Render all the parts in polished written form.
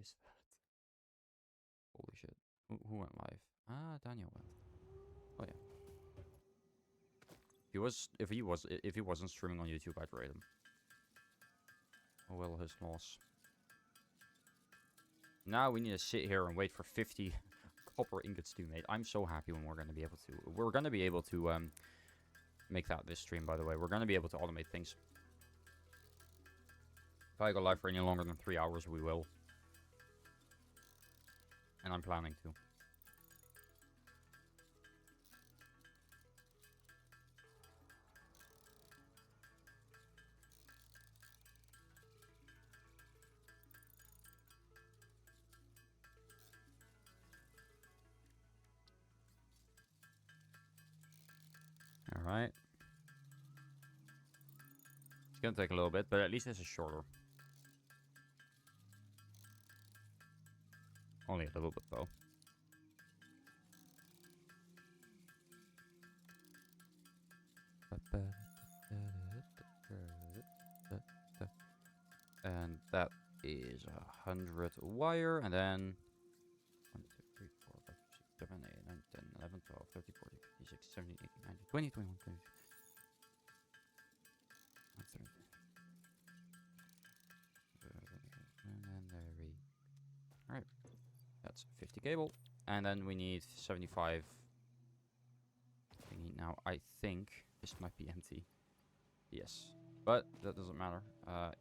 is that? Holy shit. Who went live? Ah, Daniel went. Oh yeah. If he wasn't streaming on YouTube, I'd rate him. Oh well, his loss. Now we need to sit here and wait for 50 copper ingots to be made. I'm so happy when we're going to be able to. We're going to be able to make that this stream, by the way. We're going to be able to automate things. If I go live for any longer than 3 hours, we will. And I'm planning to. Alright. It's going to take a little bit, but at least this is shorter. Only a little bit, though. And that is 100 wire, and then 1, 2, 3, 4, 5, 6, 7, 8, 9, 10, 11, 12, 13, 14, 15, 16, 17, 18, 19, 20, 21, 22. And then there we... Alright. That's 50 cable. And then we need 75 thingy. Now, I think this might be empty. Yes. But that doesn't matter.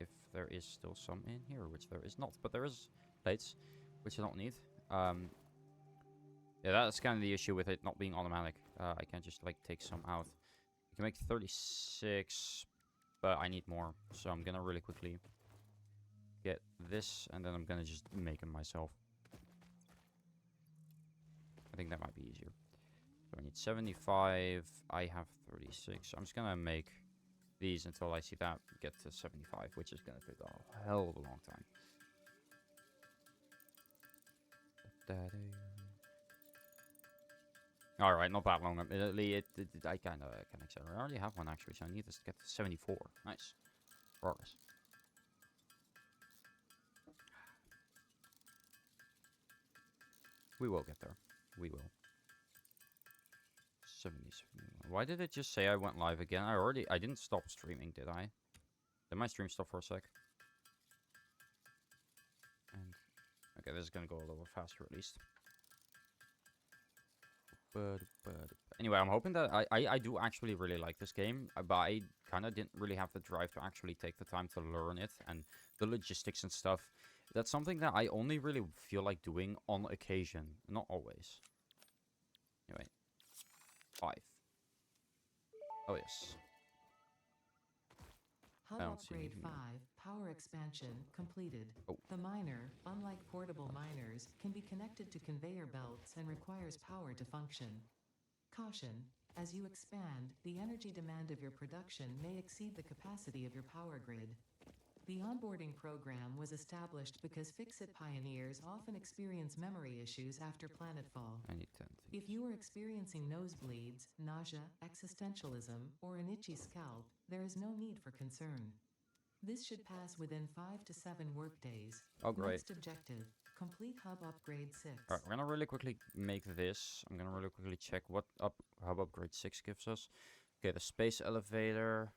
If there is still some in here, which there is not. But there is plates, which I don't need. Yeah, that's kind of the issue with it not being automatic. I can't just, like, take some out. I can make 36, but I need more. So I'm gonna really quickly get this, and then I'm gonna just make them myself. I think that might be easier. So I need 75. I have 36. I'm just gonna make these until I see that get to 75, which is gonna take a hell of a long time. Alright, not that long. Admittedly, I kind of can accelerate. I already have one actually, so I need this to get to 74. Nice. Progress. We will get there. We will. 70. Why did it just say I went live again? I didn't stop streaming, did I? Did my stream stop for a sec? And okay, this is gonna go a little faster at least. But anyway, I'm hoping that I do actually really like this game, but I kind of didn't really have the drive to actually take the time to learn it and the logistics and stuff. That's something that I only really feel like doing on occasion, not always. Anyway, 5. Oh yes. Hub upgrade 5, power expansion completed. Oh. The miner, unlike portable miners, can be connected to conveyor belts and requires power to function. Caution, as you expand, the energy demand of your production may exceed the capacity of your power grid. The onboarding program was established because Fix-It pioneers often experience memory issues after planetfall. I need 10 things. If you are experiencing nosebleeds, nausea, existentialism, or an itchy scalp, there is no need for concern. This should pass within 5 to 7 workdays. Oh, great. Next objective, complete hub upgrade 6. Alright, we're gonna really quickly make this. I'm gonna really quickly check what hub upgrade 6 gives us. Okay, the space elevator.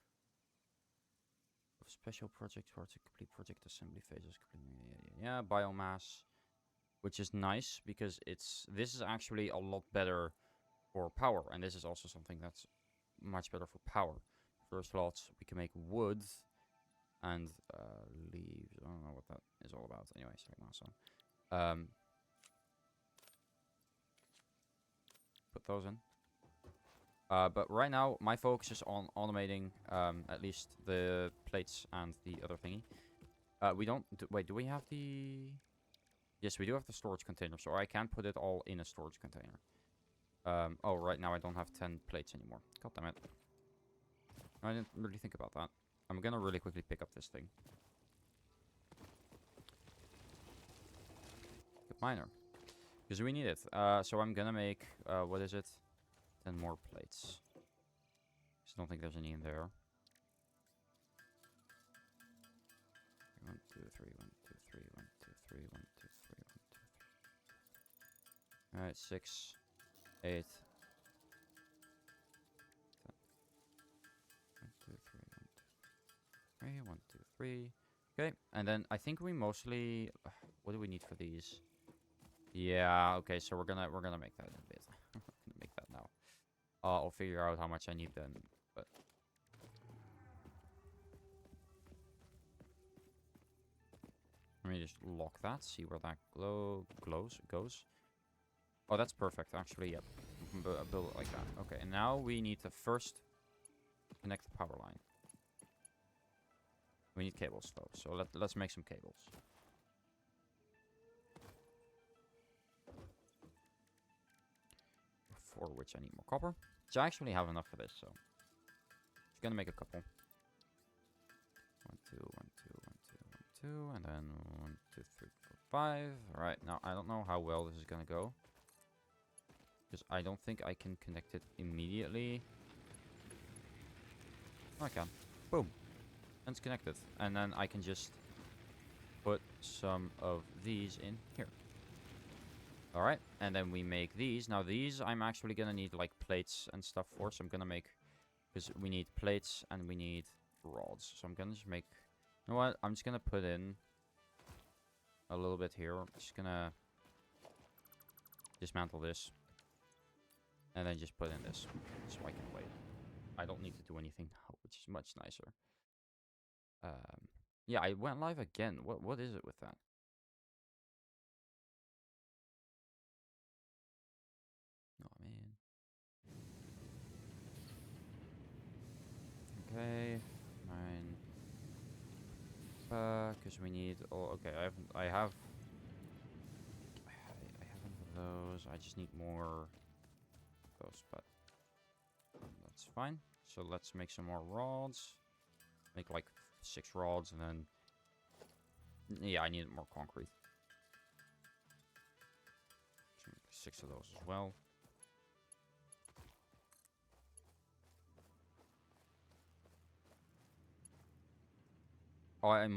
Special project towards a complete project assembly phases. Yeah, biomass, which is nice because this is actually a lot better for power, and this is also something that's much better for power. First lots, we can make wood and leaves. I don't know what that is all about. Anyway, select mass on. Put those in. But right now, my focus is on automating at least the plates and the other thingy. We don't... wait, do we have the... Yes, we do have the storage container, so I can put it all in a storage container. Oh, right now I don't have 10 plates anymore. God damn it. I didn't really think about that. I'm gonna really quickly pick up this thing. Good miner. Because we need it. So I'm gonna make... what is it? 10 more plates. I don't think there's any in there. 1, 2, 3, 1, 2, 3, 1, 2, 3, 1, 2, Alright, 6, 8. 1, 2, 3, 1, 2, 3, 1, 2, 3. Okay, and then I think we mostly. What do we need for these? Yeah. Okay, so we're gonna make that in a bit. We're gonna make that now. I'll figure out how much I need then. But let me just lock that. See where that goes. Oh, that's perfect. Actually, yep. We can build it like that. Okay, and now we need to first connect the power line. We need cables though, so let's make some cables. For which I need more copper. So I actually have enough for this, so just gonna make a couple. 1, 2, 1, 2, 1, 2, 1, 2, and then 1, 2, 3, 4, 5. All right, now I don't know how well this is gonna go because I don't think I can connect it immediately. Oh, I can. Boom. And it's connected. And then I can just put some of these in here. Alright, and then we make these. Now these I'm actually gonna need like plates and stuff for, so I'm gonna make, because we need plates and we need rods. So I'm gonna just make, you know what, I'm just gonna put in a little bit here. I'm just gonna dismantle this. And then just put in this, so I can wait. I don't need to do anything now, which is much nicer. Yeah, I went live again. What is it with that? Oh man. Okay, 9. Because we need. Oh, okay. I have enough of those. I just need more of those, but that's fine. So let's make some more rods. Make like 6 rods, and then yeah, I need more concrete. 6 of those as well. Oh, I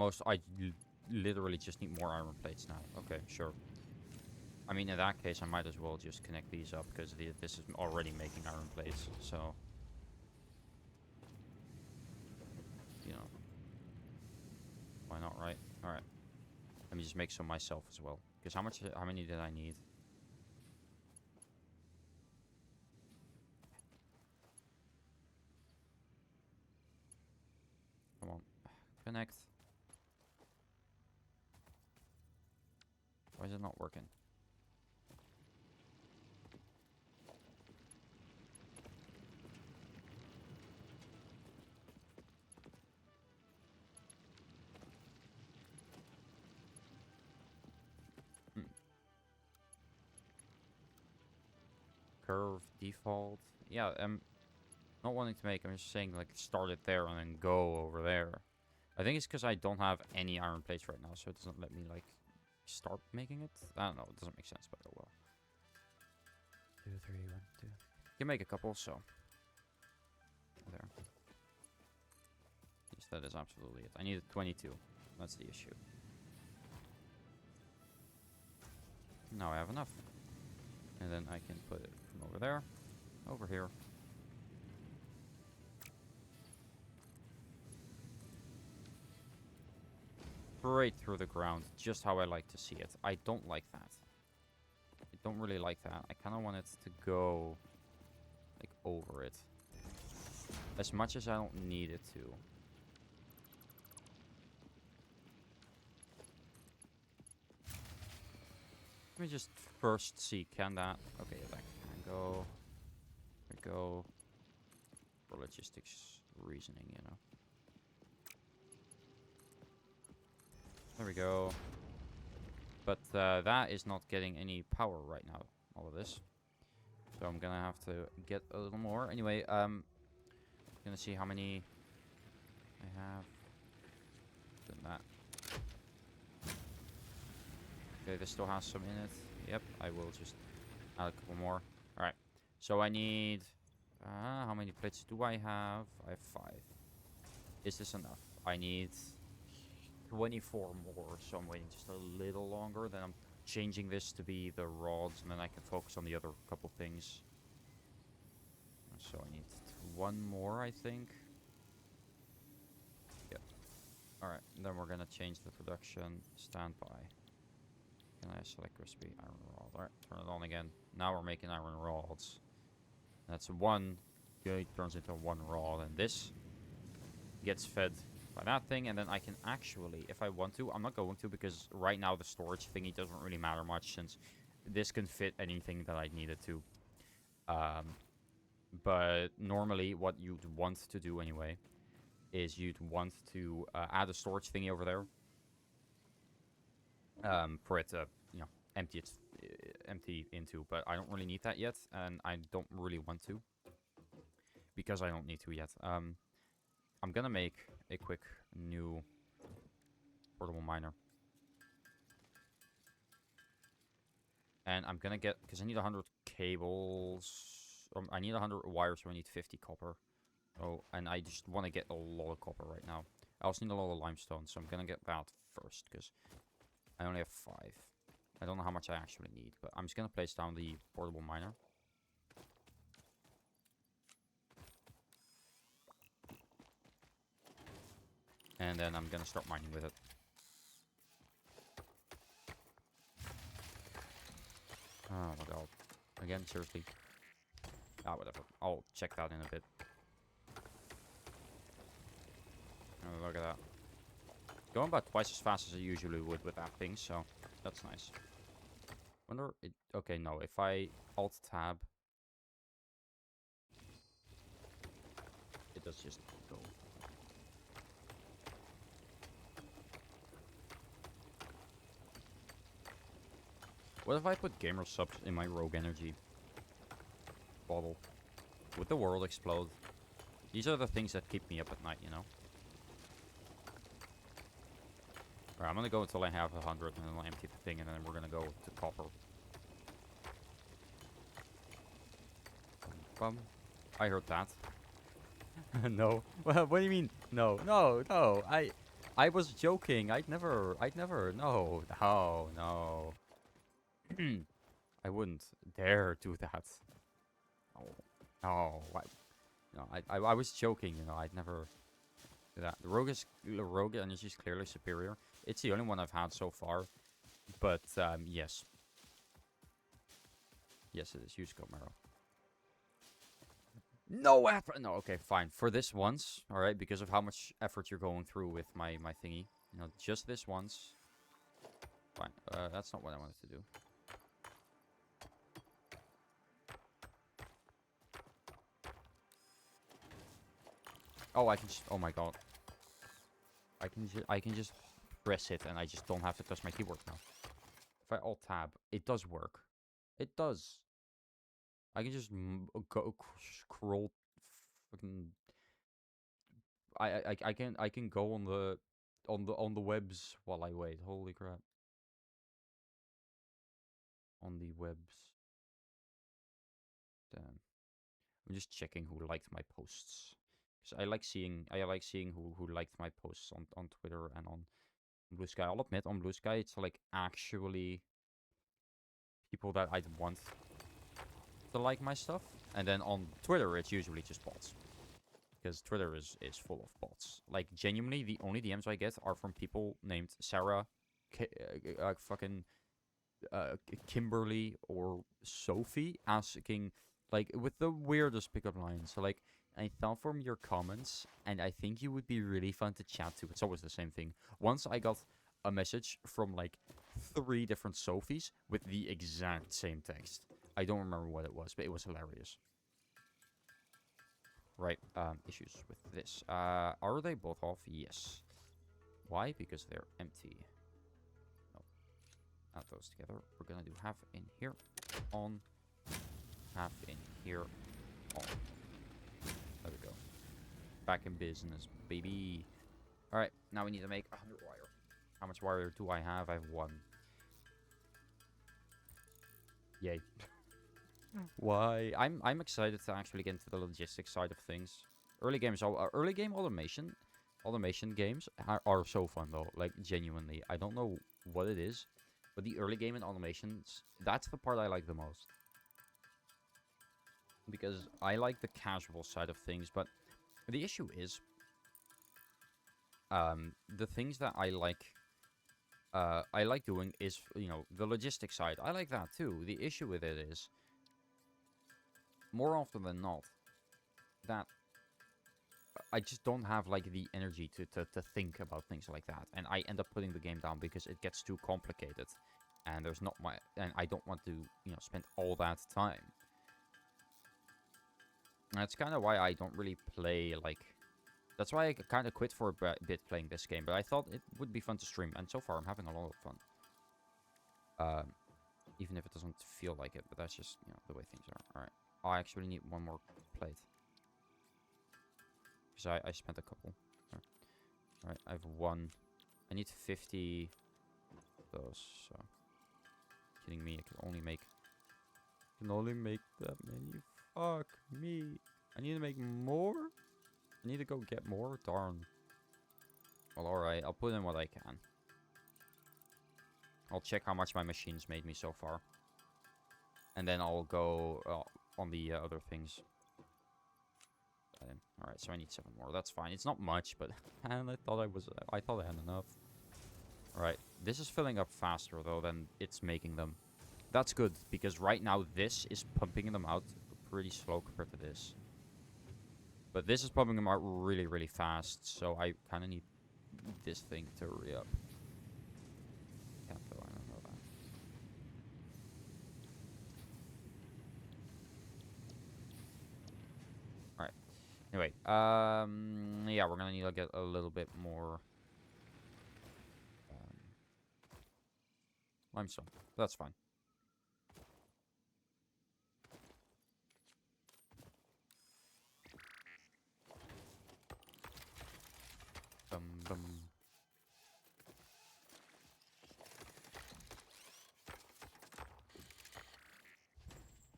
literally just need more iron plates now. Okay, sure. I mean, in that case, I might as well just connect these up because this is already making iron plates. So, you know, why not, right? All right. Let me just make some myself as well. Because how many did I need? Come on, connect. Why is it not working? Curve default. Yeah, I'm not wanting to make. I'm just saying like start it there and then go over there. I think it's because I don't have any iron plates right now, so it doesn't let me like start making it. I don't know. It doesn't make sense, but oh well. 2, 3, 1, 2. You can make a couple, so there. Yes, that is absolutely it. I need 22. That's the issue. Now I have enough. And then I can put it from over there, over here. Straight through the ground, just how I like to see it. I don't like that. I don't really like that. I kind of want it to go, like, over it. As much as I don't need it to. Let me just first see, can that... Okay, that can go. There we go. For logistics reasoning, you know. There we go. But that is not getting any power right now, all of this. So I'm gonna have to get a little more. Anyway, gonna see how many I have. Done that. Okay, this still has some in it. Yep, I will just add a couple more. Alright, so I need... how many plates do I have? I have 5. Is this enough? I need 24 more, so I'm waiting just a little longer. Then I'm changing this to be the rods, and then I can focus on the other couple things. So I need one more, I think. Yep. Alright, then we're gonna change the production. Standby. Can I select crispy iron rod? Alright, turn it on again. Now we're making iron rods. That's one. It turns into one rod, and this gets fed by that thing, and then I can actually, if I want to, I'm not going to, because right now the storage thingy doesn't really matter much, since this can fit anything that I need it to. But normally what you'd want to do anyway is you'd want to add a storage thingy over there, for it to, you know, empty into. But I don't really need that yet, and I don't really want to, because I don't need to yet. I'm gonna make a quick new portable miner. And I'm gonna get, because I need 100 cables. I need 100 wires, so I need 50 copper. Oh, and I just want to get a lot of copper right now. I also need a lot of limestone, so I'm gonna get that first, because I only have 5. I don't know how much I actually need, but I'm just gonna place down the portable miner. And then I'm gonna start mining with it. Oh my god. Again, seriously. Ah, whatever. I'll check that in a bit. Oh, look at that. Going about twice as fast as I usually would with that thing, so that's nice. Wonder it. Okay, no. If I Alt Tab, it does just go. What if I put gamer subs in my rogue energy bottle? Would the world explode? These are the things that keep me up at night, you know? Alright, I'm gonna go until I have 100, and then I'll empty the thing, and then we're gonna go to copper. I heard that. No. What do you mean? No. No, no. I was joking. I'd never, no. No, no. I wouldn't dare do that. Oh, no. I was joking, you know. I'd never do that. The rogue energy is clearly superior. It's the only one I've had so far. But, yes. Yes, it is. Use Gomero. No effort. No, okay, fine. For this once, alright, because of how much effort you're going through with my thingy. You know, just this once. Fine. That's not what I wanted to do. Oh, I can just... Oh my god. I can just press it, and I just don't have to touch my keyboard now. If I Alt-Tab, it does work. It does. I can just go scroll... Fucking... I can go on the webs while I wait. Holy crap. On the webs. Damn. I'm just checking who liked my posts. Because I like seeing who liked my posts on Twitter and on Blue Sky. I'll admit, on Blue Sky it's like actually people that I'd want to like my stuff. And then on Twitter it's usually just bots. Because Twitter is full of bots. Like, genuinely, the only DMs I get are from people named Sarah, fucking Kimberly, or Sophie, asking, like, with the weirdest pickup lines. So, like, I thought from your comments, and I think you would be really fun to chat to. It's always the same thing. Once I got a message from, like, 3 different Sophies with the exact same text. I don't remember what it was, but it was hilarious. Right, issues with this. Are they both off? Yes. Why? Because they're empty. No. Add those together. We're gonna do half in here, on, half in here, on. There we go. Back in business, baby. Alright, now we need to make 100 wire. How much wire do I have? I have 1. Yay. Why? I'm excited to actually get into the logistics side of things. Early game automation games are so fun though. Like, genuinely, I don't know what it is, But the early game and automations, that's the part I like the most. Because I like the casual side of things, but the issue is, the things that I like doing is, the logistics side. I like that too. The issue with it is, more often than not, that I just don't have, like, the energy to think about things like that. And I end up putting the game down because it gets too complicated. And there's not and I don't want to, spend all that time. And that's kind of why I don't really play, like... That's why I kind of quit for a bit playing this game. But I thought it would be fun to stream. And so far, I'm having a lot of fun. Even if it doesn't feel like it. But that's just, the way things are. Alright. I actually need one more plate. Because I spent a couple. Alright, I have one. I need 50 of those. So. Kidding me, I can only make... that many. Fuck me. I need to make more? I need to go get more? Darn. Well, alright. I'll put in what I can. I'll check how much my machines made me so far. And then I'll go on the other things. Alright, so I need 7 more. That's fine. It's not much, but and I thought I had enough. Alright. This is filling up faster, though, than it's making them. That's good, because right now this is pumping them out pretty slow compared to this. But this is pumping them out really, really fast, so I kind of need this thing to hurry up. Can't though, I don't know that. Alright. Anyway, yeah, we're gonna need to get a little bit more limestone. That's fine. Bum.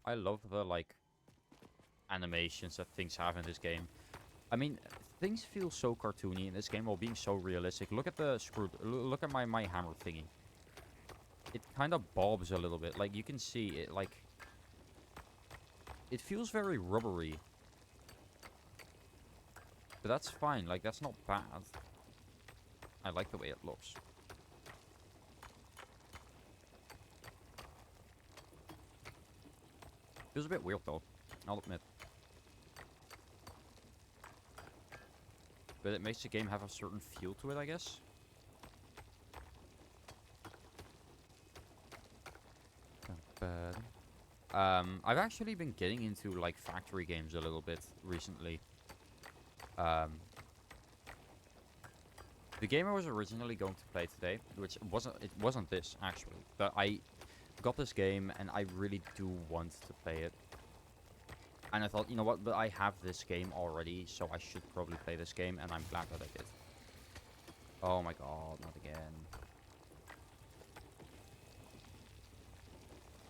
I love the, like, animations that things have in this game. I mean, things feel so cartoony in this game while being so realistic. Look at the look at my hammer thingy. It kind of bobs a little bit. Like, you can see it, like... It feels very rubbery. But that's fine. Like, that's not bad. I like the way it looks. Feels a bit weird, though. I'll admit. But it makes the game have a certain feel to it, I guess. I've actually been getting into, like, factory games a little bit recently. The game I was originally going to play today, which wasn't this, actually. But I got this game, and I really do want to play it. And I thought, you know what, but I have this game already, so I should probably play this game, and I'm glad that I did. Oh my god, not again.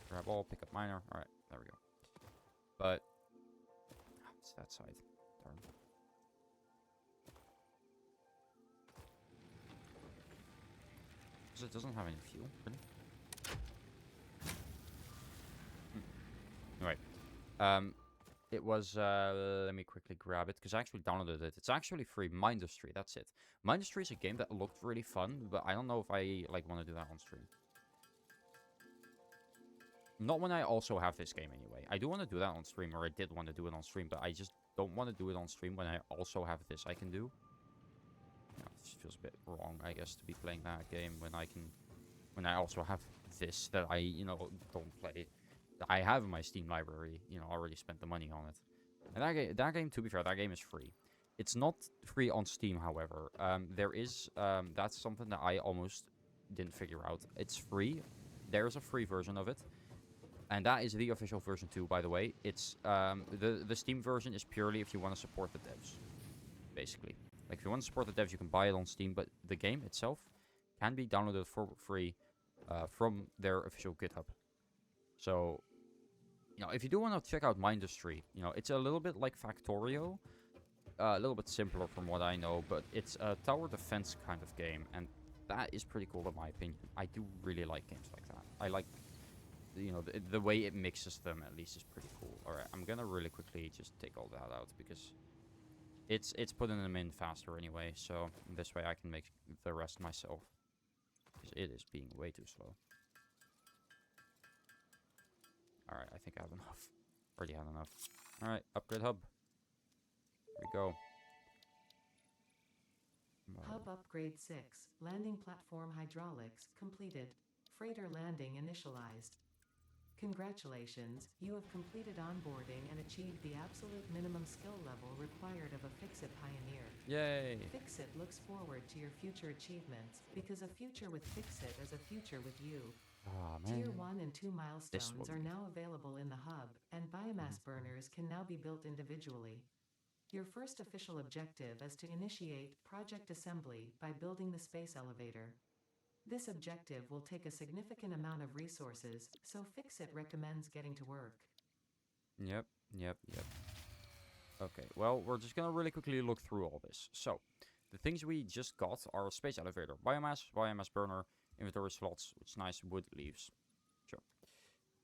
Grab all, pick up miner. Alright, there we go. But, it's that side. Darn. Because it doesn't have any fuel, really. Alright. It was, let me quickly grab it, because I actually downloaded it. It's actually free. Mindustry, that's it. Mindustry is a game that looked really fun, but I don't know if I, like, want to do that on stream. Not when I also have this game, anyway. I do want to do that on stream, or I did want to do it on stream, but I just don't want to do it on stream when I also have this I can do. You know, it just feels a bit wrong, I guess, to be playing that game when I also have this that I, don't play. I have in my Steam library, already spent the money on it. And that game, to be fair, that game is free. It's not free on Steam, however. There is, that's something that I almost didn't figure out. It's free. There's a free version of it. And that is the official version too, by the way. It's, the Steam version is purely if you want to support the devs. Basically. Like, if you want to support the devs, you can buy it on Steam, but the game itself can be downloaded for free, from their official GitHub. So, if you do want to check out Mindustry, it's a little bit like Factorio. A little bit simpler from what I know, but it's a tower defense kind of game. And that is pretty cool in my opinion. I do really like games like that. I like, you know, the way it mixes them at least is pretty cool. All right, I'm gonna really quickly just take all that out because it's putting them in faster anyway. So this way I can make the rest myself because it is being way too slow. All right, I think I have enough. Already have enough. All right, upgrade hub. Here we go. Hub upgrade 6. Landing platform hydraulics completed. Freighter landing initialized. Congratulations, you have completed onboarding and achieved the absolute minimum skill level required of a Fix-It pioneer. Yay! Fix-It looks forward to your future achievements, because a future with Fix-It is a future with you. Ah, man. Tier 1 and 2 milestones are now available in the hub, and biomass burners can now be built individually. Your first official objective is to initiate project assembly by building the space elevator. This objective will take a significant amount of resources, so Fix-It recommends getting to work. Yep. Okay, well, we're just gonna really quickly look through all this. So, the things we just got are space elevator, biomass burner, inventory slots, which is nice, wood, leaves. Sure.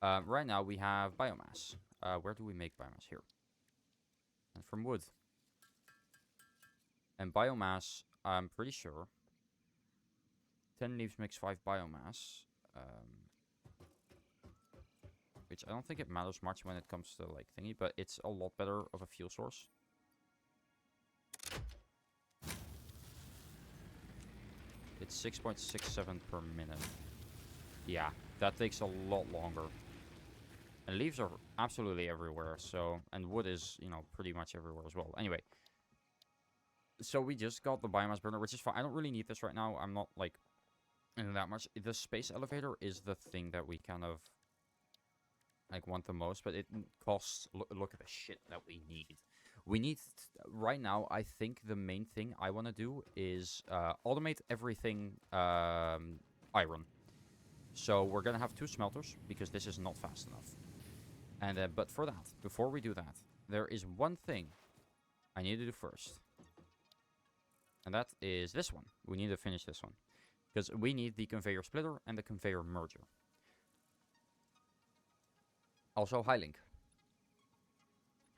Right now we have biomass. Where do we make biomass? Here. And from wood. And biomass, I'm pretty sure 10 leaves makes 5 biomass. Which I don't think it matters much when it comes to like thingy, but it's a lot better of a fuel source. It's 6.67 per minute. Yeah, that takes a lot longer. And leaves are absolutely everywhere, so... And wood is, you know, pretty much everywhere as well. Anyway. So we just got the biomass burner, which is fine. I don't really need this right now. I'm not, like, in that much. The space elevator is the thing that we kind of, like, want the most. But it costs... Look at the shit that we need. We need... Right now, I think the main thing I want to do is automate everything iron. So we're going to have 2 smelters, because this is not fast enough. And but for that, before we do that, there is one thing I need to do first. And that is this one. We need to finish this one. Because we need the conveyor splitter and the conveyor merger. Also, high link.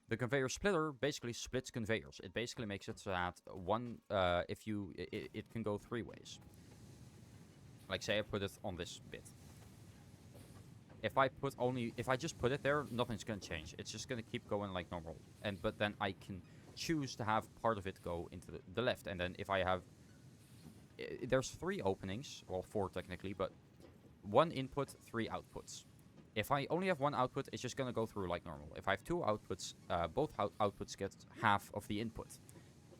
The conveyor splitter basically splits conveyors. It basically makes it so that one, it can go 3 ways. Like, say I put it on this bit. If I just put it there, nothing's gonna change. It's just gonna keep going like normal. But then I can choose to have part of it go into the left. And then if I have, there's 3 openings, well 4 technically, but 1 input, 3 outputs. If I only have 1 output, it's just gonna go through like normal. If I have 2 outputs, both outputs get half of the input.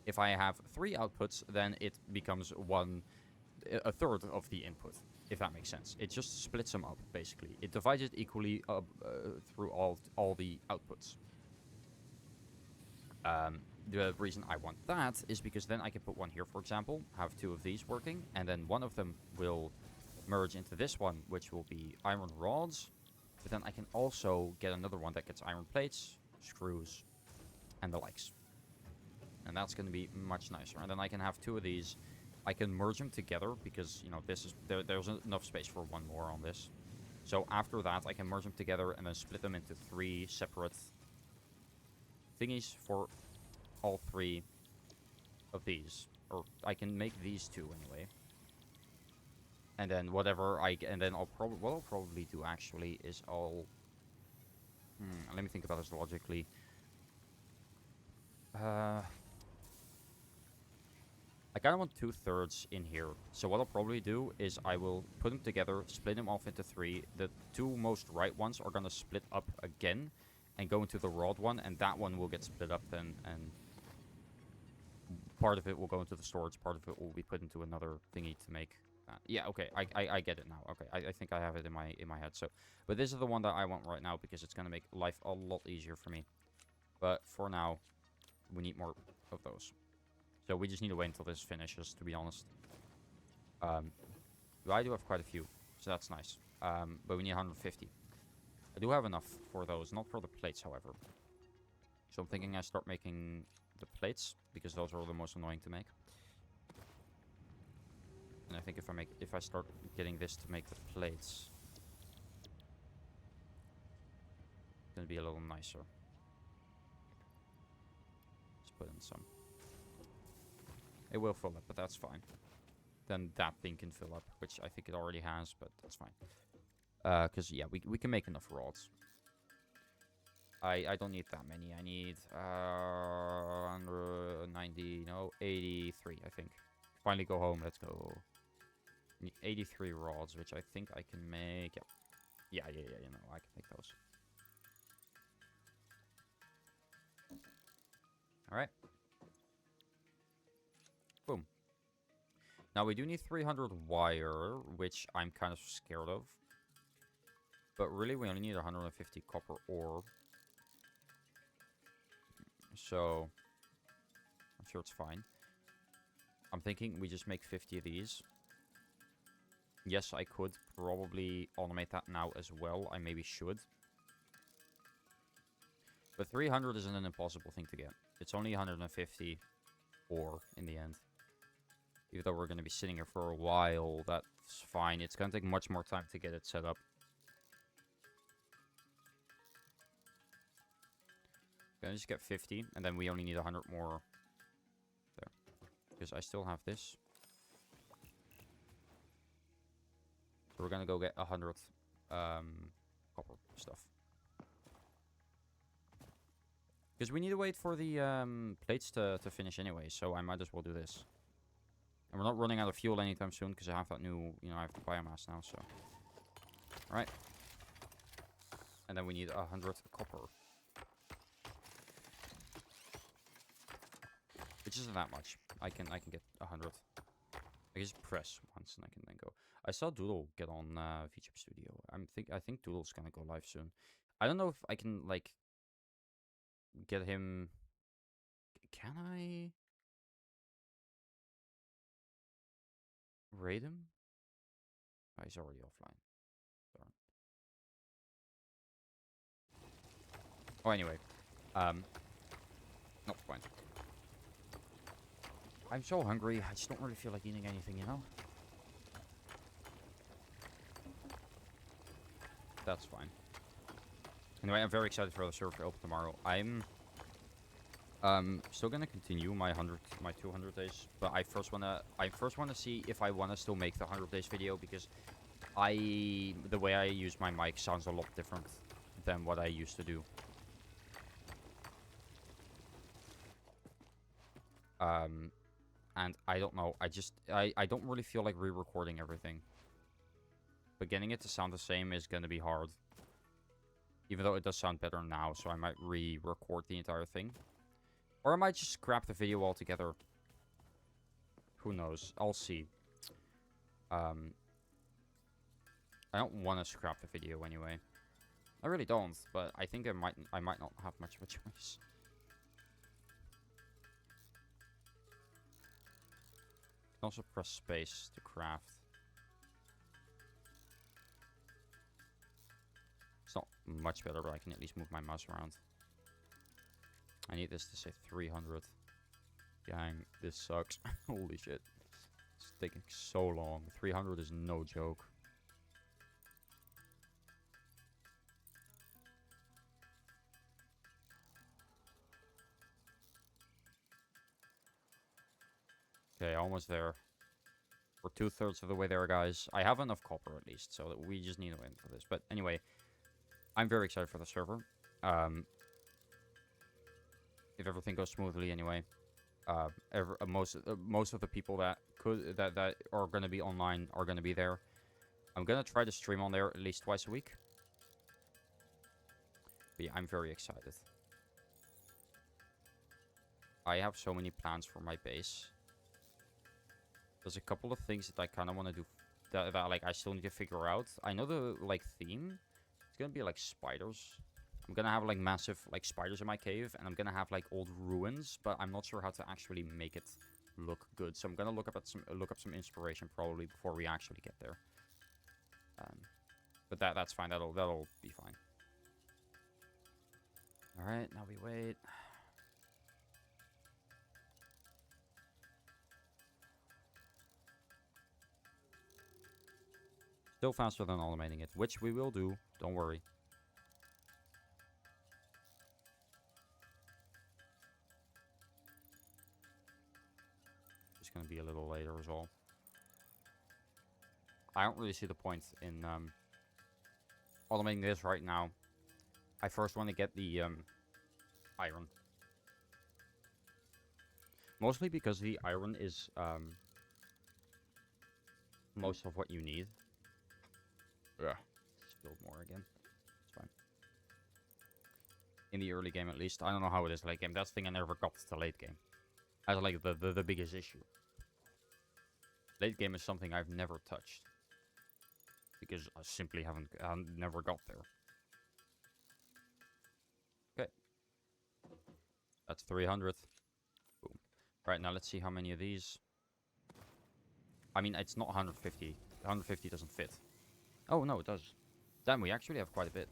If I have 3 outputs, then it becomes a third of the input. If that makes sense. It just splits them up, basically. It divides it equally up through all the outputs. The reason I want that is because then I can put 1 here, for example, have 2 of these working, and then 1 of them will merge into this one, which will be iron rods. But then I can also get another one that gets iron plates, screws, and the likes. And that's going to be much nicer. And then I can have 2 of these. I can merge them together because, you know, this is there's enough space for 1 more on this. So after that, I can merge them together and then split them into 3 separate thingies for all 3 of these. Or I can make these 2 anyway. And then whatever and then what I'll probably do actually is let me think about this logically. I kind of want 2/3 in here. So what I'll probably do is I will put them together, split them off into 3. The 2 most right ones are going to split up again and go into the rod one. And that one will get split up then. And part of it will go into the storage. Part of it will be put into another thingy to make that. Yeah, okay. I get it now. Okay, I think I have it in my head. So, but this is the one that I want right now because it's going to make life a lot easier for me. But for now, we need more of those. So we just need to wait until this finishes, to be honest. I do have quite a few, so that's nice. But we need 150. I do have enough for those, not for the plates, however. So I'm thinking I start making the plates, because those are the most annoying to make. And I think if I start getting this to make the plates, it's gonna be a little nicer. Let's put in some. It will fill up, but that's fine. Then that thing can fill up, which I think it already has, but that's fine. Because, yeah, we can make enough rods. I don't need that many. I need 190, no, 83, I think. Finally go home, let's go. I need 83 rods, which I think I can make. Yeah, you know, I can make those. Alright. Boom. Now we do need 300 wire, which I'm kind of scared of. But really, we only need 150 copper ore. So, I'm sure it's fine. I'm thinking we just make 50 of these. Yes, I could probably automate that now as well. I maybe should. But 300 isn't an impossible thing to get. It's only 150 ore in the end. Even though we're going to be sitting here for a while, that's fine. It's going to take much more time to get it set up. Gonna just get 50, and then we only need 100 more there. Because I still have this. So we're gonna go get 100 copper stuff. Because we need to wait for the plates to finish anyway, so I might as well do this. And we're not running out of fuel anytime soon, because I have that new, you know, I have the biomass now, so. Alright. And then we need 100 copper. Which isn't that much. I can get 100. I just press once and I can then go. I saw Doodle get on VTube Studio. I think Doodle's gonna go live soon. I don't know if I can like get him. Can I raid him? Oh, he's already offline. Darn. Oh, anyway, not the point. I'm so hungry. I just don't really feel like eating anything, you know. That's fine. Anyway, I'm very excited for the server to open tomorrow. I'm still gonna continue my 200 days, but I first wanna see if I wanna still make the 100 days video, because the way I use my mic sounds a lot different than what I used to do. And I don't know. I don't really feel like re-recording everything. But getting it to sound the same is gonna be hard. Even though it does sound better now, so I might re-record the entire thing. Or I might just scrap the video altogether. Who knows? I'll see. I don't want to scrap the video anyway. I really don't, but I think I might not have much of a choice. I can also press space to craft. It's not much better, but I can at least move my mouse around. I need this to say 300. Gang, this sucks. Holy shit. It's taking so long. 300 is no joke. Okay, almost there. We're 2/3 of the way there, guys. I have enough copper, at least, so that we just need to win for this. But anyway, I'm very excited for the server. If everything goes smoothly, anyway. Most of the people that are going to be online are going to be there. I'm going to try to stream on there at least twice a week. But yeah, I'm very excited. I have so many plans for my base. There's a couple of things that I kind of want to do that like I still need to figure out. I know the like theme. It's gonna be like spiders. I'm gonna have like massive like spiders in my cave, and I'm gonna have like old ruins, but I'm not sure how to actually make it look good. So I'm gonna look up some inspiration probably before we actually get there. But that's fine. That'll be fine. All right, now we wait. Still faster than automating it, which we will do. Don't worry. It's going to be a little later as well. I don't really see the point in automating this right now. I first want to get the iron. Mostly because the iron is most of what you need. Yeah. Spilled more again. It's fine. In the early game, at least. I don't know how it is late game. That's the thing I never got to late game. That's like the biggest issue. Late game is something I've never touched. Because I simply never got there. Okay. That's 300th. Boom. Right, now let's see how many of these. I mean, it's not 150. 150 doesn't fit. Oh, no, it does. Damn, we actually have quite a bit.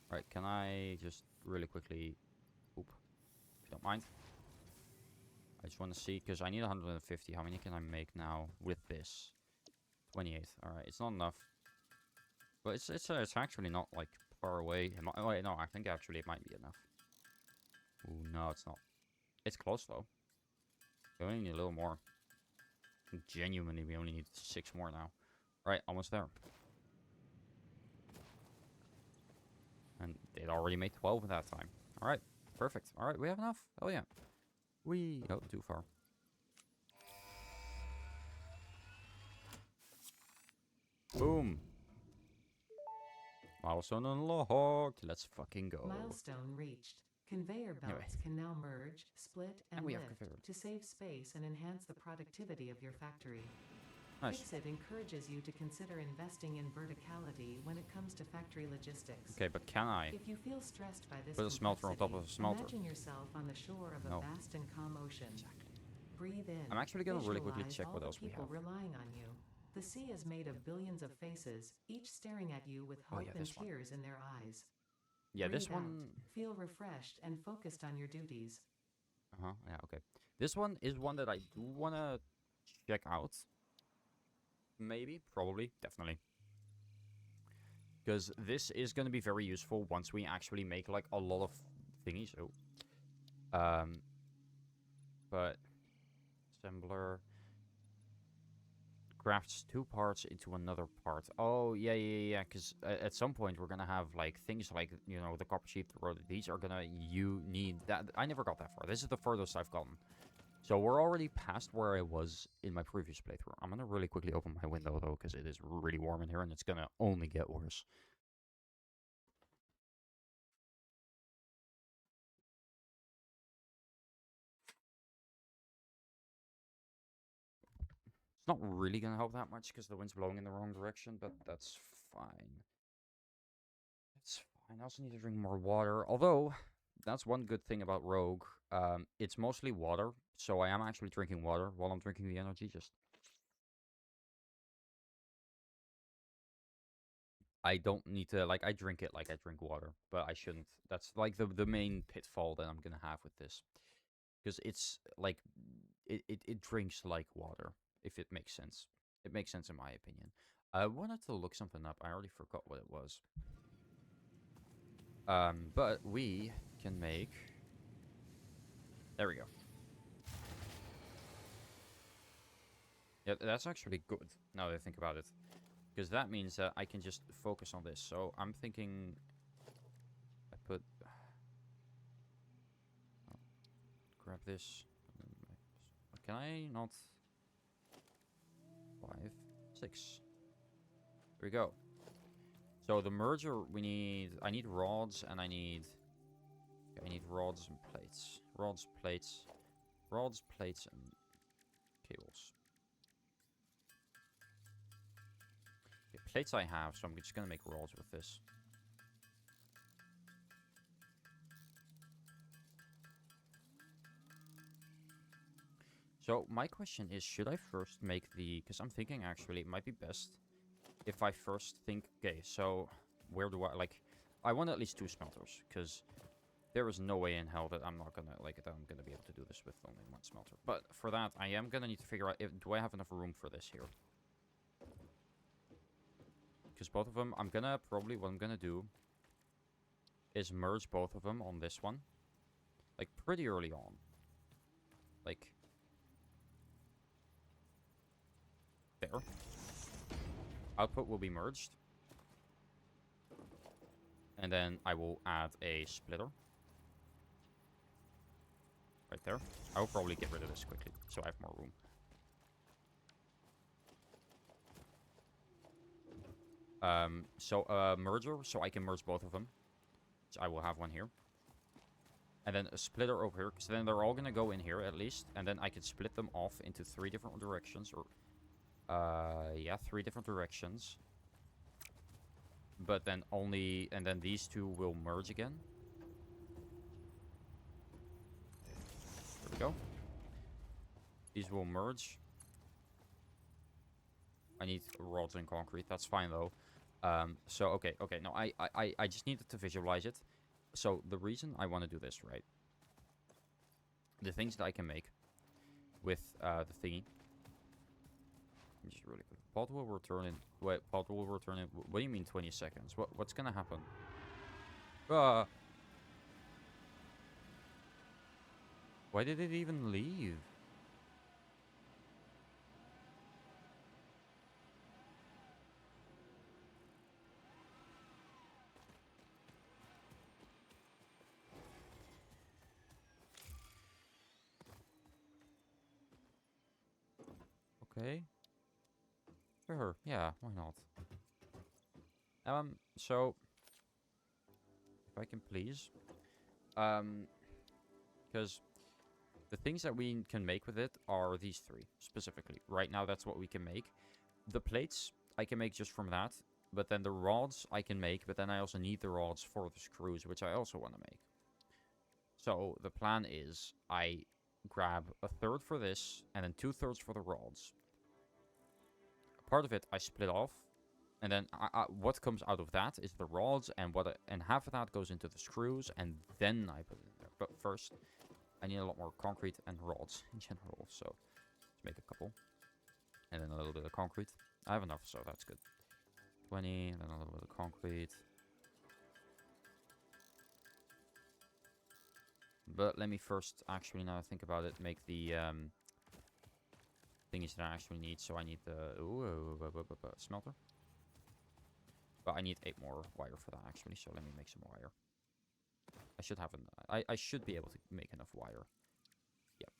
Right, can I just really quickly... Oop. If you don't mind. I just want to see, because I need 150. How many can I make now with this? 28. Alright, it's not enough. But it's actually not, like, far away. Oh, wait, no, I think actually it might be enough. Ooh, no, it's not. It's close, though. We only need a little more. Genuinely, we only need 6 more now. Right, almost there. And it already made 12 at that time. Alright, perfect. Alright, we have enough. Oh, yeah. Oh, too far. Boom. Milestone unlocked. Let's fucking go. Milestone reached. Conveyor belts can now merge, split, and we have lift conveyor. to save space and enhance the productivity of your factory. Nice. Fixit encourages you to consider investing in verticality when it comes to factory logistics. Okay, but can I If you feel stressed by this put a smelter on top of a smelter? imagine yourself on the shore of a vast and calm ocean. Breathe in. I'm actually gonna really quickly check what all the else we people have. relying on you. The sea is made of billions of faces, each staring at you with hope and this one. tears in their eyes. Yeah, this Breathe out, one... feel refreshed and focused on your duties. Uh-huh, yeah, okay. This one is one that I do want to check out. Maybe, probably, definitely. Because this is going to be very useful once we actually make, like, a lot of thingies. Oh. But... Assembler... Crafts 2 parts into another part. Oh, yeah, because at some point we're going to have, like, things like, you know, the copper sheet, the road. These are going to... You need that. I never got that far. This is the furthest I've gotten. So we're already past where I was in my previous playthrough. I'm going to really quickly open my window, though, because it is really warm in here, and it's going to only get worse. It's not really going to help that much, because the wind's blowing in the wrong direction, but that's fine. It's fine. I also need to drink more water, although... That's one good thing about Rogue. It's mostly water, so I am actually drinking water while I'm drinking the energy. Just I don't need to, like, I drink it like I drink water, but I shouldn't. That's like the main pitfall that I'm gonna have with this, because it's like it drinks like water, if it makes sense. It makes sense in my opinion. I wanted to look something up. I already forgot what it was. But we can make... There we go. Yeah, that's actually good, now that I think about it. Because that means that I can just focus on this. So I'm thinking... I put... Oh, grab this. Can I not... 5, 6. There we go. So the merger, we need... I need rods and I need... I need rods and plates. Rods, plates, and cables. Okay, plates I have, so I'm just gonna make rods with this. So my question is, should I first make the... Because I'm thinking actually it might be best if I first think... Okay, so where do I... Like, I want at least 2 smelters, because... There is no way in hell that I'm not gonna, like, that I'm gonna be able to do this with only 1 smelter. But for that, I am gonna need to figure out, do I have enough room for this here? because both of them, what I'm gonna do is merge both of them on this one. Like, pretty early on. Like, there. Output will be merged. And then I will add a splitter. Right there. I will probably get rid of this quickly, so I have more room. Merger, so I can merge both of them. So I will have one here. And then a splitter over here, because then they're all going to go in here at least. And then I can split them off into 3 different directions. Or, yeah, 3 different directions. But then and then these 2 will merge again. There we go. These will merge. I need rods and concrete. That's fine though. Okay. No, I just needed to visualize it. So the reason I want to do this, right? The things that I can make with the thingy. Just really quick. Pod will return in. Wait, pod will return in. What do you mean 20 seconds? What's gonna happen? Why did it even leave? Okay. Sure. Yeah, why not? So if I can please. Because the things that we can make with it are these 3, specifically. Right now, that's what we can make. The plates, I can make just from that. But then the rods, I can make. But then I also need the rods for the screws, which I also want to make. So the plan is, I grab 1/3 for this, and then 2/3 for the rods. Part of it I split off, and then what comes out of that is the rods, and half of that goes into the screws, and then I put it in there. But first, I need a lot more concrete and rods in general, so let's make a couple, and then a little bit of concrete. I have enough, so that's good. 20, and then a little bit of concrete. But let me first, actually, now I think about it, make the thingies that I actually need. So I need the smelter. But I need 8 more wire for that, actually. So let me make some wire. I should have I should be able to make enough wire. Yep.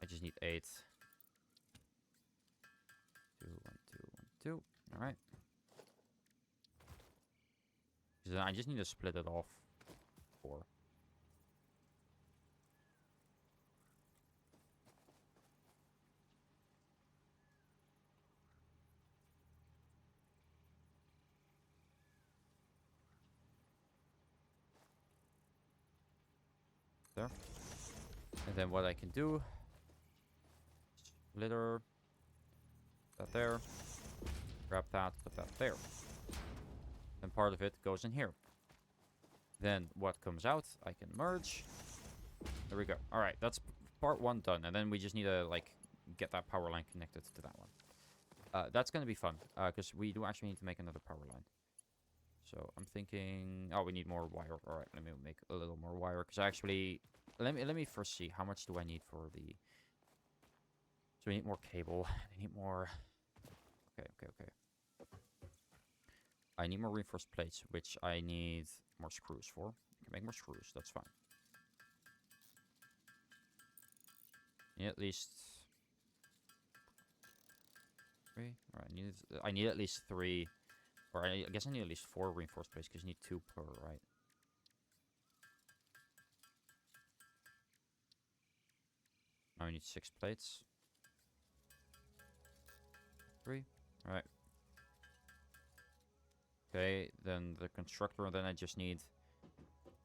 I just need 8. 2, 1, 2, 1, 2. All right. Then I just need to split it off. 4. There. And then what I can do, splitter, that there, grab that, put that there. Then part of it goes in here. Then what comes out, I can merge. There we go. All right, that's part 1 done. And then we just need to, like, get that power line connected to that one. That's going to be fun, because we do actually need to make another power line. So I'm thinking, oh, we need more wire. All right, let me make a little more wire, because actually, let me first see how much do I need for the. So we need more cable. I need more. Okay. I need more reinforced plates, which I need more screws for. I can make more screws. That's fine. Need at least 3. All right, I need at least 3. Or I guess I need at least 4 reinforced plates, because you need 2 per, right? Now I need 6 plates. 3. Alright. Okay, then the constructor, and then I just need...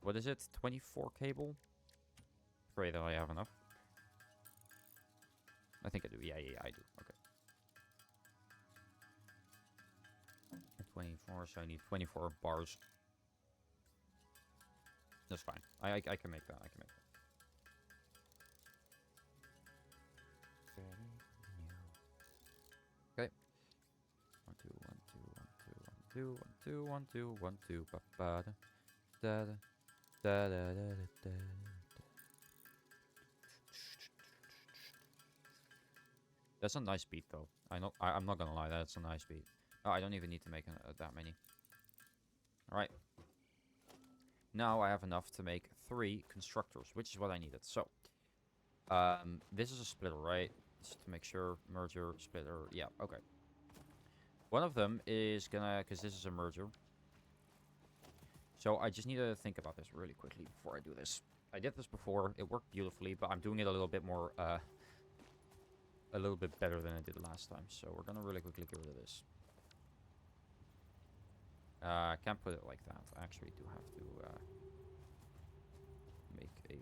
What is it? 24 cable? Pray that I have enough. I think I do. Yeah, I do. Okay. 24, so I need 24 bars. That's fine. I can make that. I can make that. Okay. 1, 2, 1, 2, 1, 2, 1, 2, 1, 2. Ba ba da da da da da da da. That's a nice beat, though. I'm not gonna lie, that's a nice beat. Oh, I don't even need to make that many. Alright. Now I have enough to make 3 constructors, which is what I needed. So, this is a splitter, right? Just to make sure. Merger, splitter. Yeah, okay. One of them is gonna, because this is a merger. So I just need to think about this really quickly before I do this. I did this before. It worked beautifully, but I'm doing it a little bit more, a little bit better than I did last time. So we're gonna really quickly get rid of this. I can't put it like that. I actually do have to make a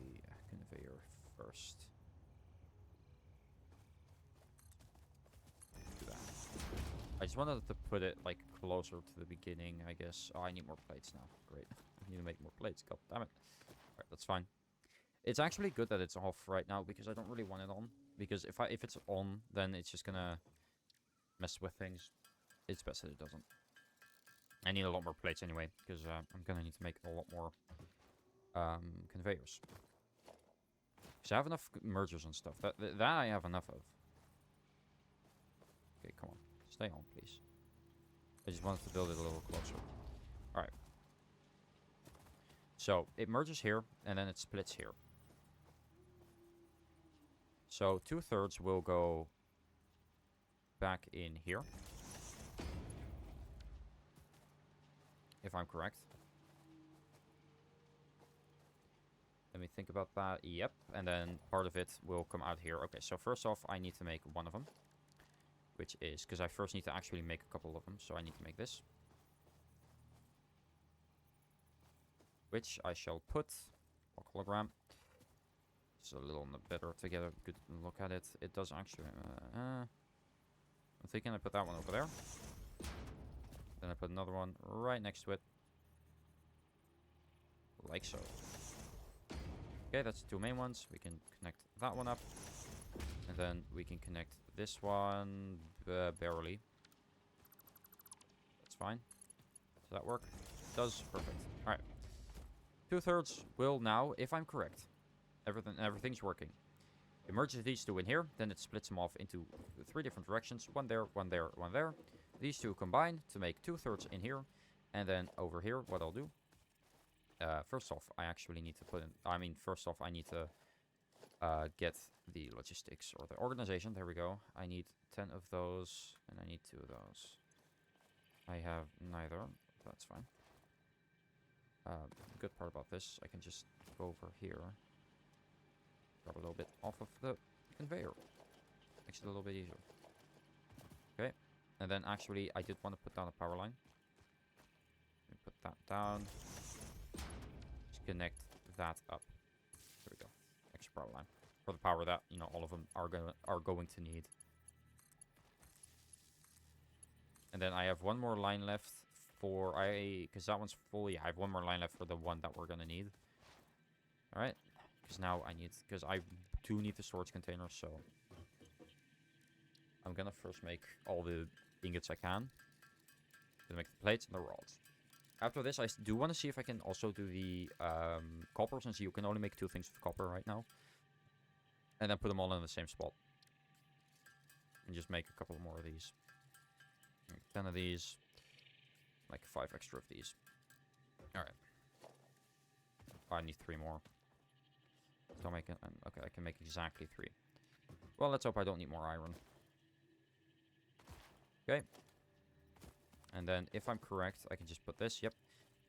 conveyor first. Do that. I just wanted to put it like closer to the beginning, I guess. Oh, I need more plates now. Great. I need to make more plates. God damn it. Alright, that's fine. It's actually good that it's off right now because I don't really want it on. Because if it's on, then it's just gonna mess with things. It's best that it doesn't. I need a lot more plates anyway, because I'm gonna need to make a lot more conveyors. Because I have enough mergers and stuff. That I have enough of. Okay, come on. Stay on, please. I just wanted to build it a little closer. Alright. So, it merges here, and then it splits here. So, 2/3 will go back in here. If I'm correct. Let me think about that. Yep. And then part of it will come out here. Okay, so first off, I need to make one of them. Which is, because I first need to actually make a couple of them. So I need to make this. Which I shall put. Hologram. It's a little better to get a good look at it. It does actually... I'm thinking I put that one over there. Then I put another one right next to it. Like so. Okay, that's the 2 main ones. We can connect that one up. And then we can connect this one barely. That's fine. Does that work? It does. Perfect. Alright. 2/3 will now, if I'm correct. Everything's working. It merges these 2 in here. Then it splits them off into 3 different directions. One there, one there, one there. These 2 combine to make 2/3 in here. And then over here, what I'll do. First off, I actually need to put in... first off, I need to get the logistics or the organization. There we go. I need 10 of those, and I need 2 of those. I have neither. That's fine. The good part about this, I can just go over here. Grab a little bit off of the conveyor. Makes it a little bit easier. Okay. And then actually, I did want to put down a power line. Let me put that down. Just connect that up. There we go. Extra power line. For the power that, all of them are going to need. And then I have one more line left for... Because that one's full. Yeah, I have one more line left for the one that we're going to need. Alright. Because now I need... Because I do need the storage container, so... I'm going to first make all the ingots I can. Then make the plates and the rods. After this, I do want to see if I can also do the copper, since you can only make 2 things with copper right now. And then put them all in the same spot. And just make a couple more of these. Like 10 of these. Like 5 extra of these. Alright. I need 3 more. So I can, okay, I can make exactly 3. Well, let's hope I don't need more iron. Okay. And then, if I'm correct, I can just put this. Yep.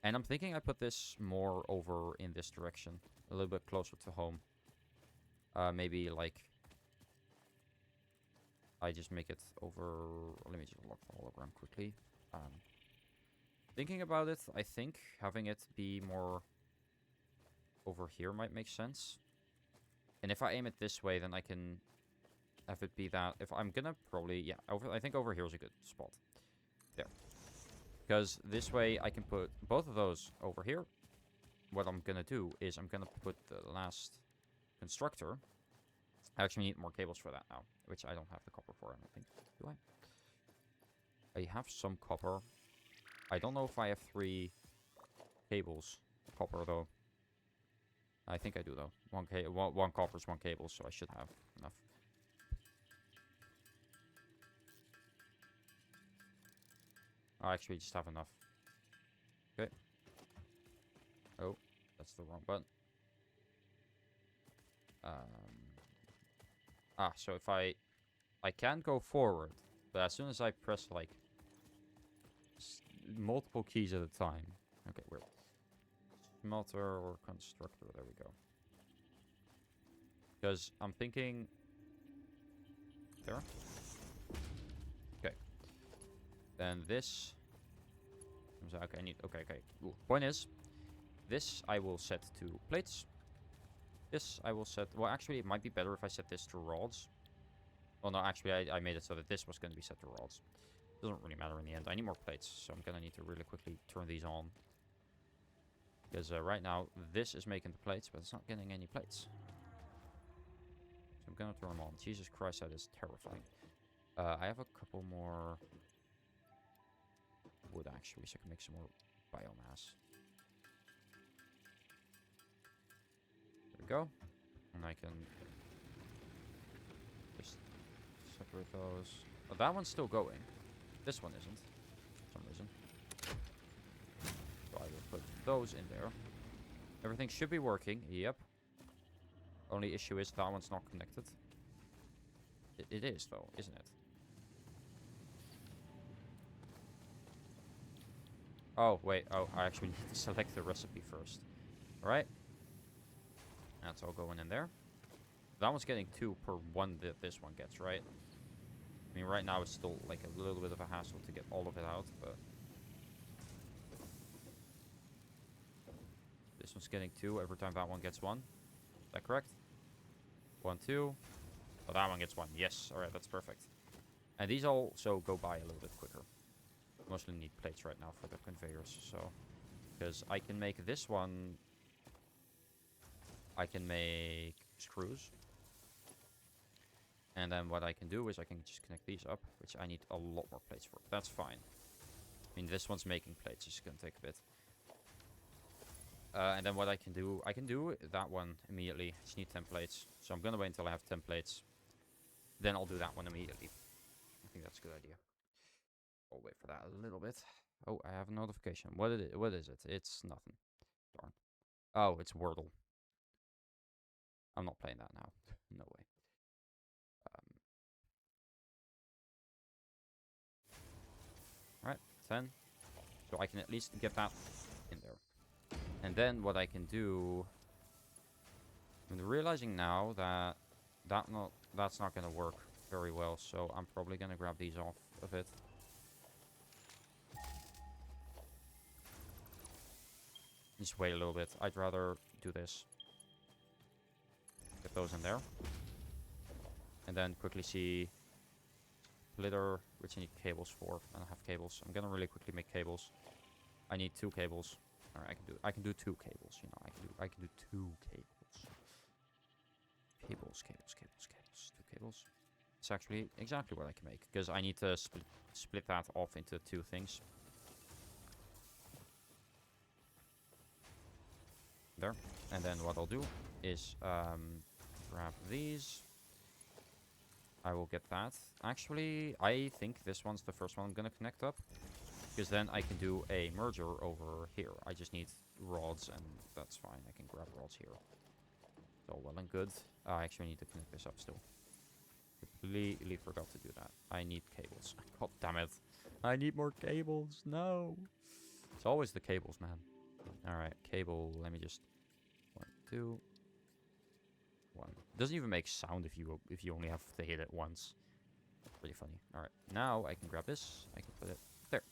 And I'm thinking I put this more over in this direction. A little bit closer to home. Maybe, like... I just make it over... Let me just lock the hologram quickly. Thinking about it, I think having it be more... over here might make sense. And if I aim it this way, then I can... have it be that... If I'm gonna probably... Yeah, I think over here is a good spot. There. Because this way I can put both of those over here. What I'm gonna do is I'm gonna put the last constructor. I actually need more cables for that now, which I don't have the copper for, I don't think. Do I? I have some copper. I don't know if I have 3 cables. Copper, though. I think I do, though. One copper is 1 cable, so I should have enough. I actually just have enough. Okay. Oh, that's the wrong button. So if I can go forward, but as soon as I press, like, multiple keys at a time. Okay, weird. Smelter or constructor, there we go. Because I'm thinking... There. Okay. Then this... Okay, I need... Okay. Cool. Point is, this I will set to plates. This I will set... Well, actually, it might be better if I set this to rods. Well, no, actually, I made it so that this was going to be set to rods. Doesn't really matter in the end. I need more plates, so I'm going to need to really quickly turn these on. Because right now, this is making the plates, but it's not getting any plates. So I'm going to turn them on. Jesus Christ, that is terrifying. I have a couple more wood, actually, so I can make some more biomass. There we go. And I can just separate those. Oh, that one's still going. This one isn't, for some reason. So I will put those in there. Everything should be working. Yep. Only issue is that one's not connected. It is, though, isn't it? Oh, wait. Oh, I actually need to select the recipe first. Alright. That's all going in there. That one's getting 2 per 1 that this one gets, right? I mean, right now it's still, like, a little bit of a hassle to get all of it out, but... This one's getting 2 every time that one gets 1. Is that correct? 1, 2. Oh, that one gets 1. Yes. Alright, that's perfect. And these also go by a little bit quicker. Mostly need plates right now for the conveyors, so... Because I can make this one... I can make screws. And then what I can do is I can just connect these up, which I need a lot more plates for. That's fine. I mean, this one's making plates. It's going to take a bit. And then what I can do that one immediately. I just need 10 plates. So I'm going to wait until I have 10 plates. Then I'll do that one immediately. I think that's a good idea. I'll wait for that a little bit. Oh, I have a notification. What is it? It's nothing. Darn. Oh, it's Wordle. I'm not playing that now. No way. Alright, 10. So I can at least get that in there. And then what I can do... I'm realizing now that that's not going to work very well. So I'm probably going to grab these off of it. Just wait a little bit. I'd rather do this. Get those in there. And then quickly see... Splitter, which I need cables for. I don't have cables. I'm gonna really quickly make cables. I need 2 cables. Alright, I can do 2 cables, you know. I can do 2 cables. Cables. 2 cables. It's actually exactly what I can make. Because I need to split that off into 2 things. There. And then what I'll do is grab these. I will get that. Actually, I think this one's the first one I'm going to connect up. Because then I can do a merger over here. I just need rods, and that's fine. I can grab rods here. It's all well and good. I actually need to connect this up still. Completely forgot to do that. I need cables. God damn it. I need more cables. No. It's always the cables, man. Alright, cable. Let me just... 1, 2... 1. It doesn't even make sound if you only have to hit it once. Pretty funny. Alright, now I can grab this. I can put it there.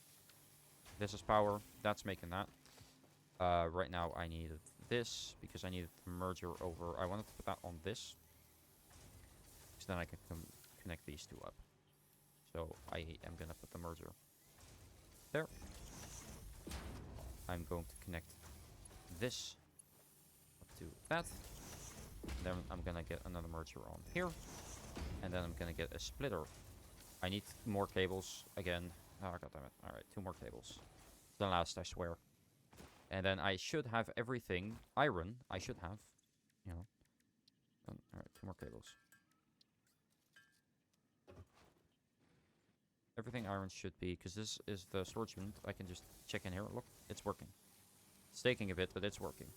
This is power. That's making that. Right now I need this because I need the merger over. I wanted to put that on this. So then I can connect these 2 up. So I am going to put the merger there. I'm going to connect this up to that. Then I'm gonna get another merger on here. And then I'm gonna get a splitter. I need more cables again. Oh, goddammit. Alright, 2 more cables. the last, I swear. And then I should have everything iron. I should have, you know. Alright, 2 more cables. Everything iron should be, because this is the storage unit. I can just check in here. Look, it's working. It's taking a bit, but it's working.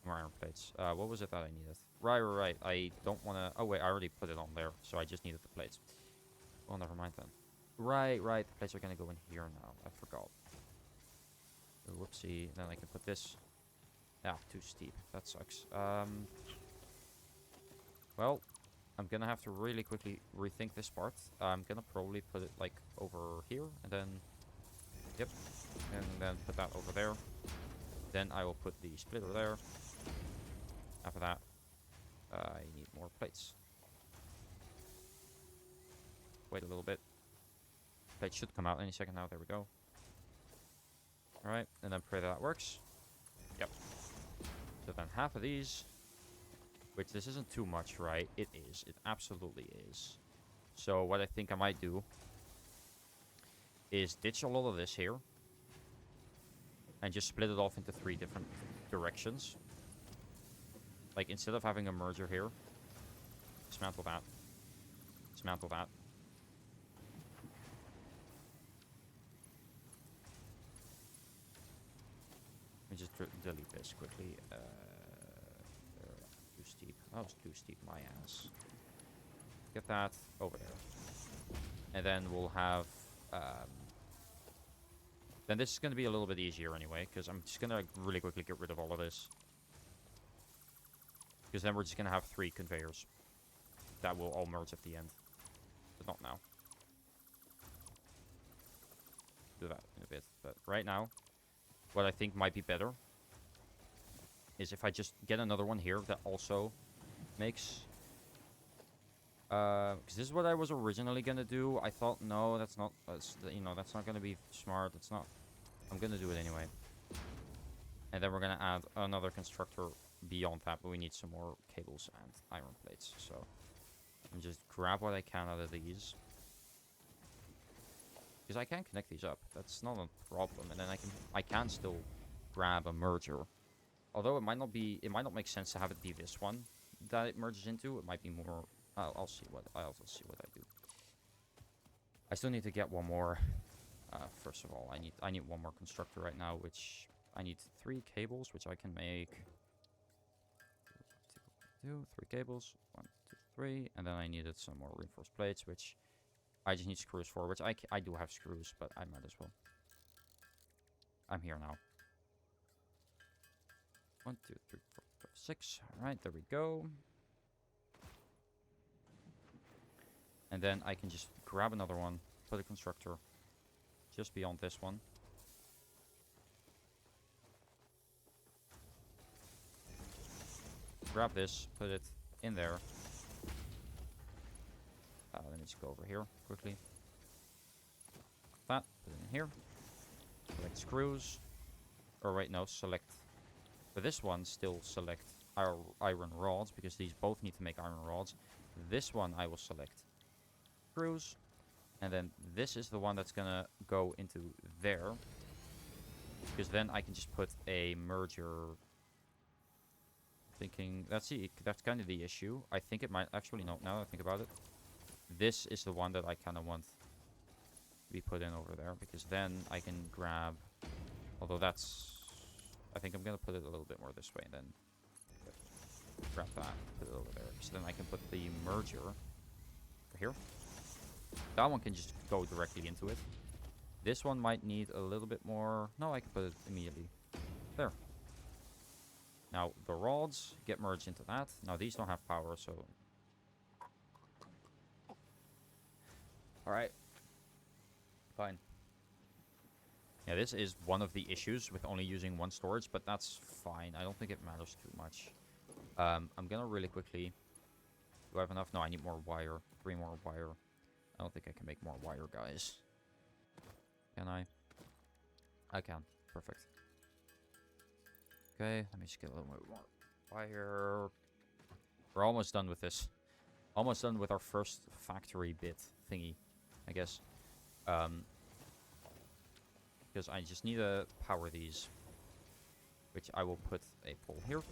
More iron plates. What was it that I needed? Right. I don't want to... Oh, wait, I already put it on there, so I just needed the plates. Oh, never mind then. Right. The plates are going to go in here now. I forgot. Whoopsie. Then I can put this... Ah, too steep. That sucks. Well, I'm going to have to really quickly rethink this part. I'm going to probably put it, like, over here, and then... Yep. And then put that over there. Then I will put the splitter there. After that, I need more plates. Wait a little bit. Plates should come out any second now. There we go. Alright, and then pray that works. Yep. So then half of these, which this isn't too much, right? It is. It absolutely is. So what I think I might do is ditch a lot of this here and just split it off into 3 different directions. Like, instead of having a merger here, dismantle that. Dismantle that. Let me just delete this quickly. Too steep. That was too steep, my ass. Get that over there. And then we'll have... then this is going to be a little bit easier anyway, because I'm just going to really quickly get rid of all of this. Because then we're just going to have 3 conveyors that will all merge at the end. But not now. Do that in a bit. But right now, what I think might be better is if I just get another one here that also makes... Because this is what I was originally going to do. I thought, no, that's not... that's not going to be smart. It's not... I'm going to do it anyway. And then we're going to add another constructor beyond that, but we need some more cables and iron plates. So I'm just grab what I can out of these, because I can connect these up. That's not a problem. And then I can still grab a merger, although it might not make sense to have it be this one that it merges into. It might be more... I'll see what I do. I still need to get one more. First of all, I need one more constructor right now, which I need 3 cables, which I can make. 3 cables. 1, 2, 3, and then I needed some more reinforced plates, which I just need screws for, which I do have screws, but I might as well. I'm here now. 1, 2, 3, 4, 5, 6. All right, there we go. And then I can just grab another one, put a constructor just beyond this one. Grab this, put it in there. Let me just go over here quickly. That, put it in here. Select screws. Or wait, no, select. For this one, still select our iron rods, because these both need to make iron rods. This one I will select screws. And then this is the one that's gonna go into there. Because then I can just put a merger. Thinking that's kind of the issue. I think it might actually not. Now that I think about it, this is the one that I kind of want to be put in over there, because then I can grab. Although that's, I think I'm gonna put it a little bit more this way, and then grab that, put it over there. So then I can put the merger over here. That one can just go directly into it. This one might need a little bit more. No, I can put it immediately there. Now, the rods get merged into that. Now, these don't have power, so... Alright. Fine. Yeah, this is one of the issues with only using one storage, but that's fine. I don't think it matters too much. I'm gonna really quickly... Do I have enough? No, I need more wire. 3 more wire. I don't think I can make more wire, guys. Can I? I can. Perfect. Okay, let me just get a little bit more wire. We're almost done with this. Almost done with our first factory bit thingy, I guess. Because I just need to power these, which I will put a pole here.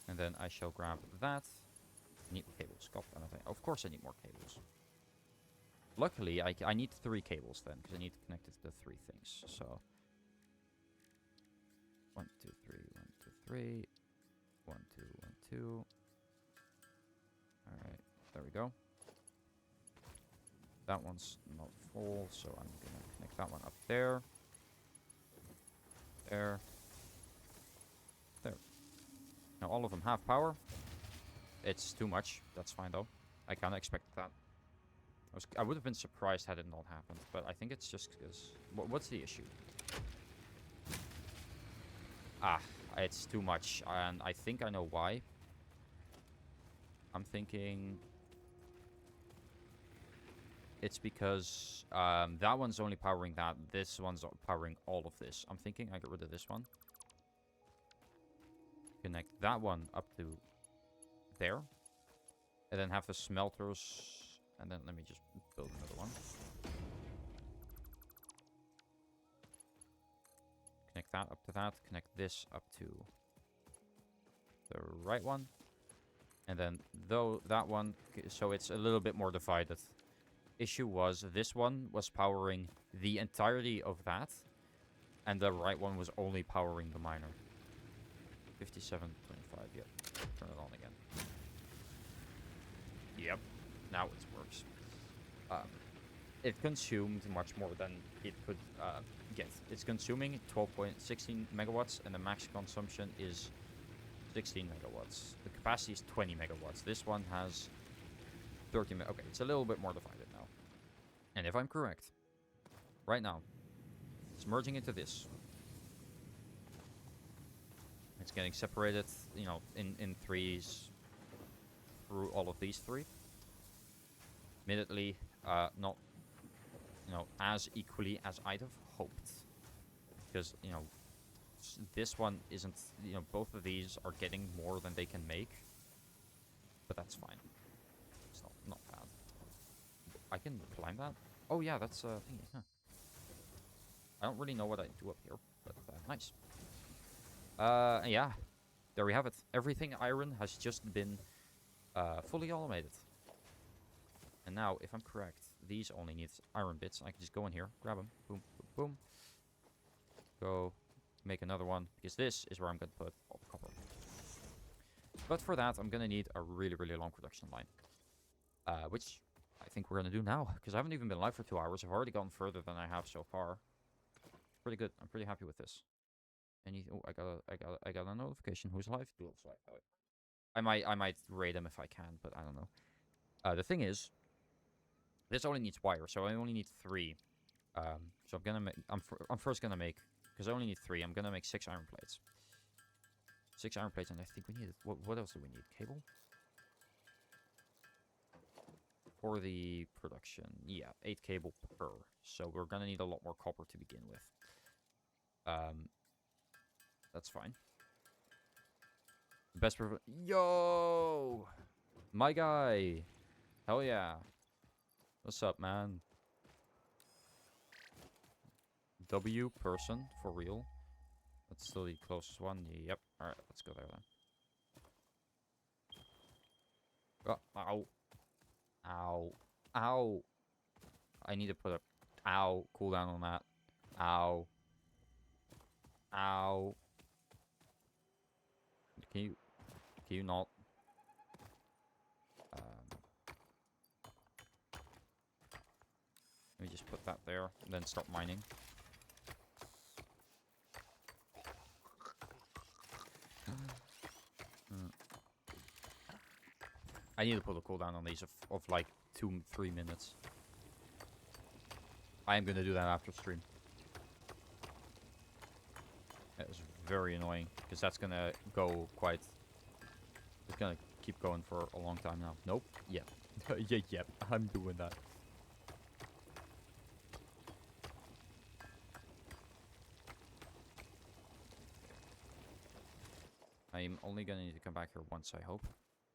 And then I shall grab that. Need cables. God damn it. Of course I need more cables. Luckily, I need 3 cables then, because I need to connect it to 3 things. So 1, 2, 3, 1, 2, 3. 1, 2, 1, 2. Alright, there we go. That one's not full, so I'm gonna connect that one up there. There. There. Now all of them have power. It's too much. That's fine though. I kinda expected that. I would have been surprised had it not happened, but I think it's just because... What's the issue? Ah, it's too much, and I think I know why. I'm thinking... It's because that one's only powering that. This one's powering all of this. I'm thinking I get rid of this one. Connect that one up to there. And then have the smelters... And then let me just build another one. Connect that up to that. Connect this up to the right one. And then that one, so it's a little bit more divided. Issue was this one was powering the entirety of that. And the right one was only powering the miner. 57.25, yep. Turn it on again. Yep. Now it works. It consumed much more than it could get. It's consuming 12.16 megawatts, and the max consumption is 16 megawatts. The capacity is 20 megawatts. This one has 30 megawatts. Okay, it's a little bit more divided now. And if I'm correct, right now, it's merging into this. It's getting separated, you know, in threes through all of these 3. Admittedly, not, you know, as equally as I'd have hoped. Because, you know, this one isn't, you know, both of these are getting more than they can make. But that's fine. It's not bad. I can climb that? Oh yeah, that's a thingy, huh. I don't really know what I do up here, but nice. Yeah. There we have it. Everything iron has just been fully automated. And now, if I'm correct, these only need iron bits. I can just go in here, grab them, boom, boom, boom. Go make another one, because this is where I'm going to put all the copper. But for that, I'm going to need a really, really long production line. Which I think we're going to do now, because I haven't even been live for 2 hours. I've already gone further than I have so far. Pretty good. I'm pretty happy with this. Oh, I got a notification. Who's live? Dual swipe. I might raid him if I can, but I don't know. The thing is, this only needs wire, so I only need 3. So I'm gonna make. I'm first gonna make, because I only need 3. I'm gonna make 6 iron plates. 6 iron plates, and I think we need. What else do we need? Cable for the production. Yeah, 8 cable per. So we're gonna need a lot more copper to begin with. That's fine. Best. Yo, my guy. Hell yeah. What's up, man? W person, for real. That's still the closest one. Yep. Alright, let's go there then. Oh, ow. Ow. Ow. I need to put a... Ow. Cooldown on that. Ow. Ow. Can you not... Let me just put that there, and then start mining. I need to put a cooldown on these of like 2-3 minutes. I am gonna do that after stream. That is very annoying, because that's gonna go quite... It's gonna keep going for a long time now. Nope. Yeah. Yeah, yep. I'm doing that. I'm only gonna need to come back here once, I hope.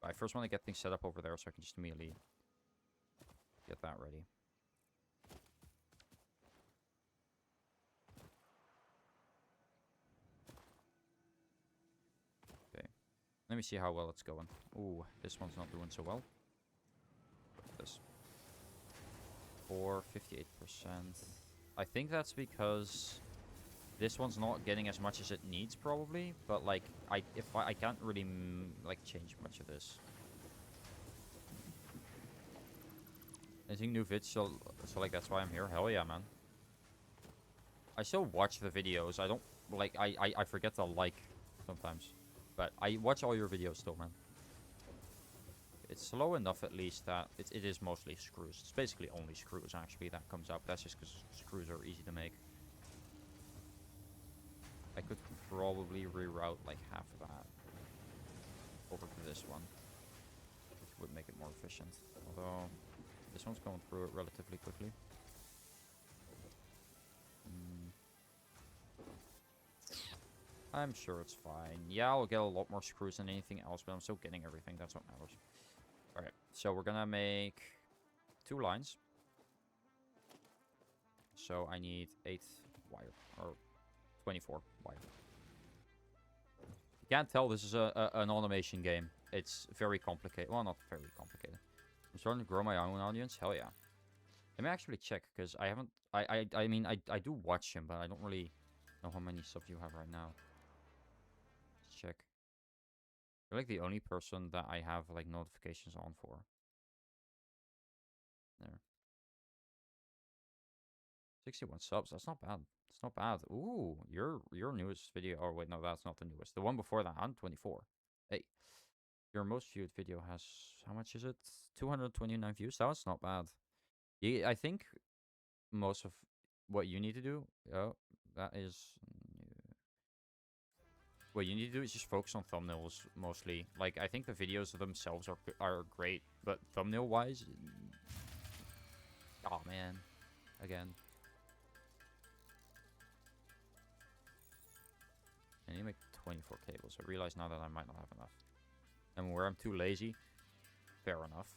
I first want to get things set up over there so I can just immediately get that ready. Okay. Let me see how well it's going. Ooh, this one's not doing so well. This. 58%. I think that's because this one's not getting as much as it needs, probably. But like, I can't really like change much of this. I think new vids, so like that's why I'm here. Hell yeah, man. I still watch the videos. I don't like. I forget to like sometimes, but I watch all your videos still, man. It's slow enough at least that it is mostly screws. It's basically only screws actually that comes up. That's just because screws are easy to make. I could probably reroute like half of that over to this one, which would make it more efficient. Although this one's going through it relatively quickly. I'm sure it's fine. Yeah, I'll get a lot more screws than anything else, but I'm still getting everything. That's what matters. Alright, so we're gonna make 2 lines. So I need 8 wire, or 24 wire. You can't tell this is an automation game. It's very complicated. Well, not very complicated. I'm starting to grow my own audience. Hell yeah. Let me actually check, because I haven't... I mean, I do watch him, but I don't really know how many subs you have right now. Let's check. You're like the only person that I have like notifications on for. There. 61 subs. That's not bad. It's not bad. Ooh, your newest video. Oh wait, no, that's not the newest. The one before that, 124. Hey, your most viewed video has, how much is it? 229 views. That's not bad. Yeah, I think most of what you need to do. Oh, that is. What you need to do is just focus on thumbnails mostly. Like, I think the videos themselves are great, but thumbnail wise, oh man, again. I need to make 24 cables. I realize now that I might not have enough. And where I'm too lazy, fair enough.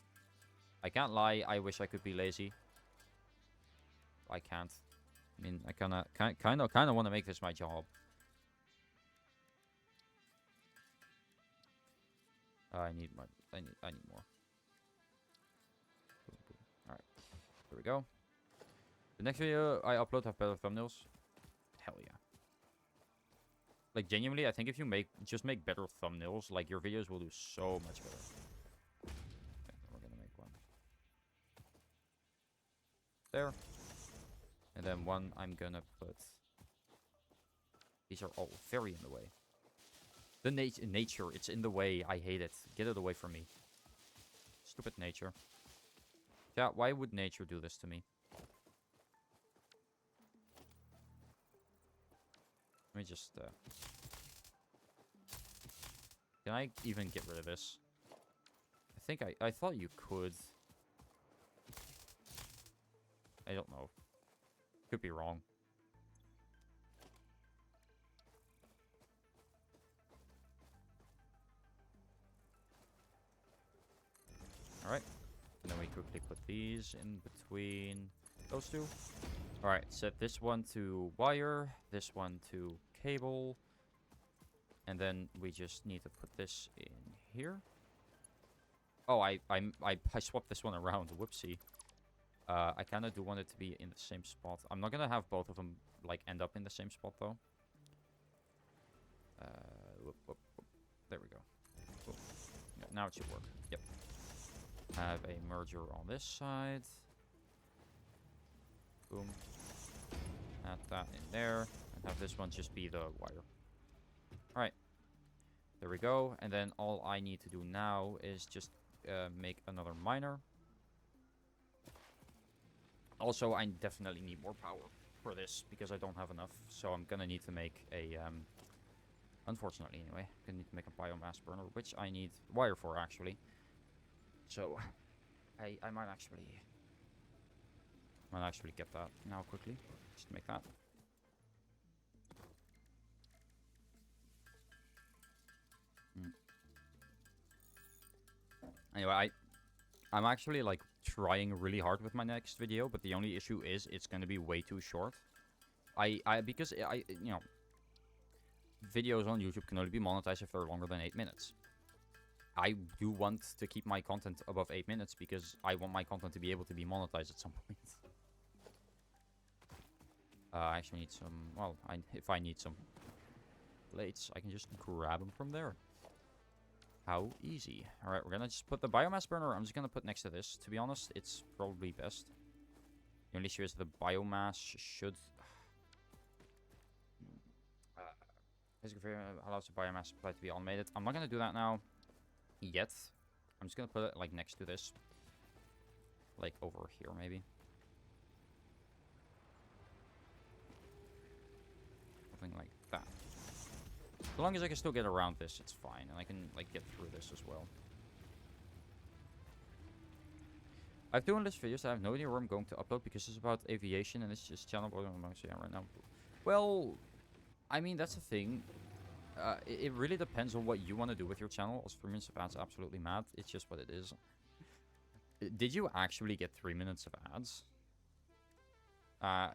I can't lie, I wish I could be lazy. I can't. I mean, I kind of want to make this my job. I need more. I need more. Boom, boom. All right, here we go. The next video I upload have better thumbnails. Hell yeah. Like, genuinely, I think if you just make better thumbnails, like, your videos will do so much better. Okay, we're gonna make one there. And then one I'm gonna put... These are all very in the way. The nature, it's in the way. I hate it. Get it away from me. Stupid nature. Yeah, why would nature do this to me? Let me just... Can I even get rid of this? I think I thought you could. I don't know. Could be wrong. Alright. And then we quickly put these in between those two. Alright, set this one to wire, this one to cable. And then we just need to put this in here. Oh, I swapped this one around. Whoopsie. I kind of do want it to be in the same spot. I'm not gonna have both of them like end up in the same spot though. Whoop, whoop, whoop. There we go. Whoop. Yeah, now it should work. Yep. Have a merger on this side. Boom. Add that in there. And have this one just be the wire. Alright. There we go. And then all I need to do now is just make another miner. Also, I definitely need more power for this because I don't have enough. So I'm gonna need to make a... unfortunately, anyway. I'm gonna need to make a biomass burner, which I need wire for, actually. So, I might actually get that now quickly. Just make that. Anyway, I'm actually like trying really hard with my next video, but the only issue is it's gonna be way too short. Because you know, videos on YouTube can only be monetized if they're longer than 8 minutes. I do want to keep my content above 8 minutes because I want my content to be able to be monetized at some point. I actually need some, well, if I need some plates, I can just grab them from there. How easy. Alright, we're gonna just put the biomass burner, I'm just gonna put next to this. To be honest, it's probably best. The only issue is the biomass should... Basically, allows the biomass supply to be automated. I'm not gonna do that now. Yet. I'm just gonna put it, like, next to this. Like, over here, maybe. Something like that. As long as I can still get around this, it's fine. And I can, like, get through this as well. I have 2 unlisted videos. I have no idea where I'm going to upload because it's about aviation and it's just channel building amongst you right now. Well, I mean, that's the thing. It really depends on what you want to do with your channel. As 3 minutes of ads, absolutely mad. It's just what it is. Did you actually get 3 minutes of ads?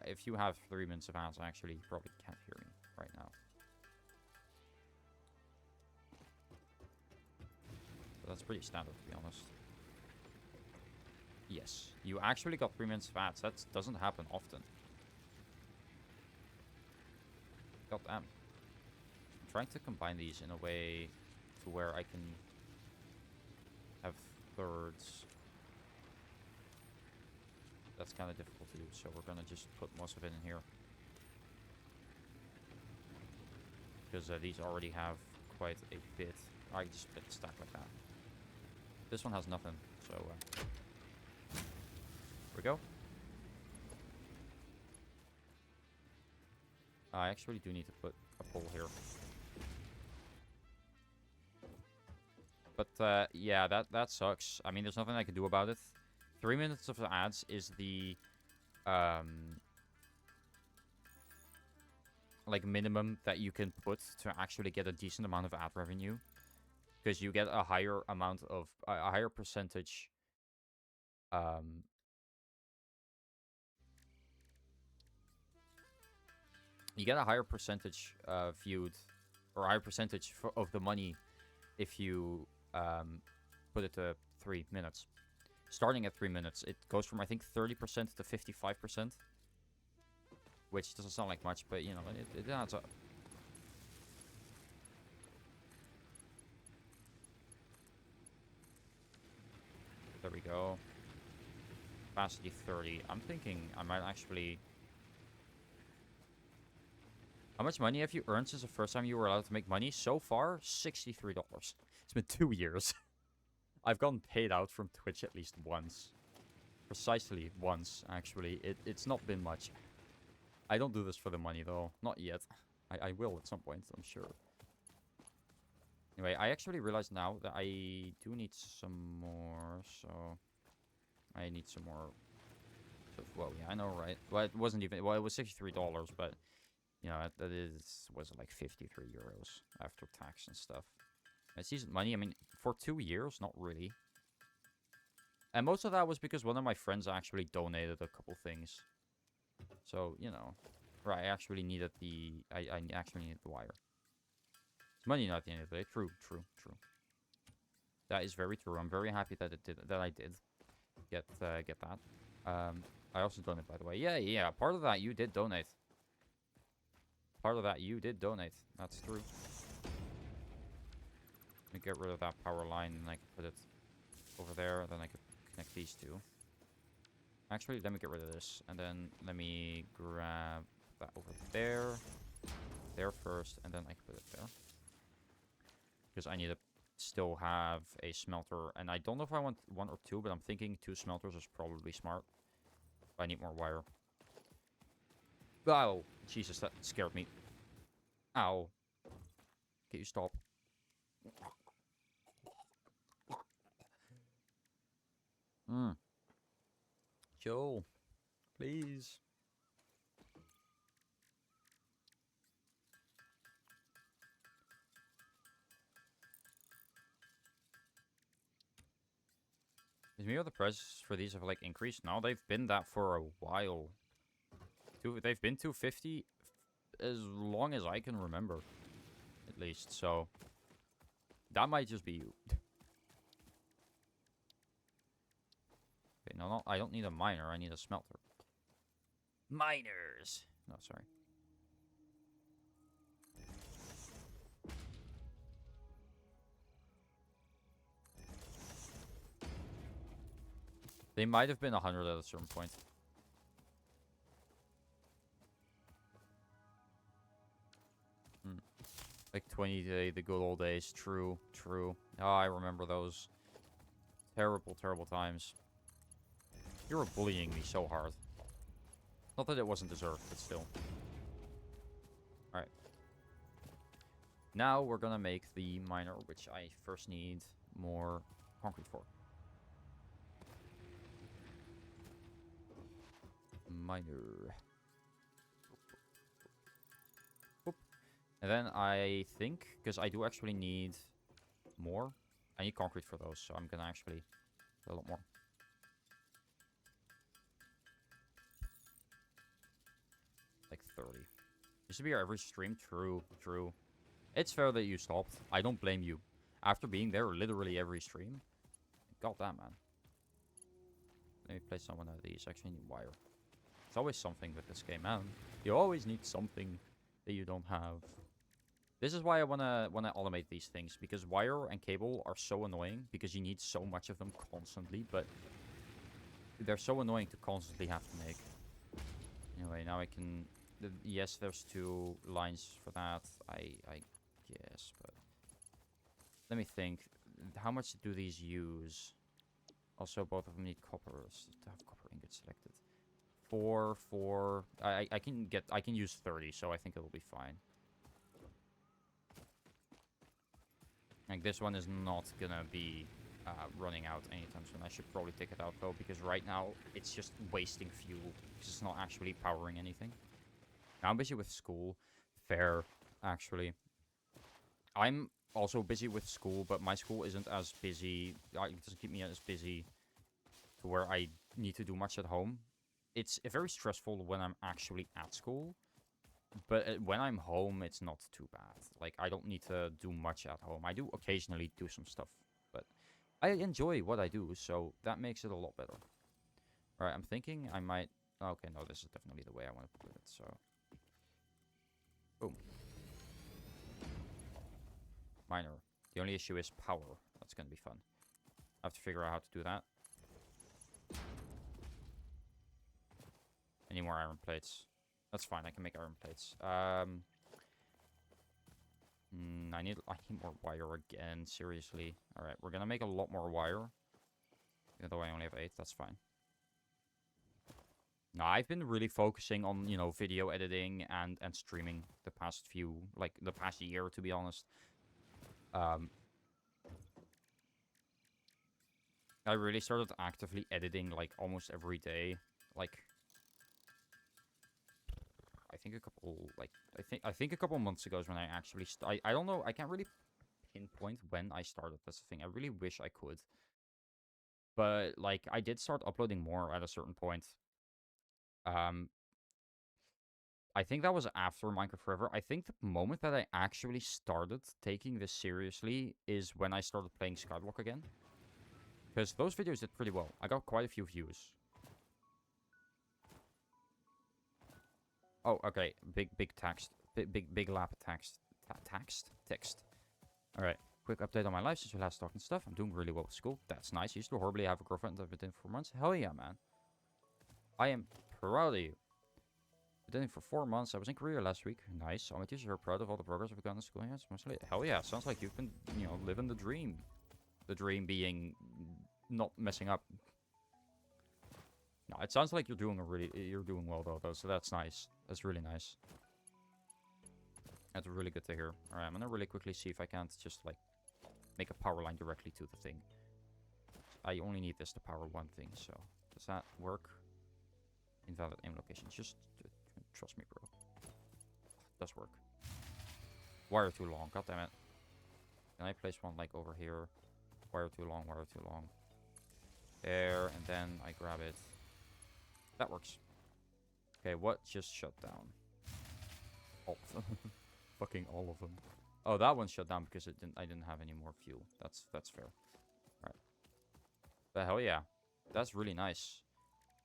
If you have 3 minutes of ads, actually, you probably can't hear me right now. But that's pretty standard, to be honest. Yes, you actually got 3 minutes of ads. That doesn't happen often. God damn. I'm trying to combine these in a way to where I can have thirds. That's kind of difficult to do, so we're gonna just put most of it in here. Because these already have quite a bit. I just put it stack like that. This one has nothing, so here we go. I actually do need to put a pole here. But yeah, that sucks. I mean, there's nothing I can do about it. 3 minutes of ads is the like minimum that you can put to actually get a decent amount of ad revenue, because you get a higher amount of a higher percentage you get a higher percentage viewed, or a higher percentage of the money if you put it to 3 minutes. Starting at 3 minutes, it goes from, I think, 30% to 55%. Which doesn't sound like much, but, you know, it adds up. There we go. Capacity 30. I'm thinking I might actually... How much money have you earned since the first time you were allowed to make money? So far, $63. It's been 2 years. I've gotten paid out from Twitch at least once. Precisely once, actually. It's not been much. I don't do this for the money, though. Not yet. I will at some point, I'm sure. Anyway, I actually realized now that I do need some more, so... I need some more... Well, yeah, I know, right? Well, it wasn't even... Well, it was $63, but... You know, was like 53 euros after tax and stuff. It's decent money. I mean, for 2 years, not really. And most of that was because one of my friends actually donated a couple things. So, you know. Right, I actually needed the... I actually needed the wire. It's money not at the end of the day. True. That is very true. I'm very happy that I did get that. I also donated, by the way. Yeah. Part of that you did donate. That's true. Let me get rid of that power line, and I can put it over there. Then I could connect these two. Actually, let me get rid of this, and then let me grab that over there first, and then I can put it there. Because I need to still have a smelter, and I don't know if I want 1 or 2, but I'm thinking 2 smelters is probably smart. I need more wire. Oh, Jesus, that scared me. Ow. Can you stop? Joel, please. Maybe the prices for these have like increased. No, they've been that for a while. They've been 250 as long as I can remember, at least. So that might just be you. Okay, no, I don't need a miner. I need a smelter. Miners. No, sorry. They might have been 100 at a certain point. Like 20 day, the good old days. True, true. Oh, I remember those. Terrible, terrible times. You were bullying me so hard. Not that it wasn't deserved, but still. Alright. Now we're gonna make the miner, which I first need more concrete for. Miner. Oop. And then I think, because I do actually need more, I need concrete for those, so I'm gonna actually do a lot more. Like 30. Used to be here every stream. True, true. It's fair that you stopped. I don't blame you. After being there literally every stream. God damn, man. Let me place some of these. Actually need wire. It's always something with this game, man. You always need something that you don't have. This is why I wanna automate these things, because wire and cable are so annoying because you need so much of them constantly, but they're so annoying to constantly have to make. Anyway, now I can. Yes, there's 2 lines for that. I guess, but let me think. How much do these use? Also, both of them need copper to have copper ingots selected. 4, 4. I can use 30, so I think it'll be fine. Like, this one is not gonna be running out anytime soon. I should probably take it out, though, because right now it's just wasting fuel. It's not actually powering anything. Now I'm busy with school. Fair, actually. I'm also busy with school, but my school isn't as busy. It doesn't keep me as busy to where I need to do much at home. It's very stressful when I'm actually at school. But when I'm home, it's not too bad. Like, I don't need to do much at home. I do occasionally do some stuff, but I enjoy what I do, so that makes it a lot better. Alright, I'm thinking I might... Okay, no, this is definitely the way I want to put it, so... Boom. Miner. The only issue is power. That's gonna be fun. I have to figure out how to do that. Any more iron plates? That's fine, I can make iron plates. I need more wire again, seriously. Alright, we're gonna make a lot more wire. Even though I only have 8, that's fine. No, I've been really focusing on, you know, video editing and streaming the past the past year, to be honest. I really started actively editing, like, almost every day. Like... I think a couple months ago is when I actually I don't know, I can't really pinpoint when I started. That's the thing. I really wish I could. But like I did start uploading more at a certain point. I think that was after Minecraft Forever. I think the moment that I actually started taking this seriously is when I started playing Skyblock again. Because those videos did pretty well. I got quite a few views. Oh, okay. Big text. Big lap text. Text. Alright. Quick update on my life since we last talked and stuff. I'm doing really well with school. That's nice. Used to horribly have a girlfriend within 4 months. Hell yeah, man. I am proud of you. Been for 4 months. I was in Korea last week. Nice. All my teachers are proud of all the progress we've done in school. Yes, mostly. Hell yeah. Sounds like you've been, you know, living the dream. The dream being not messing up. No, it sounds like you're doing well though, so that's nice. That's really nice. That's really good to hear. Alright, I'm gonna really quickly see if I can't just like make a power line directly to the thing. I only need this to power one thing, so does that work? Invalid aim location. Just trust me, bro. It does work. Wire too long. God damn it. Can I place one like over here? Wire too long. Wire too long. There, and then I grab it. That works. Okay, what just shut down? All of them. Fucking all of them. Oh, that one shut down because I didn't have any more fuel. That's fair. Right. But hell yeah. That's really nice.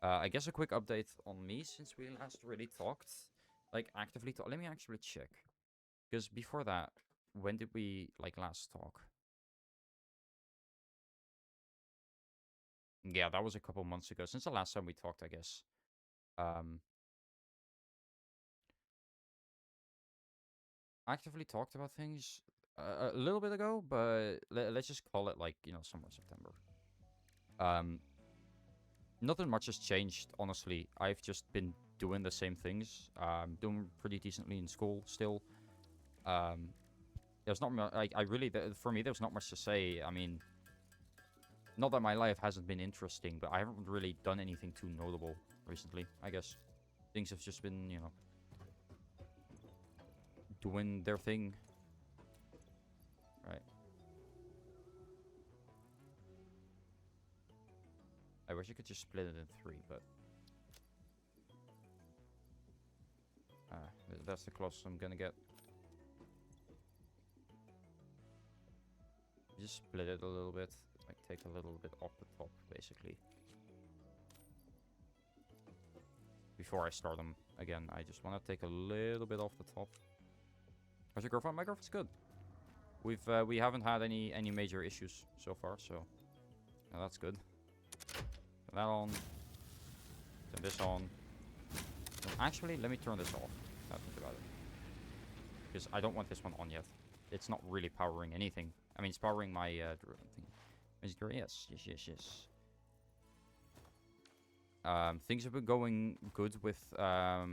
I guess a quick update on me since we last really talked. Like, actively talk. Let me actually check. Because before that, when did we, like, last talk? Yeah, that was a couple months ago. Since the last time we talked, I guess. Actively talked about things a little bit ago, but let's just call it, like, somewhere September. Nothing much has changed, honestly. I've just been doing the same things. Doing pretty decently in school still. There's not much, like, for me, there's not much to say. I mean, not that my life hasn't been interesting, but I haven't really done anything too notable recently, I guess. Things have just been, doing their thing. Right. I wish I could just split it in 3, but... that's the closest I'm gonna get. Just split it a little bit. Like, take a little bit off the top, basically. Before I start them again, I just want to take a little bit off the top. How's your girlfriend? My girlfriend's good. We haven't had any major issues so far, so that's good. Put that on. Turn this on. Actually, let me turn this off. Now think about it, because I don't want this one on yet. It's not really powering anything. I mean, it's powering my thing. Yes. Things have been going good with well,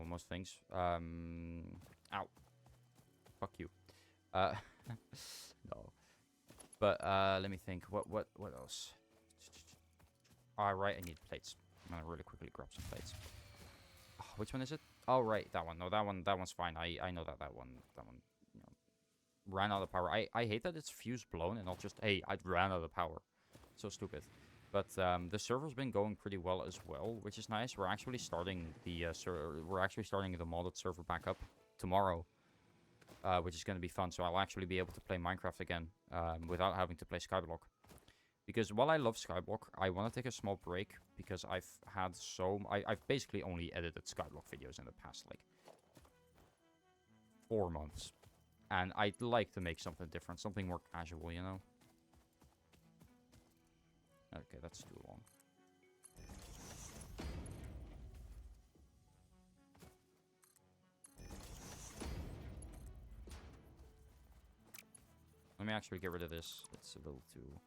most things. Ow. Fuck you. No. But let me think. What else? Alright, I need plates. I'm gonna really quickly grab some plates. Oh, which one is it? Oh, right, that one. No, that one's fine. I know that one ran out of power. I hate that it's fuse blown and not just, hey, I ran out of power. So stupid. But the server's been going pretty well as well, which is nice. We're actually starting the modded server back up tomorrow, which is going to be fun. So I'll actually be able to play Minecraft again without having to play Skyblock. Because while I love Skyblock, I want to take a small break because I've basically only edited Skyblock videos in the past, like, 4 months. And I'd like to make something different, something more casual, you know? Okay, that's too long. Let me actually get rid of this. It's a little too...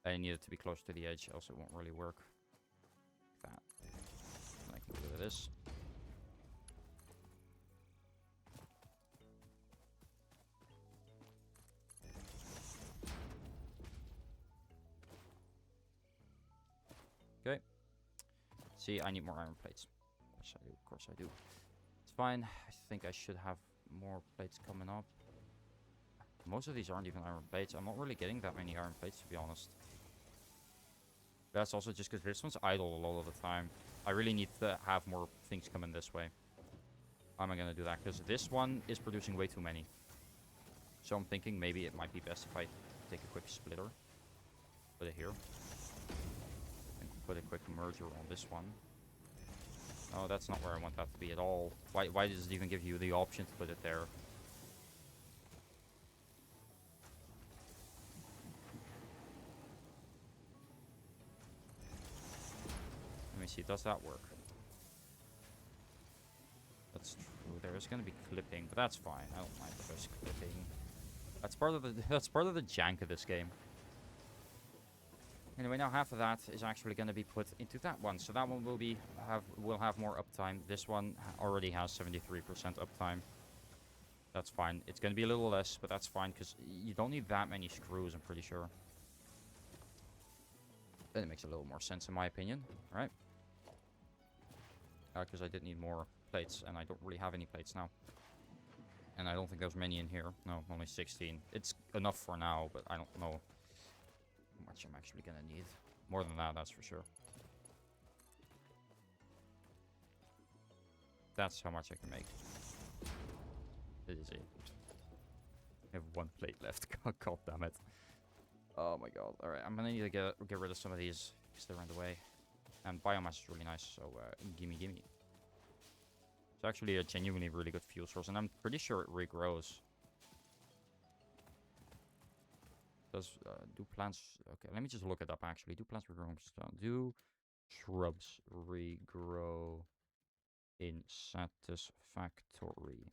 I need it to be close to the edge, else it won't really work. Like that. And I can get rid of this. Okay. See, I need more iron plates. Of course I do. It's fine. I think I should have more plates coming up. Most of these aren't even iron plates. I'm not really getting that many iron plates, to be honest. That's also just because this one's idle a lot of the time. I really need to have more things coming this way. How am I going to do that? Because this one is producing way too many. So I'm thinking maybe it might be best if I take a quick splitter. Put it here. And put a quick merger on this one. Oh, that's not where I want that to be at all. Why does it even give you the option to put it there? Let me see, does that work? That's true. There's gonna be clipping, but that's fine. I don't mind if there's clipping. That's part of the jank of this game. Anyway, now half of that is actually going to be put into that one. So that one will have more uptime. This one already has 73% uptime. That's fine. It's going to be a little less, but that's fine because you don't need that many screws, I'm pretty sure. Then it makes a little more sense in my opinion, right? Because I did need more plates, and I don't really have any plates now. And I don't think there's many in here. No, only 16. It's enough for now, but I don't know. much I'm actually gonna need. More than that, that's for sure. That's how much I can make. It is it. I have 1 plate left. God damn it. Oh my god. Alright, I'm gonna need to get rid of some of these because they're in the way. And biomass is really nice, so gimme, gimme. It's actually a genuinely really good fuel source, and I'm pretty sure it regrows. Does do plants? Okay, let me just look it up. Actually, do plants regrow? Do shrubs regrow in Satisfactory?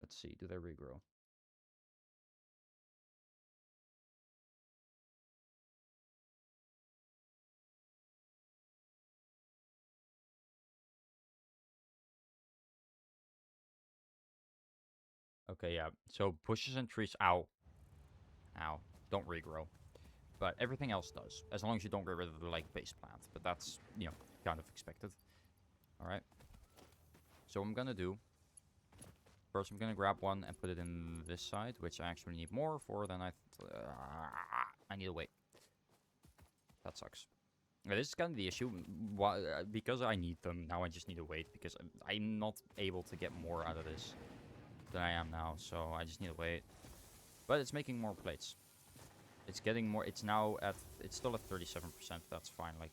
Let's see. Do they regrow? Okay, yeah. So bushes and trees, ow, don't regrow. But everything else does, as long as you don't get rid of the like base plant. But that's, you know, kind of expected. All right. So what I'm gonna do. First, I'm gonna grab one and put it in this side, which I actually need more for than I need to wait. That sucks. This is kind of the issue. Why? Because I need them now. I just need to wait because I'm not able to get more out of this than I am now. So I just need to wait. But it's making more plates. It's getting more. It's now at. It's still at 37%. That's fine. Like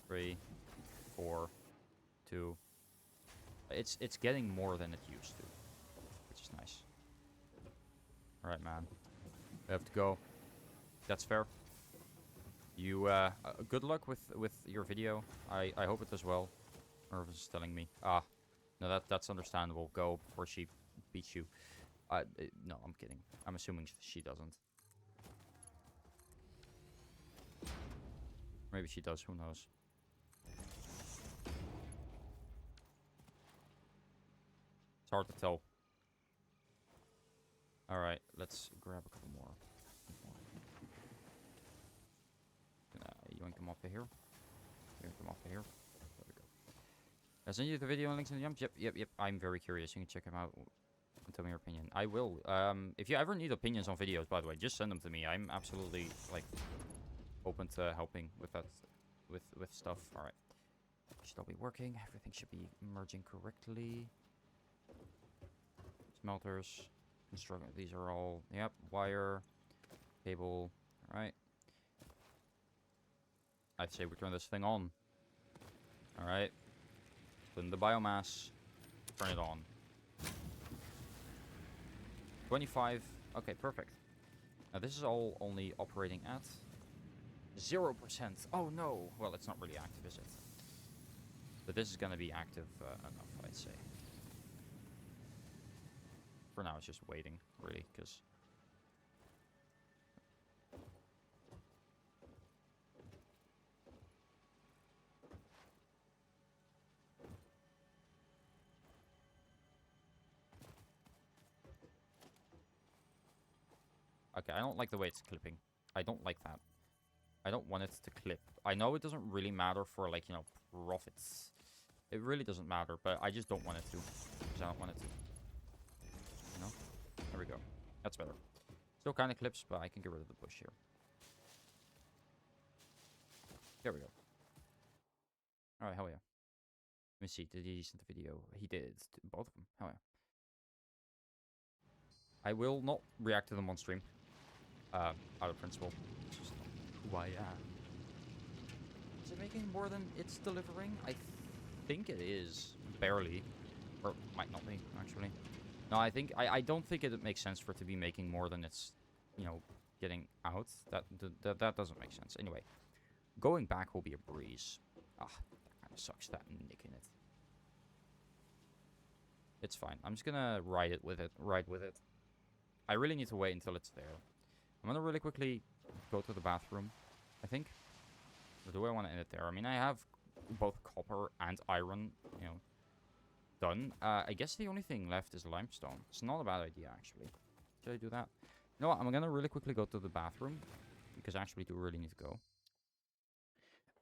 3, 4, 2. It's getting more than it used to, which is nice. All right, man. We have to go. That's fair. You good luck with your video. I hope it does well. Irvis is telling me. Ah, no, that's understandable. Go before she beats you. No, I'm kidding. I'm assuming she doesn't. Maybe she does. Who knows? It's hard to tell. All right, let's grab a couple more. Yoink them off of here. Yoink them off of here. There we go. I'll send you the video and links in the jumps. Yep. I'm very curious. You can check them out and tell me your opinion. I will. If you ever need opinions on videos, by the way, just send them to me. I'm absolutely like open to helping with that, with stuff. All right. Should all be working. Everything should be merging correctly. Smelters. Construction. These are all. Yep. Wire. Cable. All right. I'd say we turn this thing on. Alright. Put in the biomass. Turn it on. 25. Okay, perfect. Now this is all only operating at 0%. Oh no! Well, it's not really active, is it? But this is going to be active enough, I'd say. For now, it's just waiting, really, because... Okay, I don't like the way it's clipping. I don't like that. I don't want it to clip. I know it doesn't really matter for, like, you know, profits. It really doesn't matter, but I just don't want it to. Because I don't want it to. You know? There we go. That's better. Still kind of clips, but I can get rid of the bush here. There we go. Alright, hell yeah. Let me see, did he send the video? He did. Both of them. Hell yeah. I will not react to them on stream. Out of principle. It's just who I am. Is it making more than it's delivering? I think it is. Barely. Or might not be, actually. No, I don't think it makes sense for it to be making more than it's, you know, getting out. That doesn't make sense. Anyway, going back will be a breeze. Ah, that kind of sucks, that nick in it. It's fine. I'm just gonna ride with it. I really need to wait until it's there. I'm gonna really quickly go to the bathroom, I think. Or do I want to end it there? I mean, I have both copper and iron, you know, done. I guess the only thing left is limestone. It's not a bad idea, actually. Should I do that? You know what? I'm gonna really quickly go to the bathroom, because I actually do really need to go.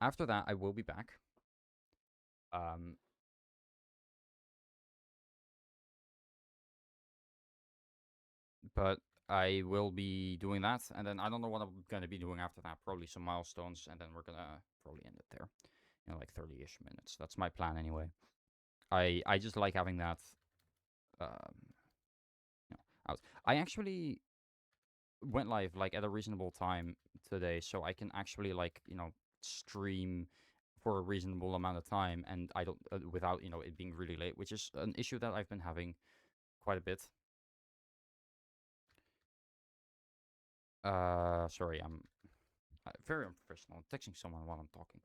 After that, I will be back. But I will be doing that, and then I don't know what I'm gonna be doing after that. Probably some milestones, and then we're gonna probably end it there. You know, like 30-ish minutes. That's my plan anyway. I just like having that. Um, out. I actually went live like at a reasonable time today, so I can actually like stream for a reasonable amount of time, and I don't without it being really late, which is an issue that I've been having quite a bit. Sorry, I'm very unprofessional. I'm texting someone while I'm talking.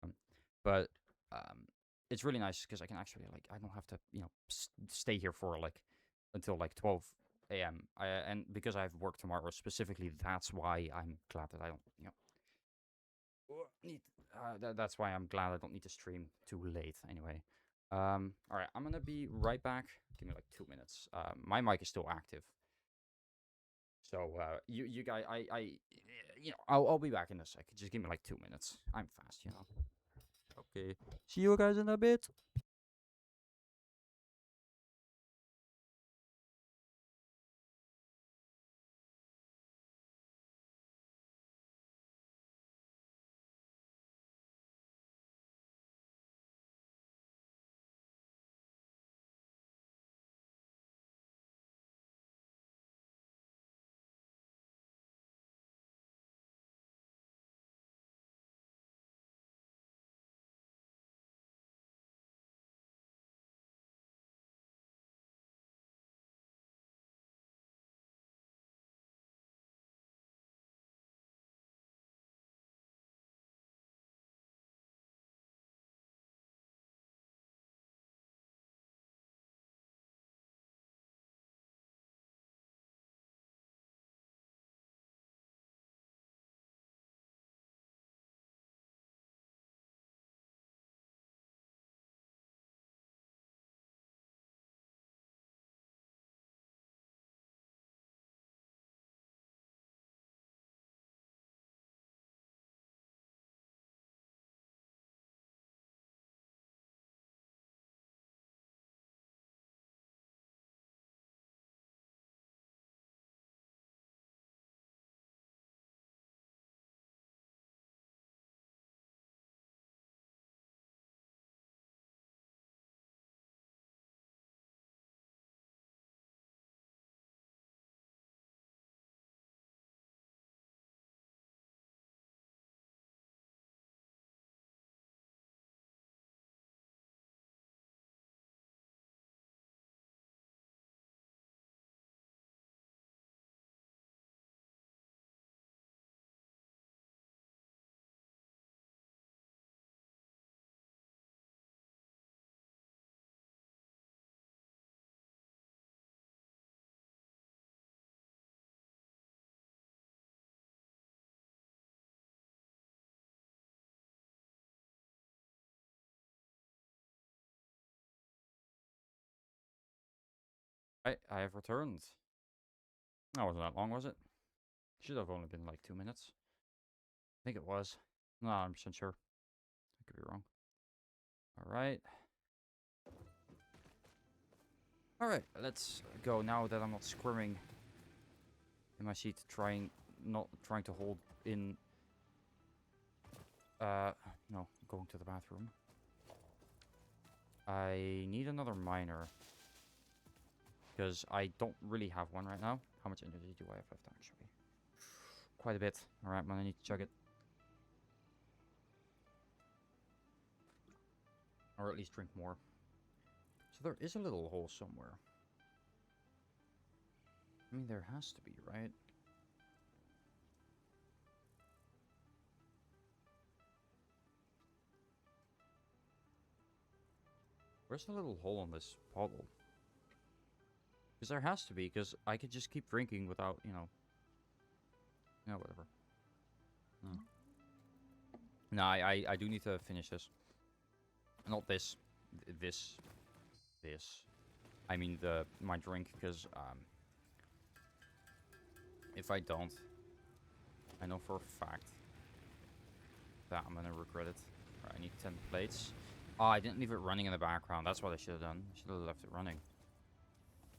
Um, but um, it's really nice because I can actually like I don't have to stay here for like until like 12 a.m. And because I have work tomorrow specifically, that's why I'm glad that I don't need. That's why I'm glad I don't need to stream too late anyway. All right, I'm gonna be right back. Give me like 2 minutes. My mic is still active. So you guys, I'll be back in a sec. Just give me like 2 minutes. I'm fast. Okay. See you guys in a bit. I have returned. That wasn't that long, was it? Should have only been like 2 minutes. I think it was. No, I'm percent sure. I could be wrong. All right. All right. Let's go now that I'm not squirming in my seat, not trying to hold in. No, going to the bathroom. I need another miner because I don't really have one right now. How much energy do I have left actually? Quite a bit. All right, I'm gonna need to chug it. Or at least drink more. So there is a little hole somewhere. I mean, there has to be, right? Where's the little hole in this bottle? Because there has to be, because I could just keep drinking without, whatever. No, no I do need to finish this. Not this. This. This. I mean, my drink, because, if I don't, I know for a fact that I'm gonna regret it. Right, I need 10 plates. Oh, I didn't leave it running in the background. That's what I should have done. I should have left it running.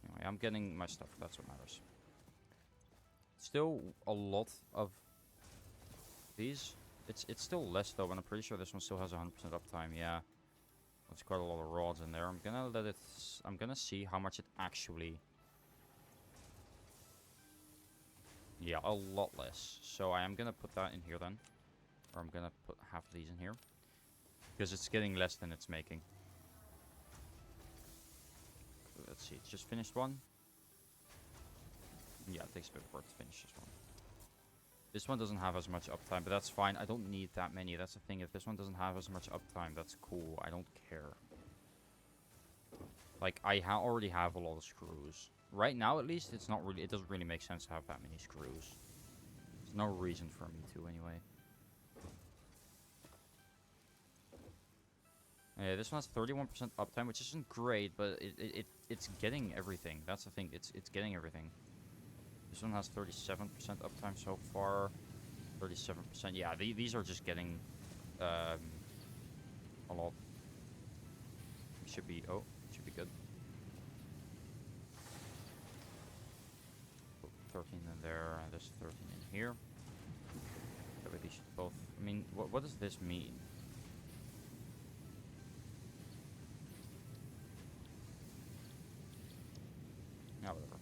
Anyway, I'm getting my stuff. That's what matters. still a lot of these. It's still less though, and I'm pretty sure this one still has 100% uptime. Yeah, that's quite a lot of rods in there. I'm gonna let it. I'm gonna see how much it actually. Yeah, a lot less. So I am gonna put that in here then, or I'm gonna put half of these in here because it's getting less than it's making. Let's see, it's just finished one. Yeah, it takes a bit of work to finish this one. This one doesn't have as much uptime, but that's fine. I don't need that many. That's the thing. If this one doesn't have as much uptime, that's cool. I don't care. Like, I already have a lot of screws. Right now, at least, it's not really... It doesn't really make sense to have that many screws. There's no reason for me to, anyway. Yeah, this one has 31% uptime, which isn't great, but it's getting everything. That's the thing. It's getting everything. This one has 37% uptime so far. 37%. Yeah, these are just getting a lot. Should be... Oh, should be good. Put 13 in there, and there's 13 in here. That way these should both... I mean, what does this mean? Yeah, whatever.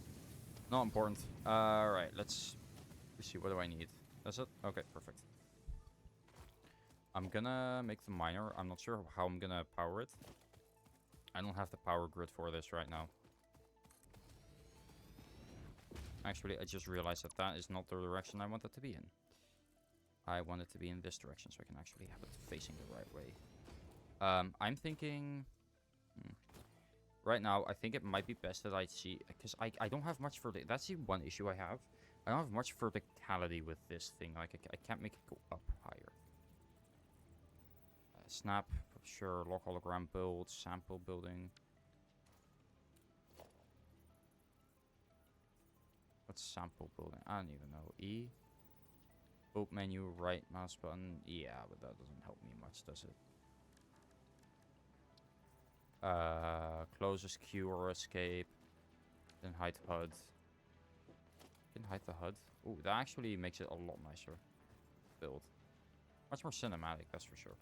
Not important. Alright, let's see. What do I need? That's it? Okay, perfect. I'm gonna make the miner. I'm not sure how I'm gonna power it. I don't have the power grid for this right now. Actually, I just realized that that is not the direction I want it to be in. I want it to be in this direction so I can actually have it facing the right way. I'm thinking... Right now, I think it might be best that I see... Because I don't have much verticality. That's the one issue I have. I don't have much verticality with this thing. Like, I can't make it go up higher. Snap, sure. Log hologram build, sample building. What's sample building? I don't even know. E? Boot menu, right mouse button. Yeah, but that doesn't help me much, does it? Closest queue or escape. Then hide HUD. Can hide the HUD. Ooh, that actually makes it a lot nicer. Build. Much more cinematic, that's for sure.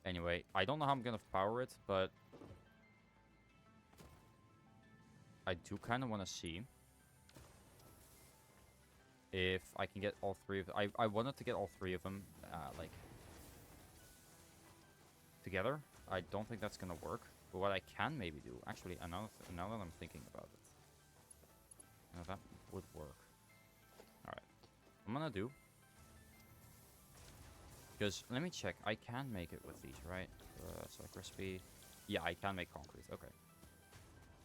Anyway, I don't know how I'm gonna power it, but I do kind of want to see if I can get all three of them. I wanted to get all three of them, like, together. I don't think that's gonna work. But what I can maybe do, actually, now that I'm thinking about it, that would work. Alright. I'm gonna do... Because, let me check. I can make it with these, right? Select recipe. Yeah, I can make concrete. Okay.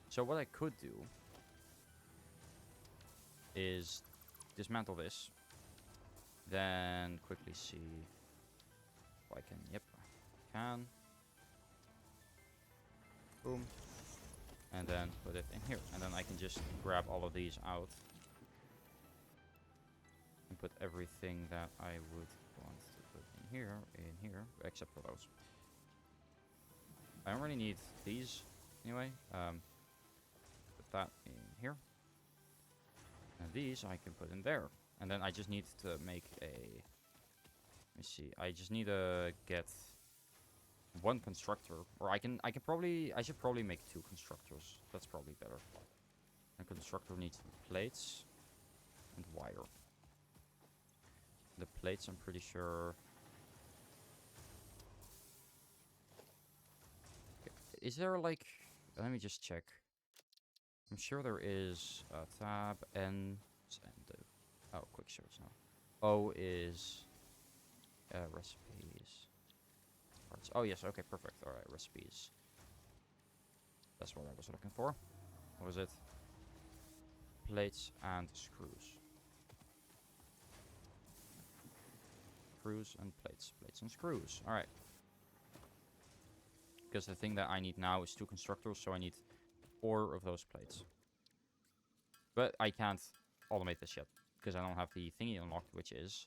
So what I could do is dismantle this. Then quickly see if I can... Yep, I can. Boom. And then put it in here. And then I can just grab all of these out. And put everything that I would want to put in here, except for those. I don't really need these anyway. Put that in here. And these I can put in there. And then I just need to make a... Let me see. I just need to get one constructor. Or I should probably make two constructors. That's probably better. A constructor needs plates and wire. The plates, I'm pretty sure... Is there like... Let me just check. I'm sure there is tab N and oh, quick search now. O is recipes. Parts. Oh yes, okay, perfect. All right, recipes. That's what I was looking for. What was it? Plates and screws. Screws and plates. Plates and screws. All right. Because the thing that I need now is two constructors, so I need 4 of those plates. But I can't automate this yet, because I don't have the thingy unlocked, which is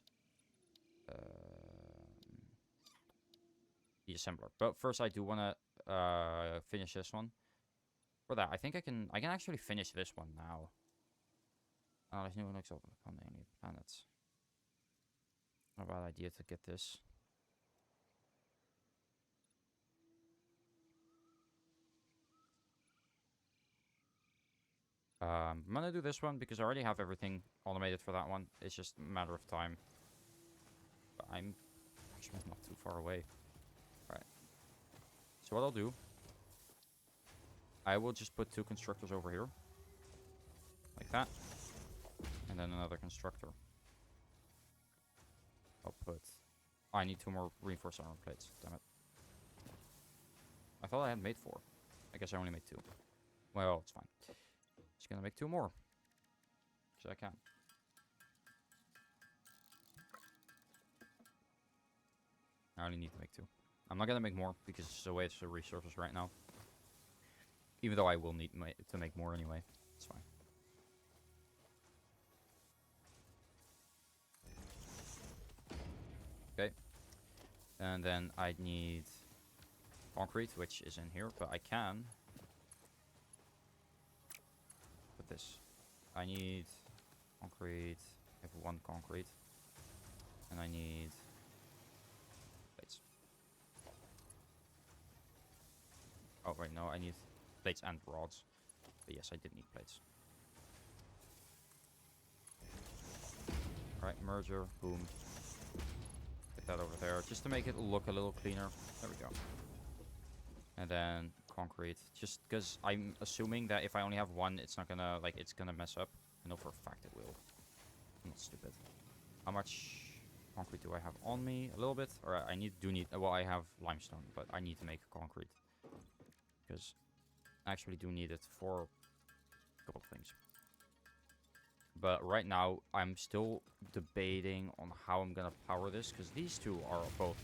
the assembler. But first I do want to finish this one. For that, I think I can actually finish this one now. There's new next upon alien planets. Not a bad idea to get this. I'm gonna do this one because I already have everything automated for that one. It's just a matter of time. But I'm actually not too far away. Alright. So what I'll do, I will just put 2 constructors over here. Like that. And then another constructor. I'll put... Oh, I need 2 more reinforced armor plates. Damn it. I thought I had made 4. I guess I only made 2. Well, it's fine. Just gonna make 2 more. So I can. I only need to make 2. I'm not gonna make more because it's the way it's a resurface right now. Even though I will need to make more anyway. It's fine. Okay. And then I need concrete, which is in here, but I can put this. I need concrete. I have 1 concrete. And I need plates. Oh, wait, no, I need plates and rods. But yes, I did need plates. Alright, merger, boom. Get that over there, just to make it look a little cleaner. There we go. And then concrete, just because I'm assuming that if I only have 1, it's not gonna, like, it's gonna mess up. I know for a fact it will. I'm not stupid. How much concrete do I have on me? A little bit. Or I do need, well, I have limestone, but I need to make concrete. Because I actually do need it for a couple of things. But right now, I'm still debating on how I'm gonna power this, because these 2 are both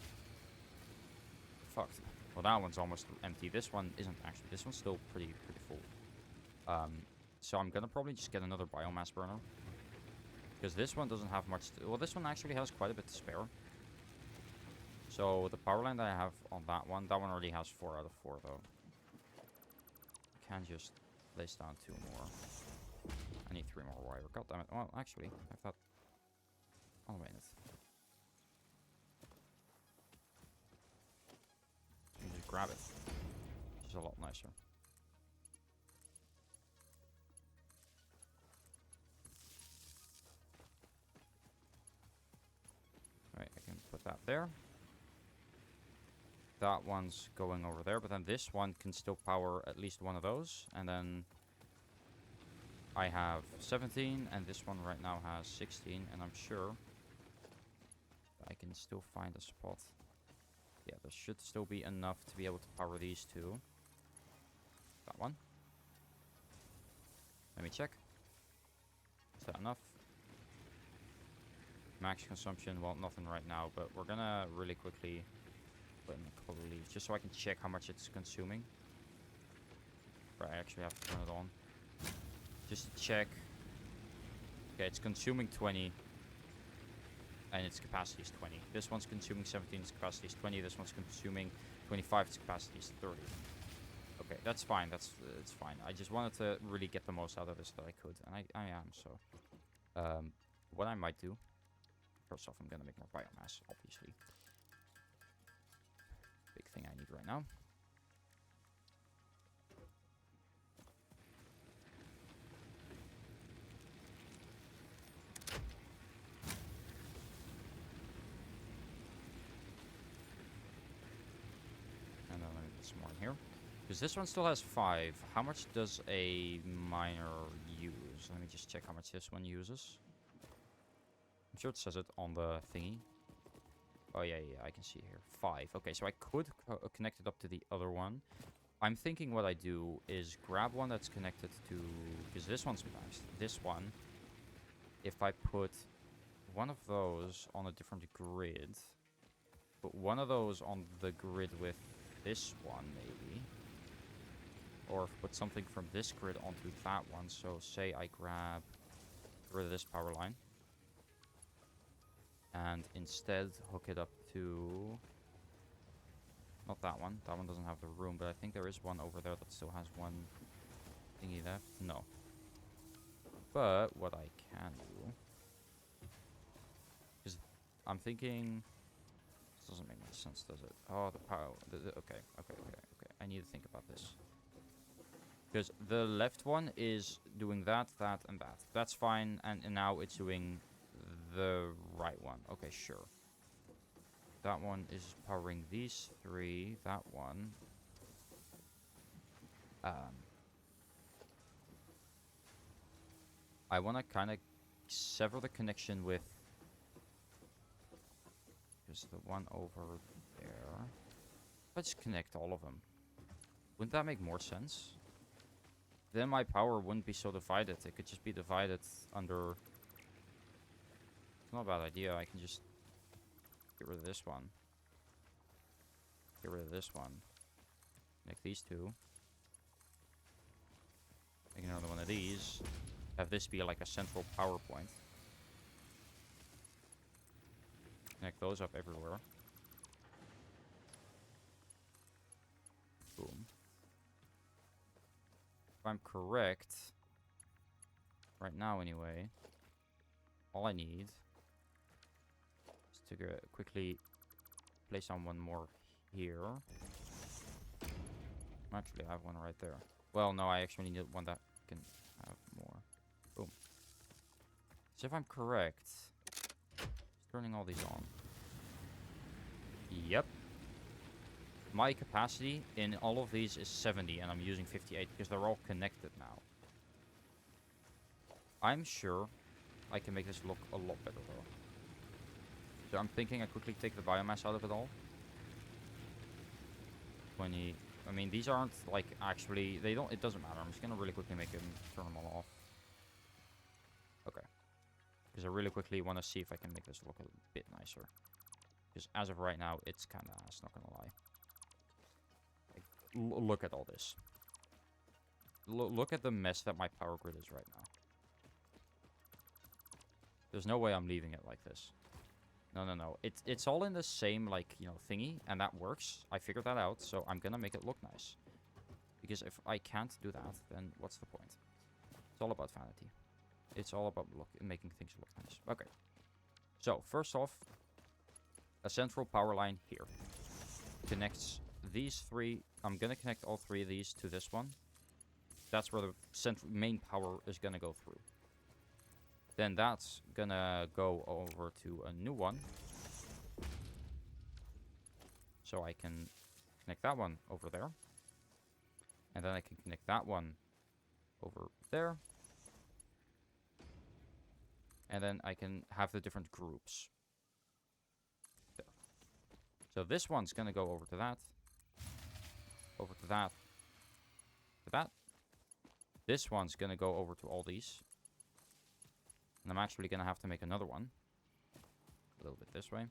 fucked. Well, that one's almost empty. This one isn't actually. This one's still pretty full. So I'm gonna probably just get another biomass burner. Because this one doesn't have much well, this one actually has quite a bit to spare. So the power line that I have on that one already has 4 out of 4 though. I can just place down 2 more. I need 3 more wire. God damn it. Well, actually, I thought... Oh, wait. You just grab it. Which is a lot nicer. Alright, I can put that there. That one's going over there, but then this one can still power at least one of those. And then I have 17, and this one right now has 16, and I'm sure I can still find a spot. Yeah, there should still be enough to be able to power these 2. That one. Let me check. Is that enough? Max consumption, well, nothing right now, but we're gonna really quickly put in a couple of leaves, just so I can check how much it's consuming. Right, I actually have to turn it on. Just to check. Okay, it's consuming 20. And its capacity is 20. This one's consuming 17, its capacity is 20. This one's consuming 25, its capacity is 30. Okay, that's fine. It's fine. I just wanted to really get the most out of this that I could. And I am, so. What I might do. First off, I'm going to make more biomass, obviously. Big thing I need right now. And then let me put some more in here. Because this one still has 5. How much does a miner use? Let me just check how much this one uses. I'm sure it says it on the thingy. Oh, yeah, I can see it here. 5. Okay, so I could connect it up to the other one. I'm thinking what I do is grab one that's connected to... Because this one's nice. This one, if I put one of those on a different grid, put one of those on the grid with this one, maybe. Or put something from this grid onto that one. So say I get rid of this power line. And instead hook it up to... Not that one. That one doesn't have the room, but I think there is one over there that still has one thingy left. No. But what I can do is I'm thinking this doesn't make much sense, does it? Oh, the power. Okay. I need to think about this. Because the left one is doing that, that, and that. That's fine, and now it's doing the right one. Okay, sure. That one is powering these three. That one. I want to kind of sever the connection with just the one over there. Let's connect all of them. Wouldn't that make more sense? Then my power wouldn't be so divided. It could just be divided under... It's not a bad idea. I can just get rid of this one. Get rid of this one. Connect these two. Make another one of these. Have this be like a central power point. Connect those up everywhere. Boom. If I'm correct, right now anyway, all I need is to quickly place on one more here. Actually, I have one right there. Well, no, I actually need one that can have more. Boom. So if I'm correct, turning all these on. Yep. My capacity in all of these is 70, and I'm using 58 because they're all connected now. I'm sure I can make this look a lot better, though. So I'm thinking I quickly take the biomass out of it all. 20... I mean, these aren't, like, actually... They don't... It doesn't matter. I'm just gonna really quickly make them turn them all off. Okay. Because I really quickly want to see if I can make this look a bit nicer. Because as of right now, it's kind of ass, not gonna lie. Like, look at all this. Look at the mess that my power grid is right now. There's no way I'm leaving it like this. No. It's all in the same, like, you know, thingy, and that works. I figured that out, so I'm gonna make it look nice. Because if I can't do that, then what's the point? It's all about vanity. It's all about making things look nice. Okay. So, first off, a central power line here. Connects these three. I'm gonna connect all three of these to this one. That's where the main power is gonna go through. Then that's gonna go over to a new one. So I can connect that one over there. And then I can connect that one over there. And then I can have the different groups. There. So this one's gonna go over to that. Over to that. To that. This one's gonna go over to all these. And I'm actually going to have to make another one. A little bit this way.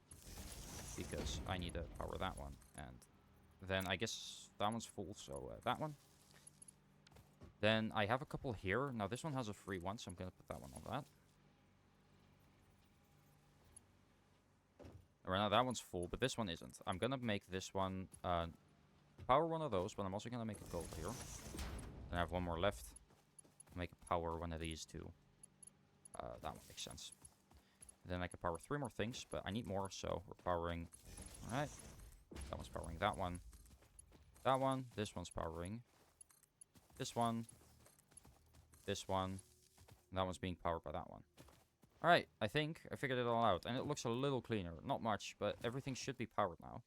Because I need to power that one. And then I guess that one's full, so that one. Then I have a couple here. Now this one has a free one, so I'm going to put that one on that. Right now that one's full, but this one isn't. I'm going to make this one power one of those, but I'm also going to make it go over here. And I have one more left. I'll make a power one of these two. That one makes sense. Then I can power 3 more things, but I need more, so we're powering... Alright. That one's powering that one. That one. This one's powering this one. This one. And that one's being powered by that one. Alright, I think I figured it all out. And it looks a little cleaner. Not much, but everything should be powered now.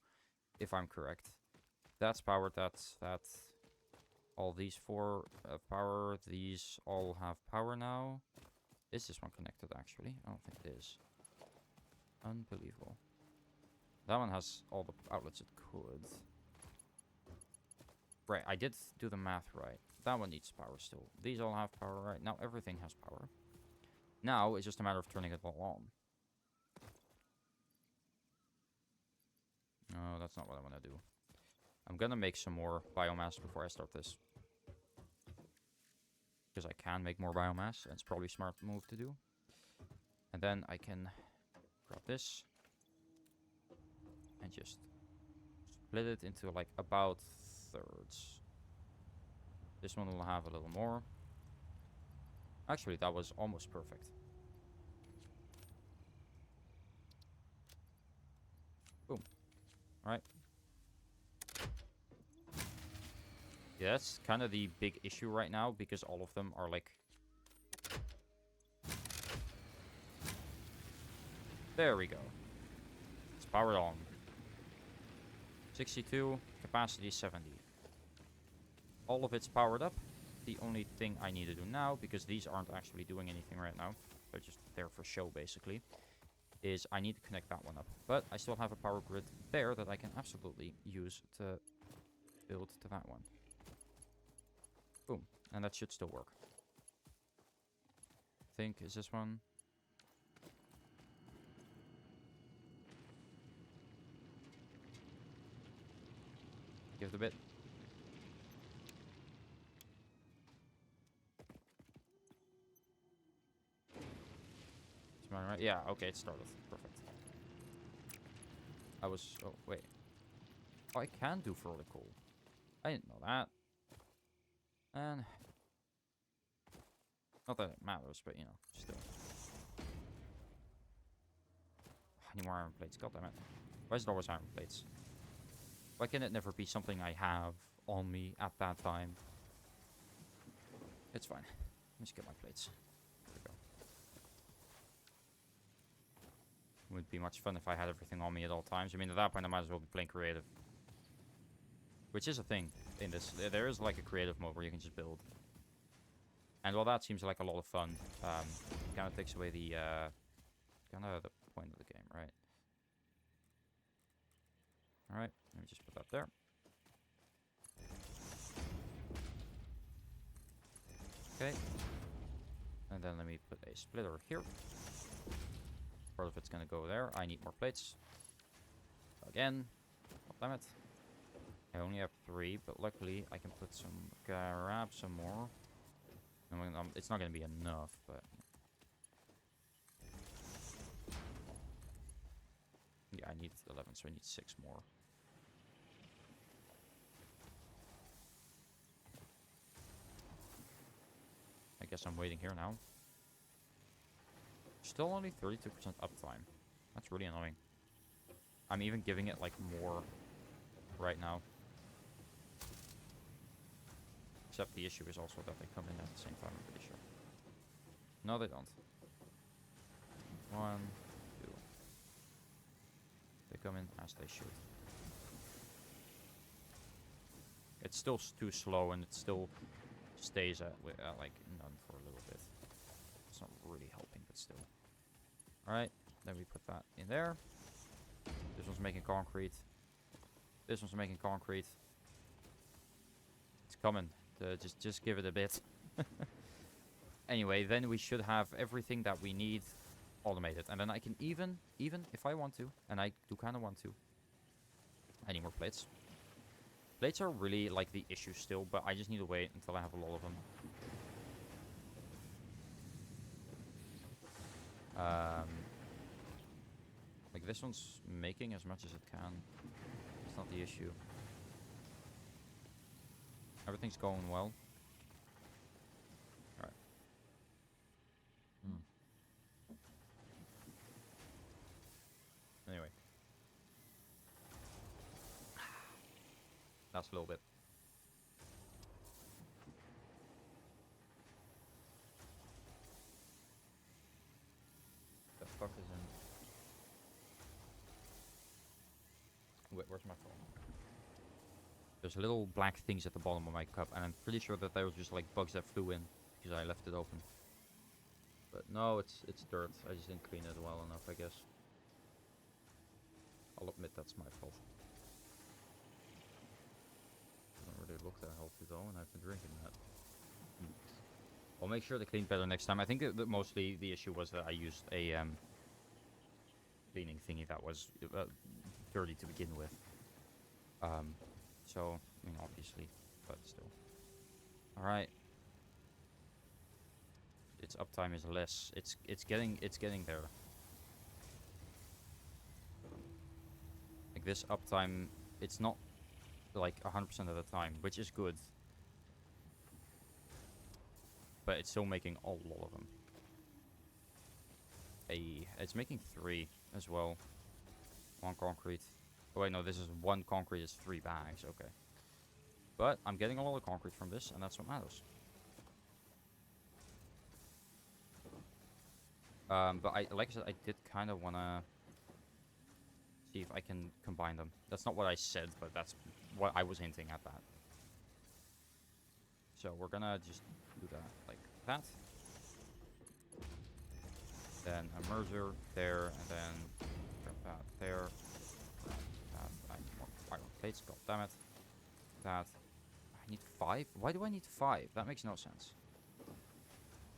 If I'm correct. That's powered, that's... All these 4 have power. These all have power now. Is this one connected, actually? I don't think it is. Unbelievable. That one has all the outlets it could. Right, I did do the math right. That one needs power still. These all have power, right? Now everything has power. Now it's just a matter of turning it all on. No, that's not what I want to do. I'm gonna make some more biomass before I start this. Because I can make more biomass, and it's probably a smart move to do. And then I can grab this. And just split it into like about thirds. This one will have a little more. Actually, that was almost perfect. Boom. Alright. Yeah, that's kind of the big issue right now, because all of them are like... There we go. It's powered on. 62, capacity 70. All of it's powered up. The only thing I need to do now, because these aren't actually doing anything right now, they're just there for show basically, is I need to connect that one up. But I still have a power grid there that I can absolutely use to build to that one. Boom. And that should still work. I think, is this one? Give it a bit. Is mine right? Yeah, okay, it started. Perfect. I was... Oh, wait. Oh, I can do vertical. I didn't know that. And... Not that it matters, but, you know, still. I need more iron plates. God damn it. Why is it always iron plates? Why can it never be something I have on me at that time? It's fine. Let's get my plates. There we go. Would be much fun if I had everything on me at all times. I mean, at that point, I might as well be playing creative. Which is a thing in this. There is like a creative mode where you can just build. And while that seems like a lot of fun, kind of takes away the, kind of the point of the game, right? Alright, let me just put that there. Okay. And then let me put a splitter here. Part of it's gonna go there. I need more plates. Again. God damn it. I only have 3, but luckily I can put some, grab some more. It's not gonna be enough, but... Yeah, I need 11, so I need 6 more. I guess I'm waiting here now. Still only 32% uptime. That's really annoying. I'm even giving it like more right now. Except the issue is also that they come in at the same time, I'm pretty sure. No, they don't. 1, 2. They come in as they should. It's still too slow, and it still stays at like none for a little bit. It's not really helping, but still. Alright, then we put that in there. This one's making concrete. This one's making concrete. It's coming. Just give it a bit. Anyway, then we should have everything that we need automated. And then I can even if I want to, and I do kind of want to, I need more plates. Plates are really like the issue still, but I just need to wait until I have a lot of them. Like this one's making as much as it can. It's not the issue. Everything's going well. Alright. Anyway. That's a little bit. The fuck is in... Wait, where's my phone? There's little black things at the bottom of my cup, and I'm pretty sure that they were just like bugs that flew in because I left it open. But no, it's dirt. I just didn't clean it well enough, I guess. I'll admit that's my fault. Doesn't really look that healthy though, and I've been drinking that. I'll make sure to clean better next time. I think that mostly the issue was that I used a cleaning thingy that was dirty to begin with. So, I mean, obviously, but still. Alright. Its uptime is less. It's getting there. Like this uptime, it's not like 100% of the time, which is good. but it's still making a lot of them. It's making 3 as well. 1 concrete. Oh wait, no, this is 1 concrete is 3 bags. Okay. But I'm getting a lot of concrete from this, and that's what matters. But like I said, I did kind of want to see if I can combine them. That's not what I said, but that's what I was hinting at that. So we're gonna just do that like that. Then a merger there, and then grab that there. That. I need more iron plates, god damn it. That. I need 5? Why do I need 5? That makes no sense.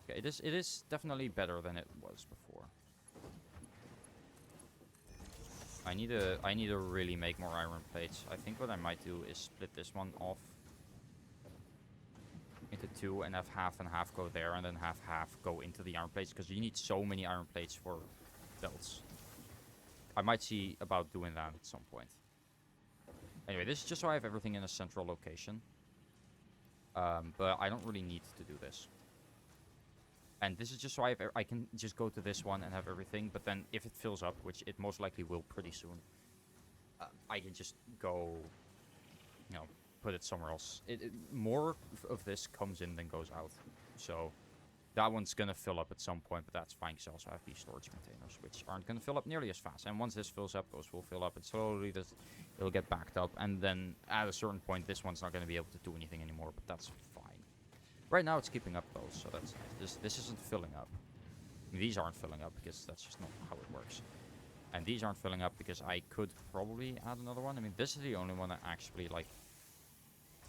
Okay, it is definitely better than it was before. I need to really make more iron plates. I think what I might do is split this one off into 2 and have half and half go there, and then have half go into the iron plates, because you need so many iron plates for belts. I might see about doing that at some point. Anyway, this is just so I have everything in a central location. But I don't really need to do this. And this is just so I can just go to this one and have everything, but then if it fills up, which it most likely will pretty soon, I can just go, you know, put it somewhere else. More of this comes in than goes out. So that one's going to fill up at some point, but that's fine, because I also have these storage containers, which aren't going to fill up nearly as fast. And once this fills up, those will fill up, and slowly it'll get backed up. And then at a certain point, this one's not going to be able to do anything anymore, but that's fine. Right now, it's keeping up, though, so that's nice. This isn't filling up. These aren't filling up, because that's just not how it works. And these aren't filling up, because I could probably add another one. I mean, this is the only one that actually, like...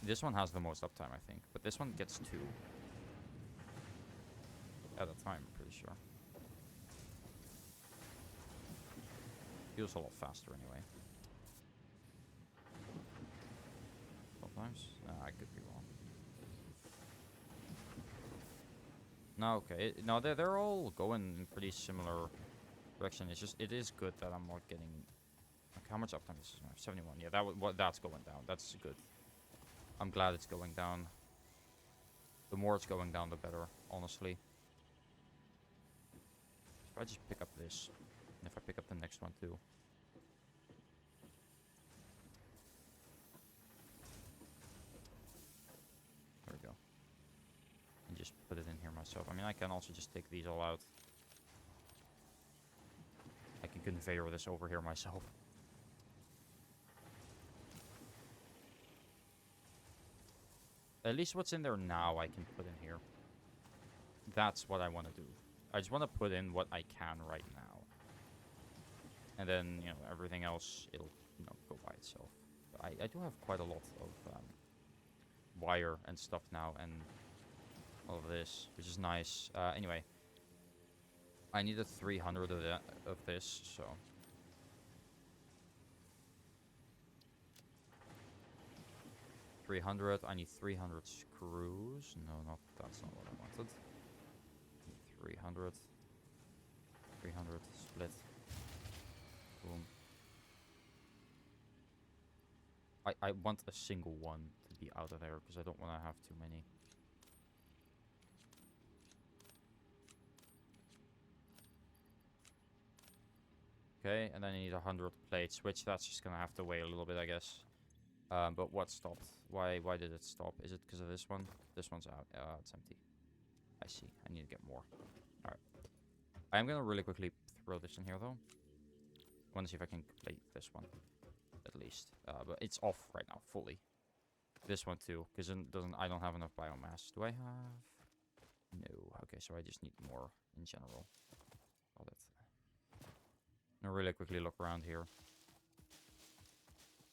This one has the most uptime, I think. But this one gets 2. At a time, I'm pretty sure. Feels a lot faster, anyway. Sometimes? I could be wrong. No, okay. No, they're all going in pretty similar direction. It's just, it is good that I'm not getting... Like, how much uptime is this? 71. Yeah, that's going down. That's good. I'm glad it's going down. The more it's going down, the better, honestly. If I just pick up this, and if I pick up the next one too. There we go. And just put it in here myself. I mean, I can also just take these all out. I can conveyor this over here myself. At least what's in there now I can put in here. That's what I want to do. I just want to put in what I can right now. And then, you know, everything else, it'll, you know, go by itself. But I do have quite a lot of wire and stuff now, and all of this, which is nice. Anyway, I needed 300 of this, so... I need 300 screws. No, that's not what I wanted. 300. 300 split. Boom. I want a single one to be out of there, because I don't want to have too many. Okay, and then I need 100 plates, which that's just gonna have to wait a little bit, I guess. But what stopped? Why did it stop? Is it because of this one? This one's out. It's empty. I see. I need to get more. Alright. I am going to really quickly throw this in here, though. I want to see if I can complete this one. At least. But it's off right now, fully. This one, too. Because I don't have enough biomass. Do I have... No. Okay, so I just need more in general. Got it. I'm going to really quickly look around here.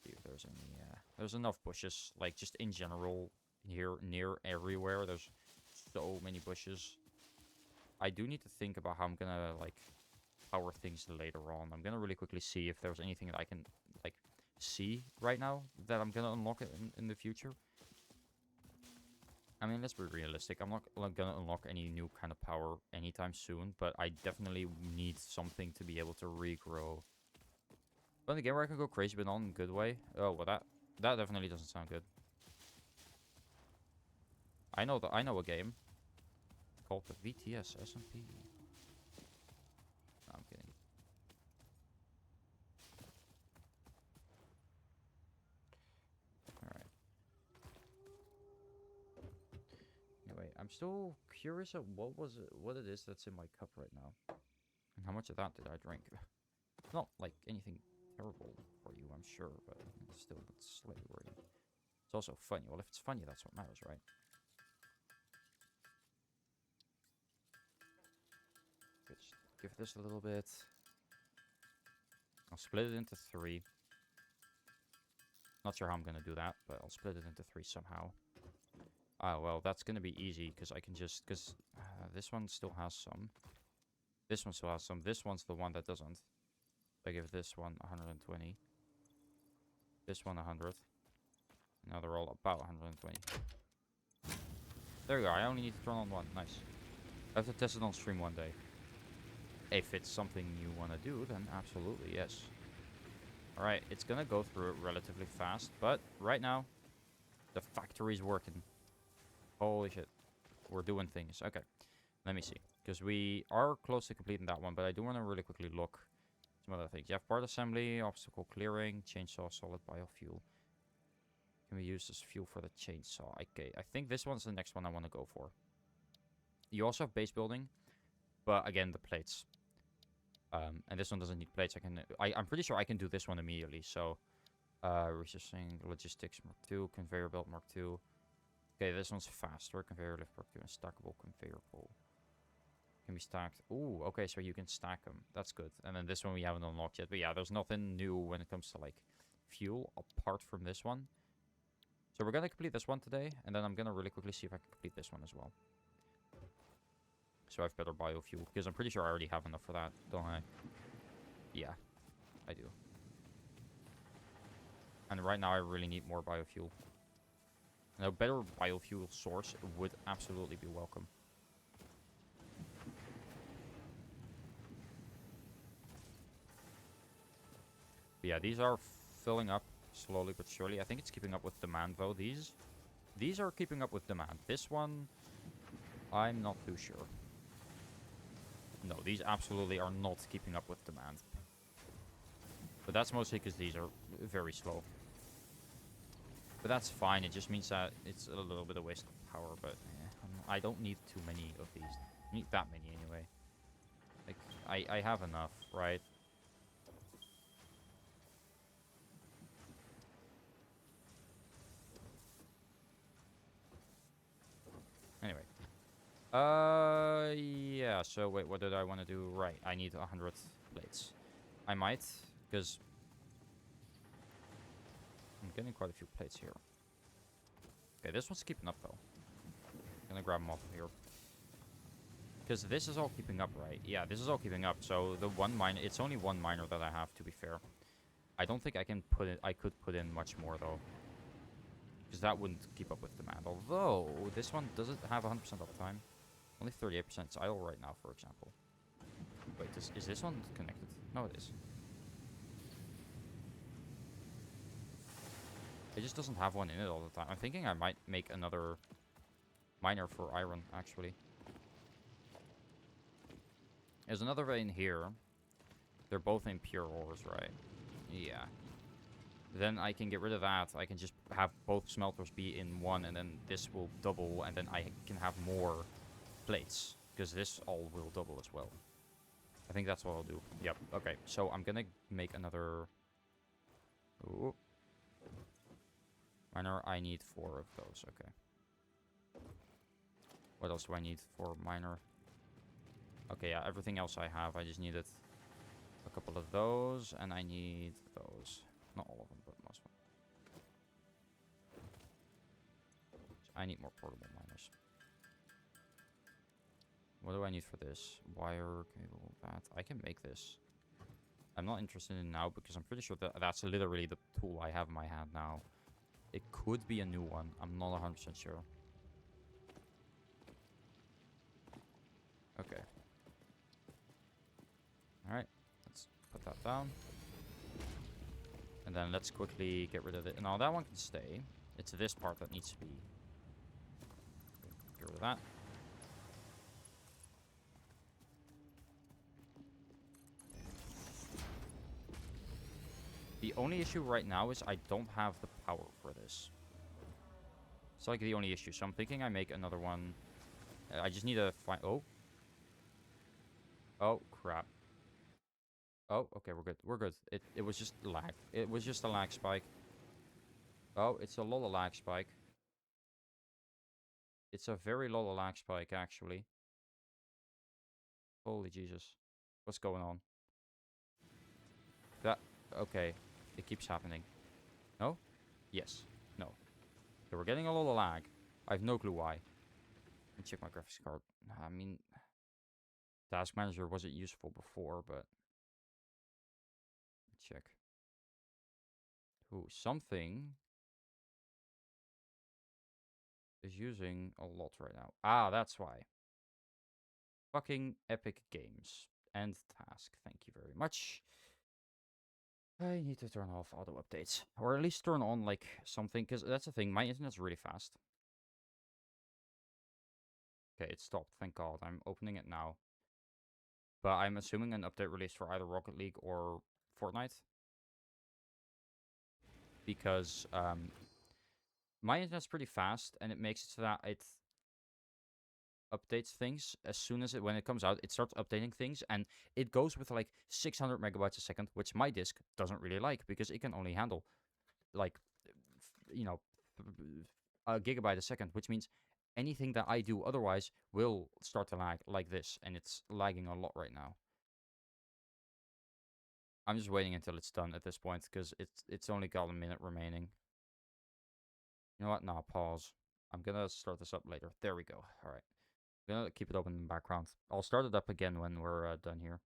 See if there's any... there's enough bushes, like, just in general, here, near everywhere. There's so many bushes. I do need to think about how I'm gonna, like, power things later on. I'm gonna really quickly see if there's anything that I can, like, see right now that I'm gonna unlock in the future. I mean, let's be realistic. I'm not gonna unlock any new kind of power anytime soon, but I definitely need something to be able to regrow. But again, where I can go crazy, but not in a good way. Oh, well, that definitely doesn't sound good. I know a game. called the VTS SMP. No, I'm kidding. Alright. Anyway, I'm still curious of what it is that's in my cup right now. And how much of that did I drink? Not like anything terrible for you, I'm sure, but it's still slightly worrying. It's also funny. Well, if it's funny, that's what matters, right? Just give this a little bit. I'll split it into 3. Not sure how I'm gonna do that, but I'll split it into 3 somehow. Ah, well, that's gonna be easy, because I can just... Because this one still has some. This one still has some. This one's the one that doesn't. I give this one 120. This one 100. Now they're all about 120. There you go. I only need to turn on one. Nice. I have to test it on stream one day. If it's something you want to do, then absolutely, yes. Alright, it's gonna go through it relatively fast, but right now, the factory's working. Holy shit. We're doing things. Okay, let me see. Because we are close to completing that one, but I do want to really quickly look some other things. You have part assembly, obstacle clearing, chainsaw, solid biofuel. Can we use this fuel for the chainsaw? Okay, I think this one's the next one I want to go for. You also have base building, but again, the plates. And this one doesn't need plates. I'm pretty sure I can do this one immediately. So, researching logistics Mark 2, conveyor belt Mark 2. Okay, this one's faster. Conveyor lift Mark 2 and stackable conveyor pole. Can be stacked. Ooh, okay, so you can stack them. That's good. And then this one we haven't unlocked yet. But yeah, there's nothing new when it comes to like fuel apart from this one. So we're gonna complete this one today, and then I'm gonna really quickly see if I can complete this one as well. So I have better biofuel, because I'm pretty sure I already have enough for that, don't I? Yeah, I do. And right now I really need more biofuel. And a better biofuel source would absolutely be welcome. But yeah, these are filling up slowly but surely. I think it's keeping up with demand, though. These are keeping up with demand. This one, I'm not too sure. No, these absolutely are not keeping up with demand. But that's mostly because these are very slow. But that's fine. It just means that it's a little bit of waste of power. But I don't need too many of these. I need that many anyway. Like, I have enough, right? Anyway. Yeah, so wait, what did I want to do? Right, I need 100 plates. I might, because I'm getting quite a few plates here. Okay, this one's keeping up, though. I'm gonna grab them off of here. Because this is all keeping up, right? Yeah, this is all keeping up. So the one miner, it's only one miner that I have, to be fair. I don't think I can put it, I could put in much more, though. Because that wouldn't keep up with demand. Although, this one doesn't have 100% uptime. Only 38%. It's idle right now, for example. Wait, is this one connected? No, it is. It just doesn't have one in it all the time. I'm thinking I might make another miner for iron, actually. There's another vein here. They're both in pure ores, right? Yeah. Then I can get rid of that. I can just have both smelters be in one, and then this will double, and then I can have more plates, because this all will double as well. I think that's what I'll do. Yep, okay. So I'm gonna make another... Ooh. Miner, I need 4 of those, okay. What else do I need for miner? Okay, yeah, everything else I have. I just needed a couple of those, and I need those. Not all of them, but most of them. So I need more portable miners. What do I need for this? Wire, cable, that. I can make this. I'm not interested in now because I'm pretty sure that that's literally the tool I have in my hand now. It could be a new one. I'm not 100% sure. Okay. Alright. Let's put that down. And then let's quickly get rid of it. Now that one can stay. It's this part that needs to be... Get rid of that. The only issue right now is I don't have the power for this. It's like the only issue. So I'm thinking I make another one. I just need to find... Oh. Oh, crap. Oh, okay, we're good. We're good. It was just lag. It was just a lag spike. Oh, it's a lot of lag spike. It's a very lot of lag spike, actually. Holy Jesus. What's going on? That... Okay. It keeps happening. No? Yes. No. Okay, we're getting a lot of lag. I have no clue why. Let me check my graphics card. I mean... Task Manager wasn't useful before, but... Check. Ooh, something... is using a lot right now. Ah, that's why. Fucking Epic Games. End task. Thank you very much. I need to turn off auto updates. Or at least turn on, like, something. Because that's the thing. My internet's really fast. Okay, it stopped. Thank God. I'm opening it now. But I'm assuming an update released for either Rocket League or Fortnite. Because, my internet's pretty fast. And it makes it so that it updates things as soon as when it comes out. It starts updating things, and it goes with like 600 megabytes a second, which my disk doesn't really like because it can only handle like a gigabyte a second, which means anything that I do otherwise will start to lag like this, and it's lagging a lot right now. I'm just waiting until it's done at this point because it's only got a minute remaining. You know what? Nah, pause. I'm gonna start this up later. There we go. All right. I'm gonna keep it open in the background. I'll start it up again when we're done here.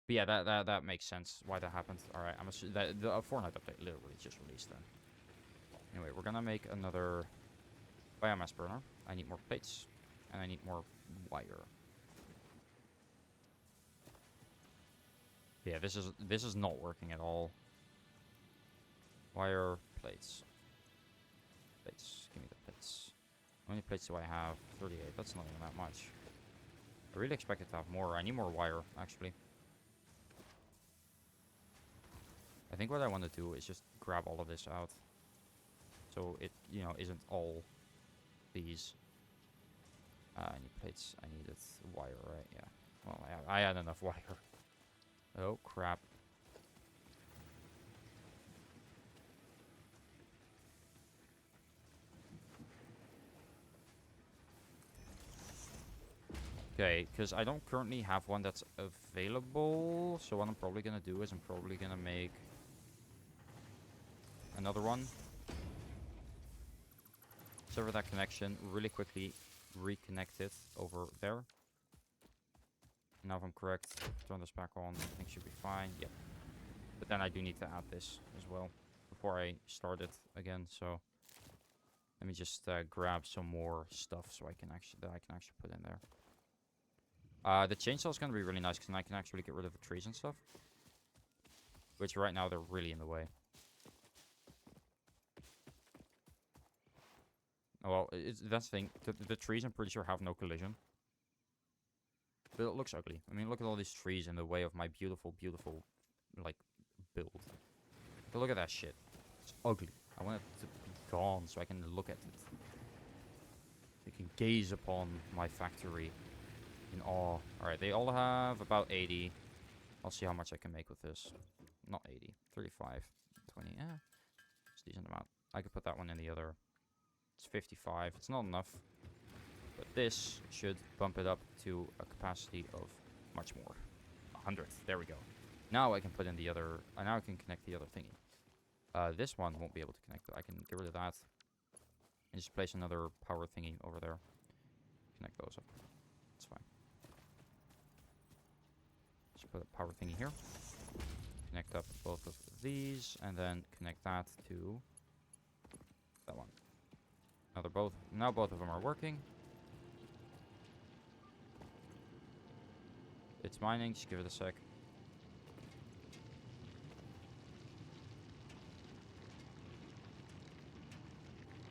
But yeah, that makes sense why that happened. All right, I'm assuming that the Fortnite update literally just released then. Anyway, we're gonna make another biomass burner. I need more plates, and I need more wire. Yeah, this is not working at all. Wire, plates. Plates. Give me the plates. How many plates do I have? 38. That's not even that much. I really expected to have more. I need more wire, actually. I think what I want to do is just grab all of this out. So it, isn't all these. I need plates. I needed wire, right? Yeah. Well, I had enough wire. Oh, crap. Okay, because I don't currently have one that's available. So what I'm probably going to do is I'm probably going to make another one. Sever that connection. Really quickly reconnect it over there. Now if I'm correct, turn this back on. I think should be fine. Yep. But then I do need to add this as well before I start it again. So let me just grab some more stuff so I can actually put in there. The chainsaw is going to be really nice because I can actually get rid of the trees and stuff. Which right now they're really in the way. Oh, well, that's the thing. The trees I'm pretty sure have no collision. But it looks ugly. I mean, look at all these trees in the way of my beautiful, beautiful, like, build. Look at that shit. It's ugly. I want it to be gone so I can look at it. I can gaze upon my factory in awe. Alright, they all have about 80. I'll see how much I can make with this. Not 80. 35. 20. Yeah. It's a decent amount. I could put that one in the other. It's 55. It's not enough. But this should bump it up to a capacity of much more. 100th. There we go. Now I can put in the other... now I can connect the other thingy. This one won't be able to connect, but I can get rid of that. And just place another power thingy over there. Connect those up. That's fine. Just put a power thingy here. Connect up both of these. And then connect that to that one. Now both of them are working. It's mining, just give it a sec.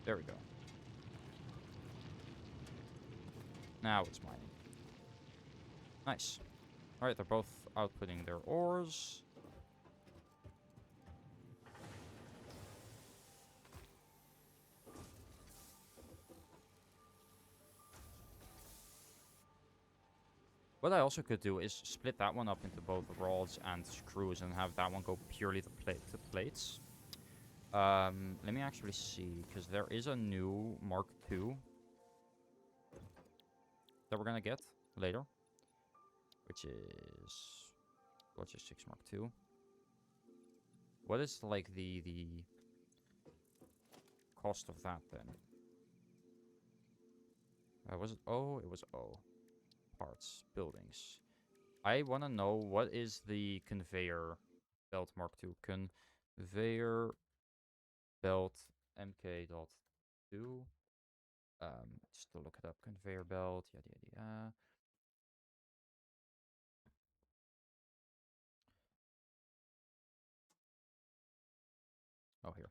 There we go. Now it's mining. Nice. Alright, they're both outputting their ores. What I also could do is split that one up into both rods and screws and have that one go purely to plates. Let me actually see, because there is a new Mark II that we're gonna get later, which is Logistics Mark II. What is like the cost of that then? Was it O? It was O. Parts, buildings. I want to know what is the conveyor belt Mark II. Conveyor belt MK.2. Just to look it up. Conveyor belt, yada yada yada. Oh, here.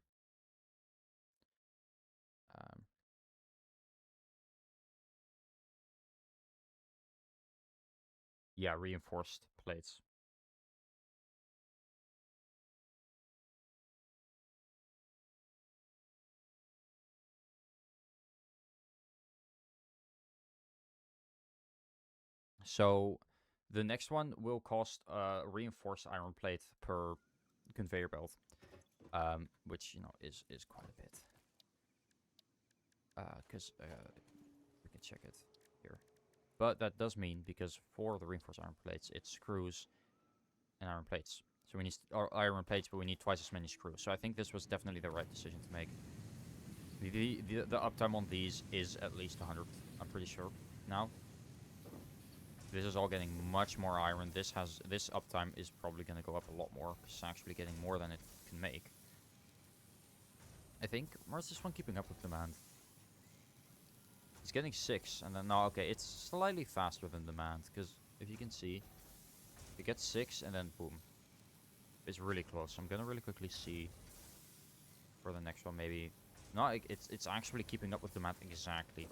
Um, yeah, reinforced plates. So the next one will cost a reinforced iron plate per conveyor belt, which is quite a bit. Because we can check it here. But that does mean, because for the reinforced iron plates, it's screws and iron plates. So we need iron plates, but we need twice as many screws. So I think this was definitely the right decision to make. The uptime on these is at least 100, I'm pretty sure, now. This is all getting much more iron. This uptime is probably going to go up a lot more, because it's actually getting more than it can make. I think. Or is this one keeping up with demand? It's getting 6, and then, no, okay, it's slightly faster than demand, because if you can see, it gets 6, and then boom. It's really close. I'm going to really quickly see for the next one, maybe. No, it's actually keeping up with demand exactly.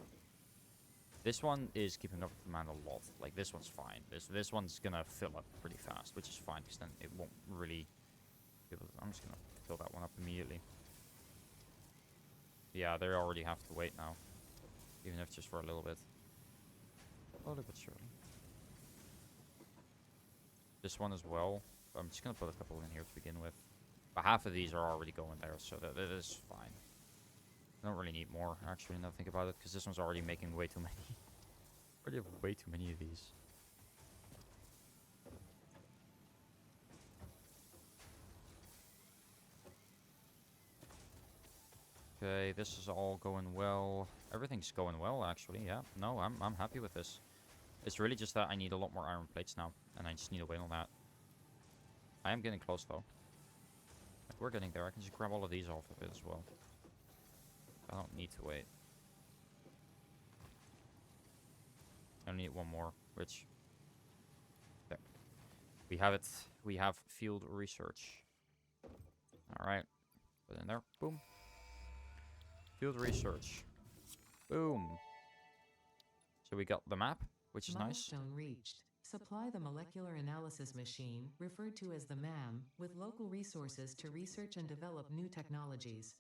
This one is keeping up with demand a lot. Like, this one's fine. This one's gonna fill up pretty fast, which is fine, because then it won't really... I'm just gonna fill that one up immediately. Yeah, they already have to wait now. Even if just for a little bit. Slowly but surely. This one as well. I'm just gonna put a couple in here to begin with. But half of these are already going there, so that is fine. I don't really need more, actually, now that I think about it, because this one's already making way too many. Already have way too many of these. Okay, this is all going well. Everything's going well, actually, yeah. No, I'm happy with this. It's really just that I need a lot more iron plates now, and I just need to wait on that. I am getting close, though. Like, we're getting there. I can just grab all of these off of it as well. I don't need to wait. I need one more, which... There. We have it. We have field research. Alright. Put it in there. Boom. Field research. Boom. So we got the map, which is nice. Milestone reached. Supply the molecular analysis machine, referred to as the MAM, with local resources to research and develop new technologies.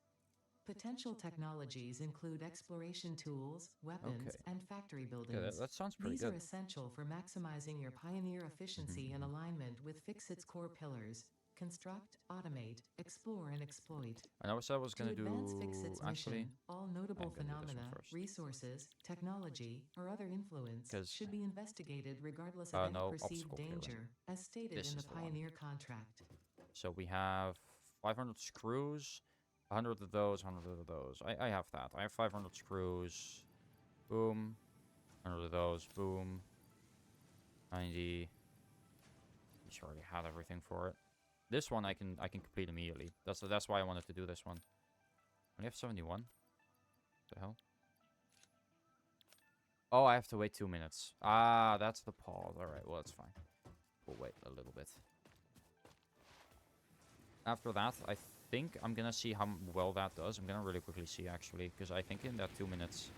Potential technologies include exploration tools, weapons, and factory buildings. Okay, that sounds pretty These good. are essential for maximizing your Pioneer efficiency and alignment with Fixit's core pillars. Construct, automate, explore, and exploit. I know what I was To going to advance do. Fixit's Actually, mission, all notable I'm gonna do this one phenomena, first. resources, technology, or other influence 'Cause, should be investigated regardless of any no, perceived obstacle clearing. danger, as stated This in the is the one. Pioneer contract. So we have 500 screws, 100 of those, 100 of those. I have that. I have 500 screws. Boom. 100 of those. Boom. 90. You should already had everything for it. This one I can complete immediately. That's why I wanted to do this one. I only have 71. What the hell? Oh, I have to wait 2 minutes. Ah, that's the pause. Alright, well, that's fine. We'll wait a little bit. After that, I think I'm gonna see how well that does. I'm gonna really quickly see, actually, because I think in that 2 minutes,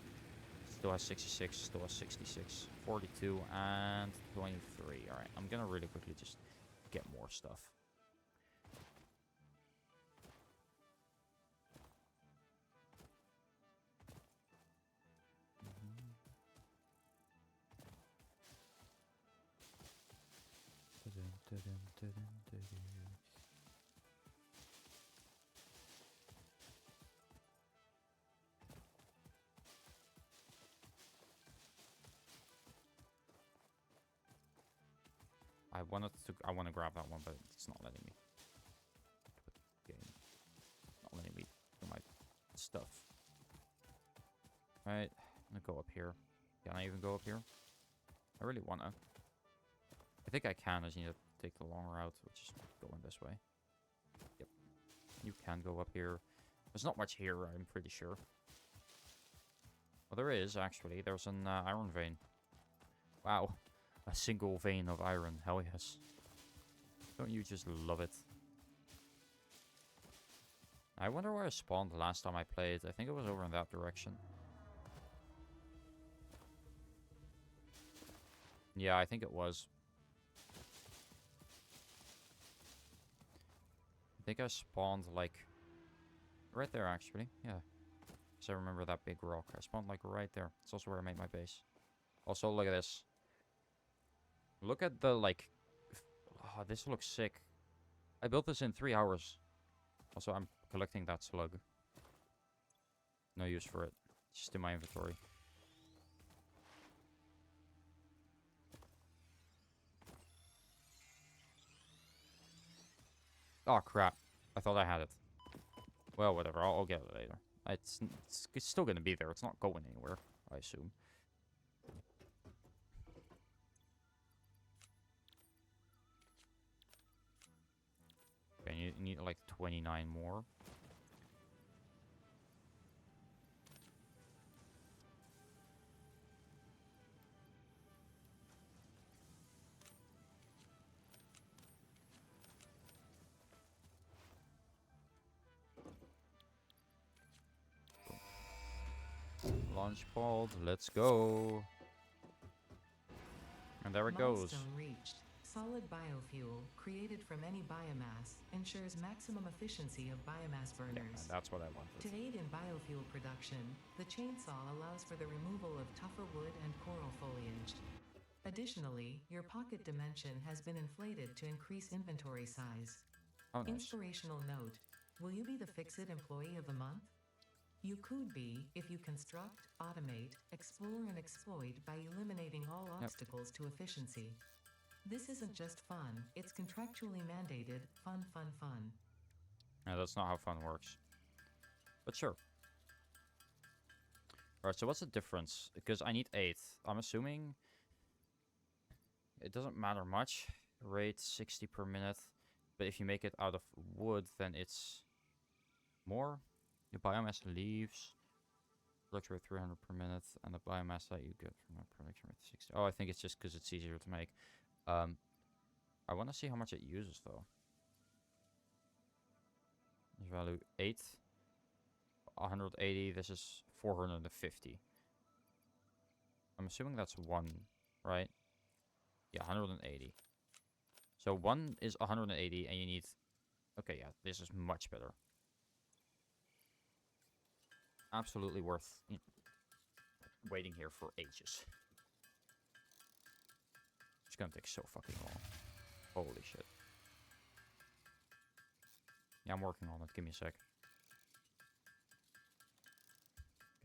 still has 66, still has 66, 42, and 23. Alright, I'm gonna really quickly just get more stuff. I wanted to. I want to grab that one, but it's not letting me. Game. Not letting me do my stuff. Right. I'm gonna go up here. Can I even go up here? I really wanna. I think I can. I just need to take the long route, which is going this way. Yep. You can go up here. There's not much here, I'm pretty sure. Well, there is, actually. There's an iron vein. Wow. A single vein of iron. Hell yes. Don't you just love it? I wonder where I spawned the last time I played. I think it was over in that direction. Yeah, I think it was. I think I spawned, like, right there, actually. Yeah. So I remember that big rock. I spawned, like, right there. It's also where I made my base. Also, look at this. Look at the, like... Oh, this looks sick. I built this in 3 hours. Also, I'm collecting that slug. No use for it. It's just in my inventory. Oh, crap. I thought I had it. Well, whatever. I'll get it later. It's still going to be there. It's not going anywhere, I assume. Okay, you need like 29 more. Launch pod, let's go. And there it goes. Milestone reached. Solid biofuel, created from any biomass, ensures maximum efficiency of biomass Yeah, burners. and that's what I wanted. To aid in biofuel production, the chainsaw allows for the removal of tougher wood and coral foliage. Additionally, your pocket dimension has been inflated to increase inventory size. Oh, nice. Inspirational note: will you be the Fix-It Employee of the Month? You could be if you construct, automate, explore, and exploit by eliminating all obstacles to efficiency. This isn't just fun, it's contractually mandated fun, fun, fun. No, that's not how fun works. But sure. Alright, so what's the difference? Because I need 8. I'm assuming it doesn't matter much. Rate 60 per minute. But if you make it out of wood, then it's more. Your biomass leaves production rate 300 per minute, and the biomass that you get from a production rate 60. Oh, I think it's just because it's easier to make. I want to see how much it uses though. This value 8, 180. This is 450. I'm assuming that's 1, right? Yeah, 180. So 1 is 180, and you need. Okay, yeah, this is much better. Absolutely worth waiting here for ages. It's gonna take so fucking long. Holy shit. Yeah, I'm working on it. Give me a sec.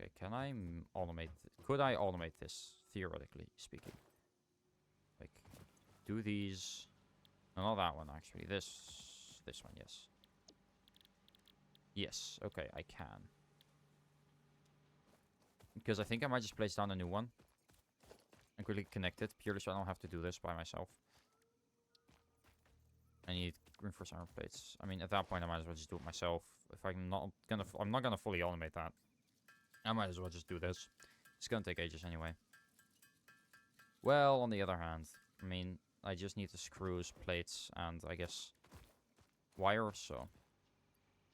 Okay, can I automate? Could I automate this, theoretically speaking? Like, do these... No, not that one, actually. This one, yes. Yes, okay, I can. Because I think I might just place down a new one. And quickly connect it, purely so I don't have to do this by myself. I need reinforced iron plates. I mean, at that point, I might as well just do it myself. If I'm not gonna fully automate that. I might as well just do this. It's gonna take ages anyway. Well, on the other hand, I mean, I just need the screws, plates, and I guess wire. So,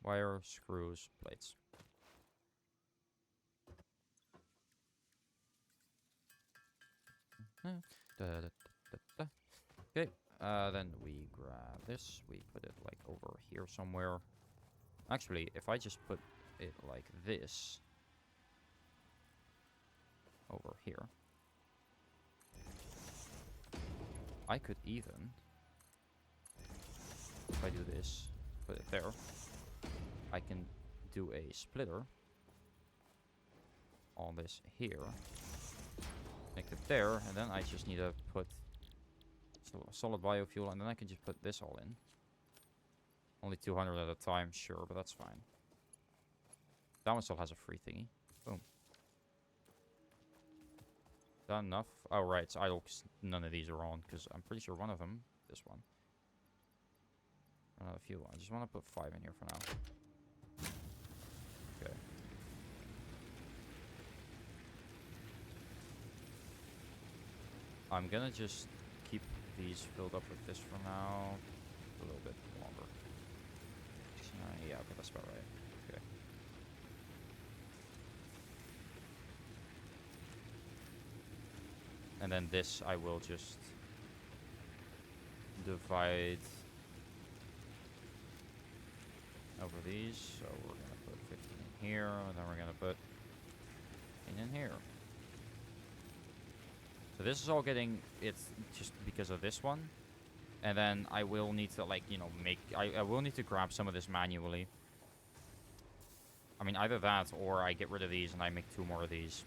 wire, screws, plates. Okay, then we grab this. We put it like over here somewhere. Actually, if I just put it like this over here, I could even, if I do this, put it there, I can do a splitter on this here, connect it there, and then I just need to put solid biofuel, and then I can just put this all in. Only 200 at a time, sure, but that's fine. That one still has a free thingy. Boom. Is that enough? Oh, right, it's idle because none of these are on, because I'm pretty sure one of them, this one. Another few. I just want to put 5 in here for now. Okay. I'm gonna just keep these filled up with this for now. A little bit longer. Yeah, okay, that's about right. Okay. And then this I will just divide over these. So we're gonna put 15 in here, and then we're gonna put 15 in here. So this is all getting, it's just because of this one. And then I will need to, like, you know, I will need to grab some of this manually. I mean, either that or I get rid of these and I make 2 more of these.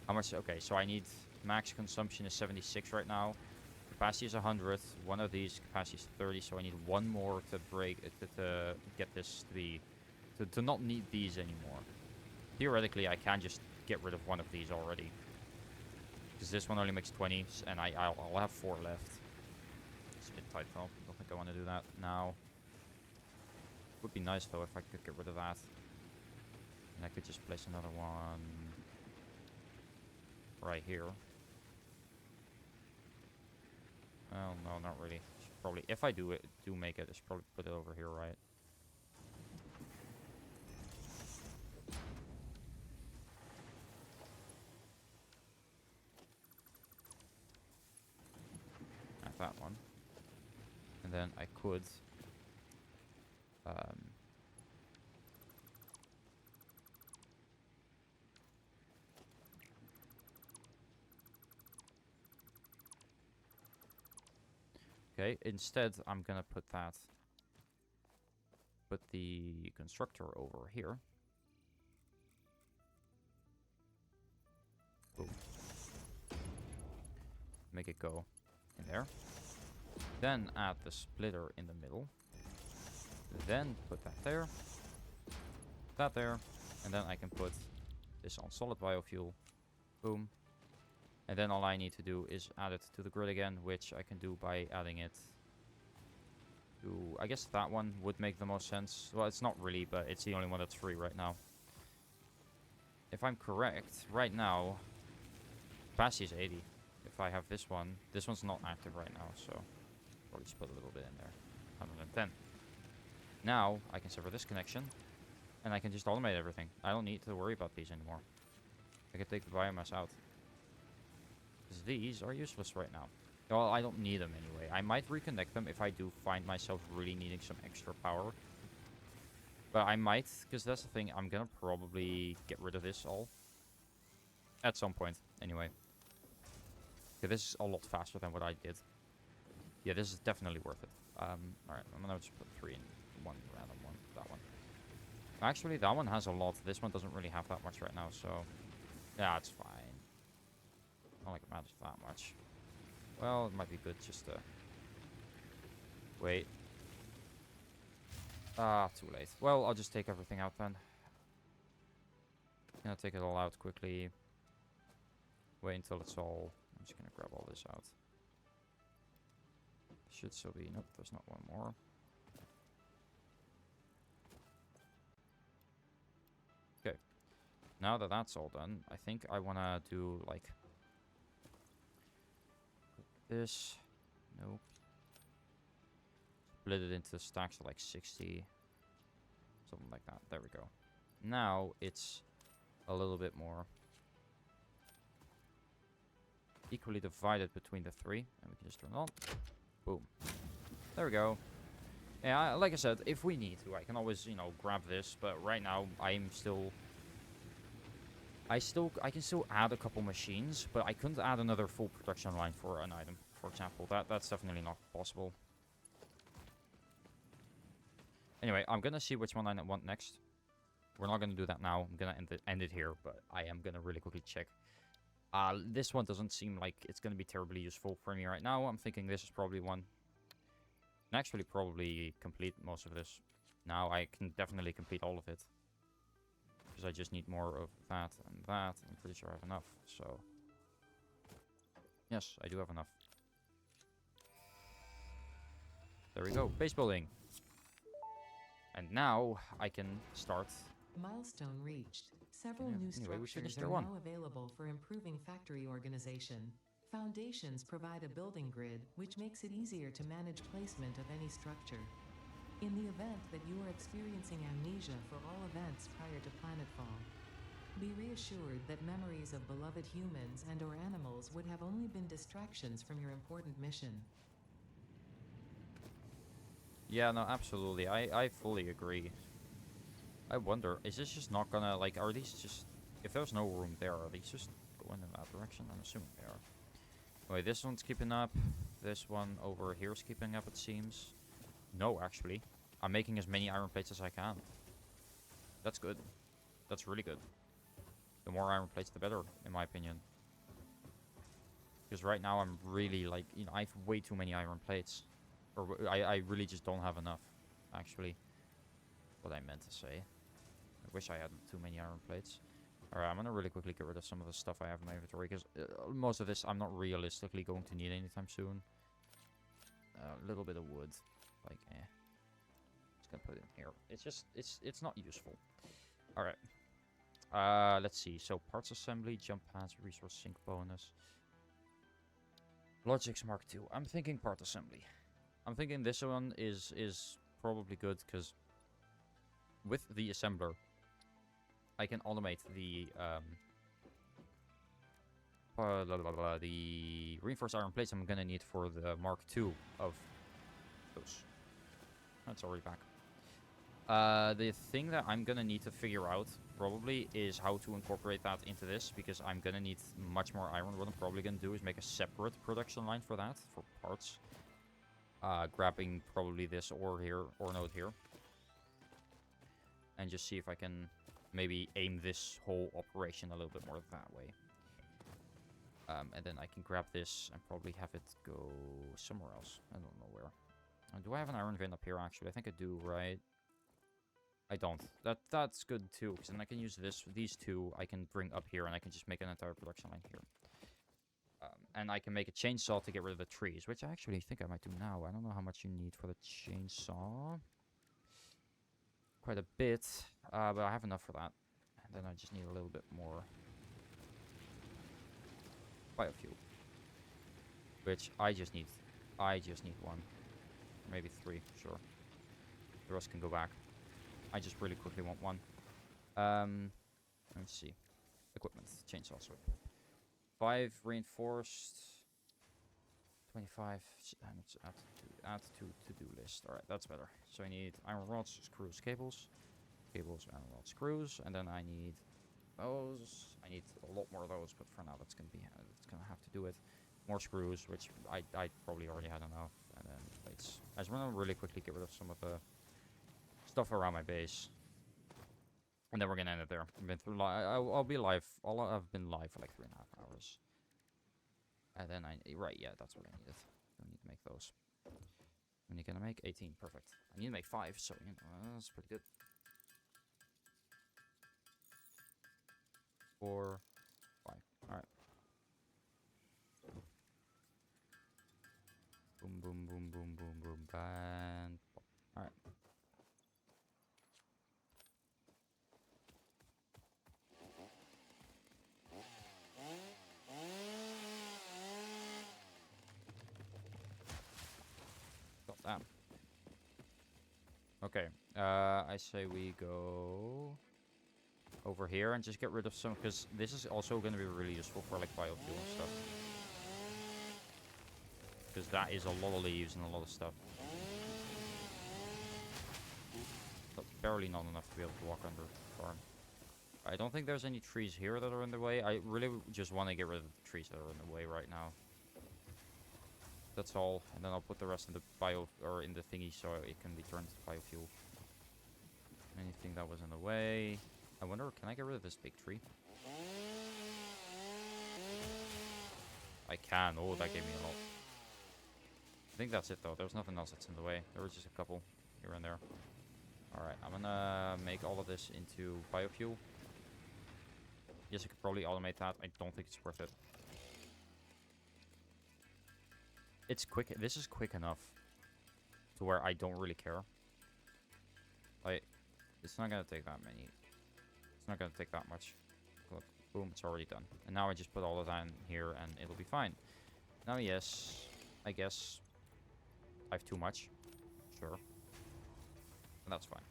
How much? Okay, so I need, max consumption is 76 right now. Capacity is 100. One of these capacity is 30, so I need 1 more to break, to get this to be, to not need these anymore. Theoretically, I can just get rid of one of these already. Because this one only makes 20, and I'll have 4 left. It's a bit tight though. Don't think I want to do that now. Would be nice though if I could get rid of that. And I could just place another one right here. Well, no, not really. Should probably, if I do make it, I should probably put it over here, right? That one, and then I could okay, instead I'm gonna put the constructor over here. Boom. Make it go in there. Then add the splitter in the middle. Then put that there. That there. And then I can put this on solid biofuel. Boom. And then all I need to do is add it to the grid again, which I can do by adding it to... I guess that one would make the most sense. Well, it's not really, but it's the only one that's free right now. If I'm correct, right now, capacity is 80. If I have this one's not active right now, so... Probably just put a little bit in there. 110. Now, I can sever this connection, and I can just automate everything. I don't need to worry about these anymore. I can take the biomass out. Because these are useless right now. Well, I don't need them anyway. I might reconnect them if I do find myself really needing some extra power. But I might, because that's the thing. I'm going to probably get rid of this all. At some point, anyway. Okay, this is a lot faster than what I did. Yeah, this is definitely worth it. Alright, I'm going to just put 3 in one random one. That one. Actually, that one has a lot. This one doesn't really have that much right now, so... Yeah, it's fine. Not like it matters that much. Well, it might be good just to... Wait. Ah, too late. Well, I'll just take everything out then. Gonna take it all out quickly. Wait until it's all... I'm just gonna grab all this out. Should still be... Nope, there's not one more. Okay. Now that that's all done, I think I wanna do, like... This... Nope. Split it into stacks of, like, 60. Something like that. There we go. Now, it's a little bit more... equally divided between the 3. And we can just turn it on. Boom. There we go. Yeah, like I said, if we need to, I can always, you know, grab this. But right now, I'm still... I can still add a couple machines, but I couldn't add another full production line for an item, for example. That's definitely not possible. Anyway, I'm gonna see which one I want next. We're not gonna do that now. I'm gonna end it here, but I am gonna really quickly check This one doesn't seem like it's going to be terribly useful for me right now. I'm thinking this is probably one. I can actually probably complete most of this. Now I can definitely complete all of it. Because I just need more of that and that. I'm pretty sure I have enough, so... Yes, I do have enough. There we go, base building. And now I can start. Milestone reached. Several Yeah, new anyway, we structures finished are our one. now available for improving factory organization. Foundations provide a building grid, which makes it easier to manage placement of any structure. In the event that you are experiencing amnesia for all events prior to planetfall, be reassured that memories of beloved humans and/or animals would have only been distractions from your important mission. Yeah, no, absolutely. I fully agree. I wonder, is this just not gonna, like, are these just... If there's no room there, are these just going in that direction? I'm assuming they are. Wait, this one's keeping up. This one over here is keeping up, it seems. No, actually. I'm making as many iron plates as I can. That's good. That's really good. The more iron plates, the better, in my opinion. Because right now I'm really, like, you know, I have way too many iron plates. Or I really just don't have enough, actually. What I meant to say. I wish I had too many iron plates. Alright, I'm gonna really quickly get rid of some of the stuff I have in my inventory. Because most of this I'm not realistically going to need anytime soon. A little bit of wood. Like, Just gonna put it in here. It's just, it's not useful. Alright. Let's see. So, parts assembly, jump pads, resource sink bonus. Logics Mark II. I'm thinking part assembly. I'm thinking this one is probably good because with the assembler, I can automate the the reinforced iron plates I'm gonna need for the Mark II of those. That's already back. The thing that I'm gonna need to figure out probably is how to incorporate that into this, because I'm gonna need much more iron. What I'm probably gonna do is make a separate production line for that, for parts. Grabbing probably this ore here, ore node here. And just see if I can maybe aim this whole operation a little bit more that way. And then I can grab this and probably have it go somewhere else. I don't know where. Do I have an iron vein up here, actually? I think I do, right? I don't. That's good, too, because then I can use these two I can bring up here, and I can just make an entire production line here. And I can make a chainsaw to get rid of the trees, which I actually think I might do now. I don't know how much you need for the chainsaw. Quite a bit, but I have enough for that. And then I just need a little bit more biofuel, which I just need one, maybe 3, sure. The rest can go back. I just really quickly want one. Let's see. Equipment, chainsaw sword. 5 reinforced. 25. Add to to-do list. Alright, that's better. So I need iron rods, screws, cables. Cables, iron rods, screws. And then I need those. I need a lot more of those, but for now that's gonna have to do it. More screws, which I probably already had enough. And then plates. I just want to really quickly get rid of some of the stuff around my base. And then we're gonna end it there. I've been through I'll be live. I've been live for like 3.5 hours. And then right, yeah, that's what I needed. I need to make those. When are you gonna make 18? Perfect. I need to make 5, so you know that's pretty good. 4, 5. All right. Boom, boom, boom, boom, boom, boom, and pop. All right. Got that. Okay. I say we go over here and just get rid of some, because this is also going to be really useful for like biofuel and stuff. Because that is a lot of leaves and a lot of stuff. That's barely not enough to be able to walk under the farm. I don't think there's any trees here that are in the way. I really just want to get rid of the trees that are in the way right now. That's all, and then I'll put the rest in the in the thingy so it can be turned to biofuel. Anything that was in the way. I wonder, can I get rid of this big tree? I can. Oh, that gave me a lot. I think that's it, though. There's nothing else that's in the way. There were just a couple here and there. Alright, I'm gonna make all of this into biofuel. Yes, I could probably automate that. I don't think it's worth it. It's quick. This is quick enough to where I don't really care. Like, it's not gonna take that many. It's not gonna take that much. Look, boom, it's already done. And now I just put all of that in here and it'll be fine. Now, yes, I guess I have too much. Sure. And that's fine.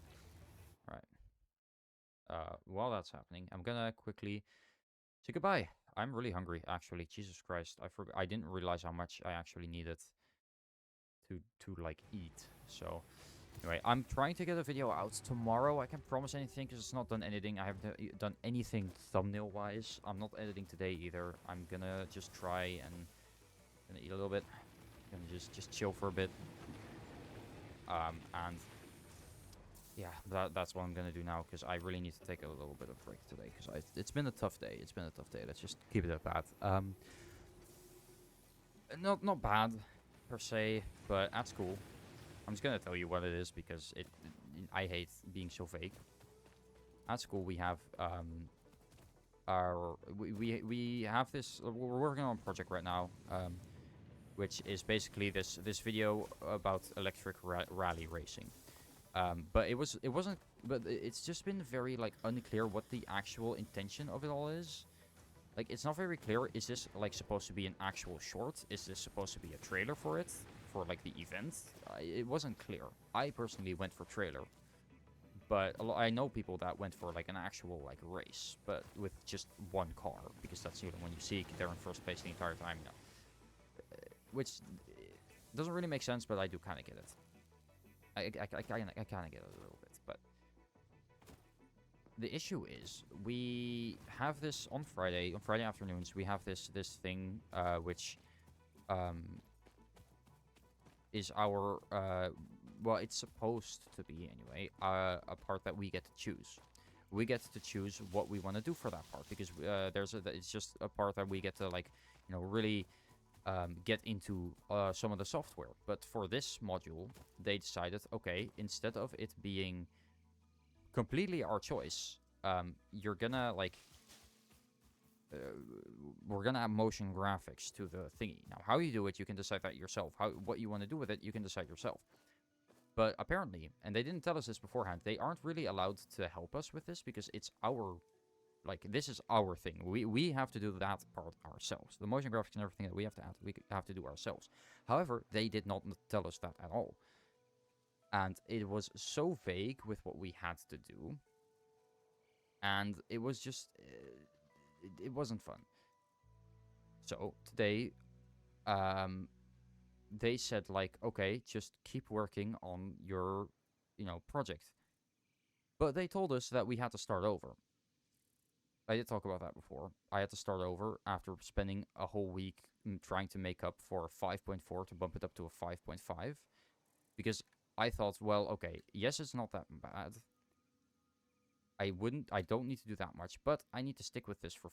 Alright. While that's happening, I'm gonna quickly say goodbye. I'm really hungry, actually. Jesus Christ. I didn't realize how much I actually needed to like, eat. So, anyway, I'm trying to get a video out tomorrow. I can't promise anything because it's not done editing. I haven't done anything thumbnail-wise. I'm not editing today either. I'm gonna just try and gonna eat a little bit. Gonna just chill for a bit. And yeah, that's what I'm gonna do now because I really need to take a little bit of break today because it's been a tough day. It's been a tough day. Let's just keep it at that. Not bad per se, but at school, I'm just gonna tell you what it is because I hate being so vague. At school, we have we have this. We're working on a project right now, which is basically this video about electric rally racing. But it wasn't. But it's just been very like unclear what the actual intention of it all is. Like, it's not very clear. Is this like supposed to be an actual short? Is this supposed to be a trailer for it? For like the event? It wasn't clear. I personally went for trailer, but I know people that went for like an actual like race, but with just one car because that's when you see they're in first place the entire time. Which doesn't really make sense, but I do kind of get it. I kind of get it a little bit, but the issue is we have this on Friday afternoons. We have this thing which is our well, it's supposed to be anyway a part that we get to choose. We get to choose what we want to do for that part because it's just a part that we get to like really get into some of the software. But for this module, they decided, okay, instead of it being completely our choice, you're gonna like we're gonna add motion graphics to the thingy. Now, how you do it, you can decide that yourself. What you want to do with it, you can decide yourself. But apparently, and they didn't tell us this beforehand, they aren't really allowed to help us with this because it's our this is our thing. We have to do that part ourselves. The motion graphics and everything that we have to add, we have to do ourselves. However, they did not tell us that at all. And it was so vague with what we had to do. And it was just... it wasn't fun. So, today... they said, like, okay, just keep working on your, project. But they told us that we had to start over. I did talk about that before. I had to start over after spending a whole week trying to make up for a 5.4 to bump it up to a 5.5. Because I thought, well, okay, yes, it's not that bad. I don't need to do that much, but I need to stick with this for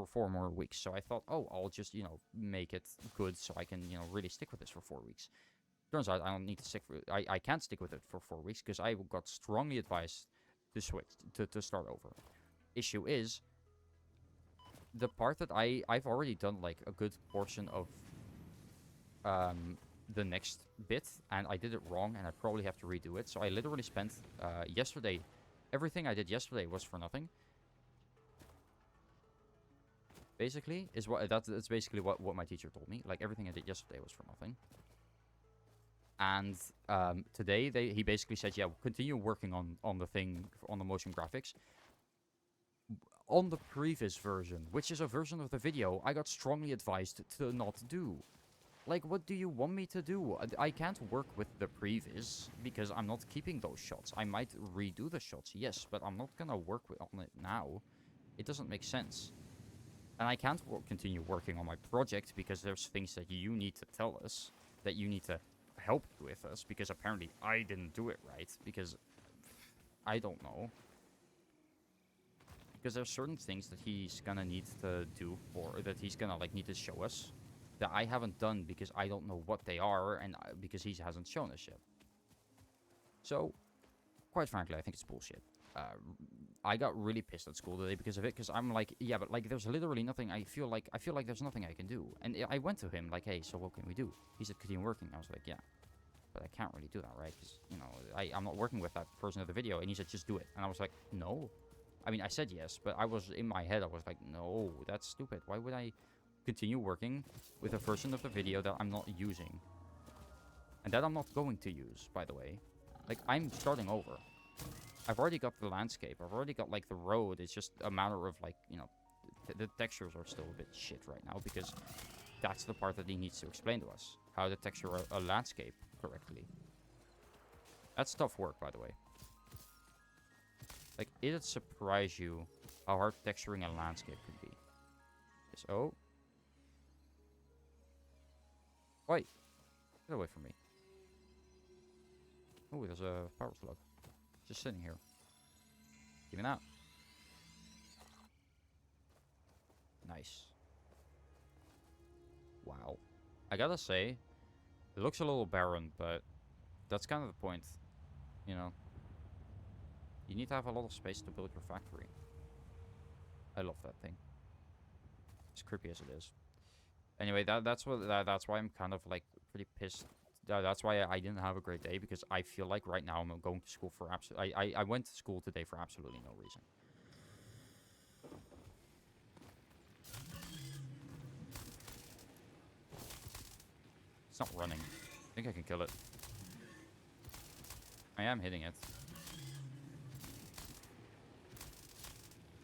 4 more weeks. So I thought, oh, I'll just, make it good so I can, really stick with this for 4 weeks. Turns out I don't need to stick with I can't stick with it for 4 weeks because I got strongly advised to switch, to start over. Issue is, the part that I've already done, like, a good portion of the next bit, and I did it wrong, and I probably have to redo it. So I literally spent, yesterday... Everything I did yesterday was for nothing. Basically, that's basically what my teacher told me. Like, everything I did yesterday was for nothing. And today he basically said, yeah, continue working on the thing, on the motion graphics. On the previous version, which is a version of the video, I got strongly advised to not do. Like, what do you want me to do? I can't work with the previs because I'm not keeping those shots. I might redo the shots, yes, but I'm not gonna work on it now. It doesn't make sense. And I can't continue working on my project because there's things that you need to tell us, that you need to help with us, because apparently I didn't do it right, because I don't know. Because there's certain things that he's gonna need to do, or that he's gonna, like, need to show us. that I haven't done because I don't know what they are and because he hasn't shown us yet. So, quite frankly, I think it's bullshit. I got really pissed at school today because of it, because I'm like, yeah, but like, there's literally nothing. I feel like there's nothing I can do. And I went to him like, hey, so what can we do? He said, continue working. I was like, yeah, but I can't really do that, right? Because, you know, I'm not working with that person of the video. And he said, just do it. And I was like, no. I mean, I said yes, but I was, in my head, I was like, no, that's stupid. Why would I continue working with a version of the video that I'm not using? And that I'm not going to use, by the way. Like, I'm starting over. I've already got the landscape. I've already got, like, the road. It's just a matter of, like, you know, the textures are still a bit shit right now because that's the part that he needs to explain to us. How to texture a landscape correctly. That's tough work, by the way. Like, it'd surprise you how hard texturing a landscape can be. Yes, oh. Wait. Get away from me. Oh, there's a power slug. Just sitting here. Give me that. Nice. Wow. I gotta say, it looks a little barren, but that's kind of the point. You know? You need to have a lot of space to build your factory. I love that thing. As creepy as it is. Anyway, that's why I'm kind of like pretty pissed. That's why I didn't have a great day, because I feel like right now I'm going to school for I went to school today for absolutely no reason. It's not running. I think I can kill it. I am hitting it.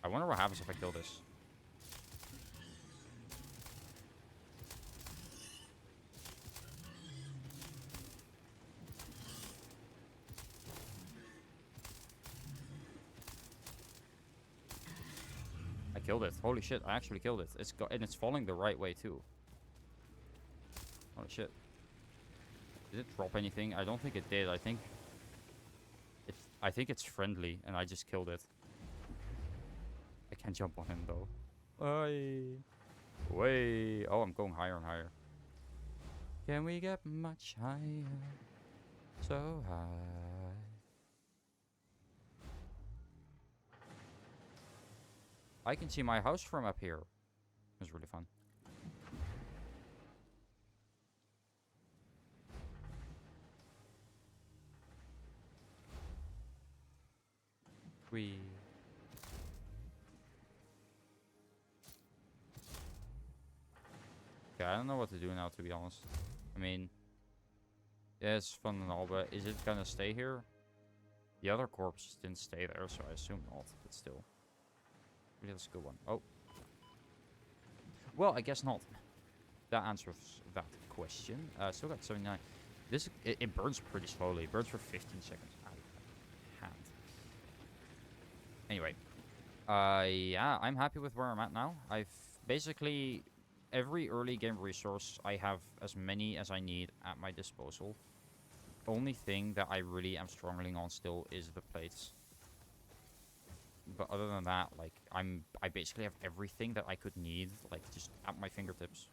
I wonder what happens if I kill this. I killed it. Holy shit, I actually killed it. And it's falling the right way too. Holy shit. Did it drop anything? I don't think it did. I think it's friendly and I just killed it. I can't jump on him though. Way. Oh, I'm going higher and higher. Can we get much higher? So high. I can see my house from up here. It was really fun. We. Okay, I don't know what to do now, to be honest. I mean, yeah, it's fun and all, but is it gonna stay here? The other corpse didn't stay there, so I assume not, but still. Maybe that's a good one. Oh. Well, I guess not. That answers that question. Still got 79. It burns pretty slowly. It burns for 15 seconds. Hand. Anyway. Yeah, I'm happy with where I'm at now. I've basically every early game resource, I have as many as I need at my disposal. Only thing that I really am struggling on still is the plates. But other than that, like, I basically have everything that I could need, like, just at my fingertips.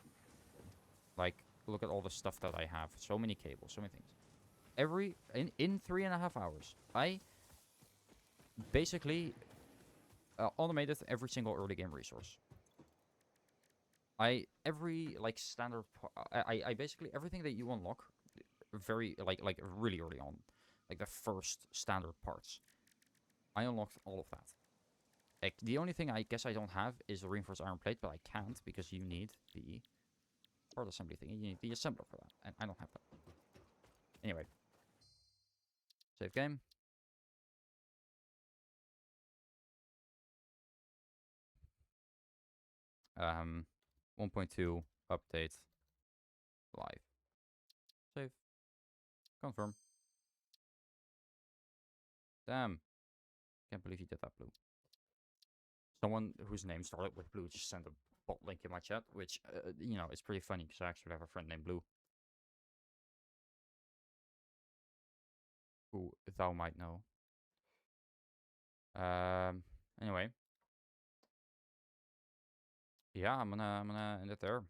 Like, look at all the stuff that I have. So many cables, so many things. In 3.5 hours, I basically automated every single early game resource. Every like standard, I basically everything that you unlock, very like really early on, like the first standard parts. I unlocked all of that. Like, the only thing I guess I don't have is the reinforced iron plate, but I can't because you need the part assembly thing. You need the assembler for that, and I don't have that. Anyway, save game. Um, 1.2 update live. Save. Confirm. Damn. Can't believe you did that, Blue. Someone whose name started with Blue just sent a bot link in my chat, which, you know, it's pretty funny because I actually have a friend named Blue. Who thou might know. Anyway. Yeah, I'm gonna end it there.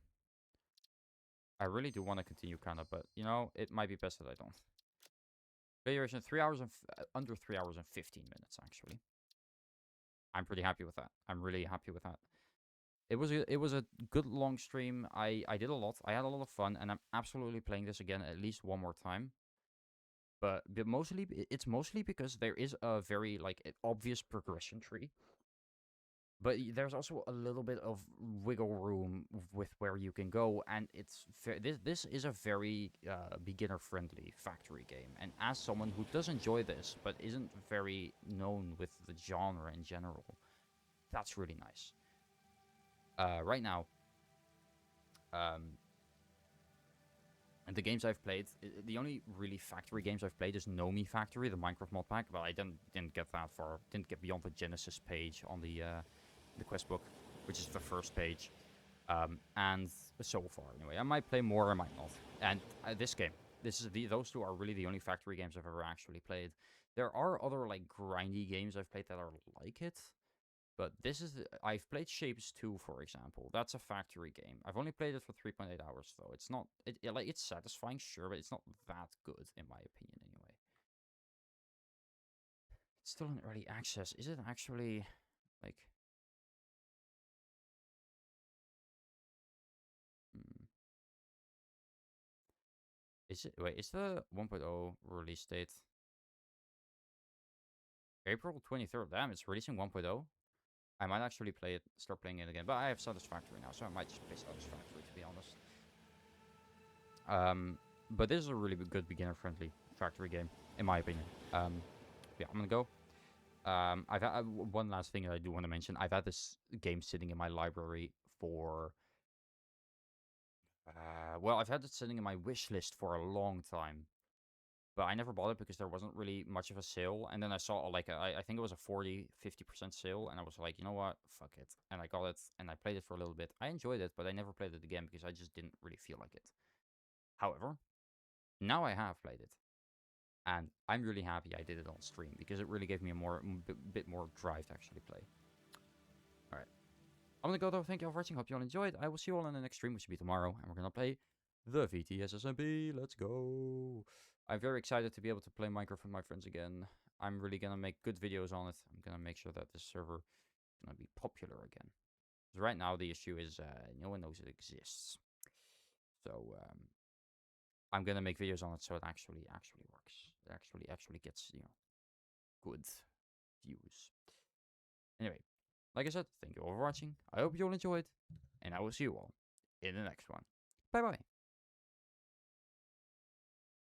I really do want to continue, kind of, but you know, it might be best that I don't. Play duration 3 hours and under 3 hours and 15 minutes actually. I'm pretty happy with that. I'm really happy with that. It was a good long stream. I did a lot. I had a lot of fun, and I'm absolutely playing this again at least one more time. But mostly it's mostly because there is a very like obvious progression tree. But there's also a little bit of wiggle room with where you can go, and this is a very beginner friendly factory game. And as someone who does enjoy this but isn't very known with the genre in general, that's really nice. Right now, um, and the games I've played, the only really factory games I've played is Nomi Factory, the Minecraft mod pack, but I didn't get that far, didn't get beyond the Genesis page on the quest book, which is the first page. And so far, anyway, I might play more, I might not. And this game, those two are really the only factory games I've ever actually played. There are other like grindy games I've played that are like it, but I've played Shapes 2, for example. That's a factory game. I've only played it for 3.8 hours, though. It's not, like, it's satisfying, sure, but it's not that good, in my opinion, anyway. It's still in early access. Is it actually, like... Hmm. Is the 1.0 release date April 23rd? Damn, it's releasing 1.0? I might actually start playing it again, but I have Satisfactory now, so I might just play Satisfactory, to be honest. But this is a really good beginner-friendly factory game, in my opinion. Yeah, I'm gonna go. I've had one last thing that I do want to mention. I've had this game sitting in my library for... well, I've had it sitting in my wish list for a long time. But I never bought it because there wasn't really much of a sale. And then I saw, like, I think it was a 40-50% sale. And I was like, you know what? Fuck it. And I got it, and I played it for a little bit. I enjoyed it, but I never played it again because I just didn't really feel like it. However, now I have played it. And I'm really happy I did it on stream because it really gave me a bit more drive to actually play. Alright. I'm gonna go though. Thank you all for watching. Hope you all enjoyed. I will see you all in the next stream, which will be tomorrow. And we're gonna play the VTSSMP. Let's go. I'm very excited to be able to play Minecraft with my friends again. I'm really gonna make good videos on it. I'm gonna make sure that this server is gonna be popular again. Because right now the issue is no one knows it exists. So I'm gonna make videos on it so it actually works. It actually gets, you know, good views. Anyway, like I said, thank you all for watching. I hope you all enjoyed, and I will see you all in the next one. Bye bye.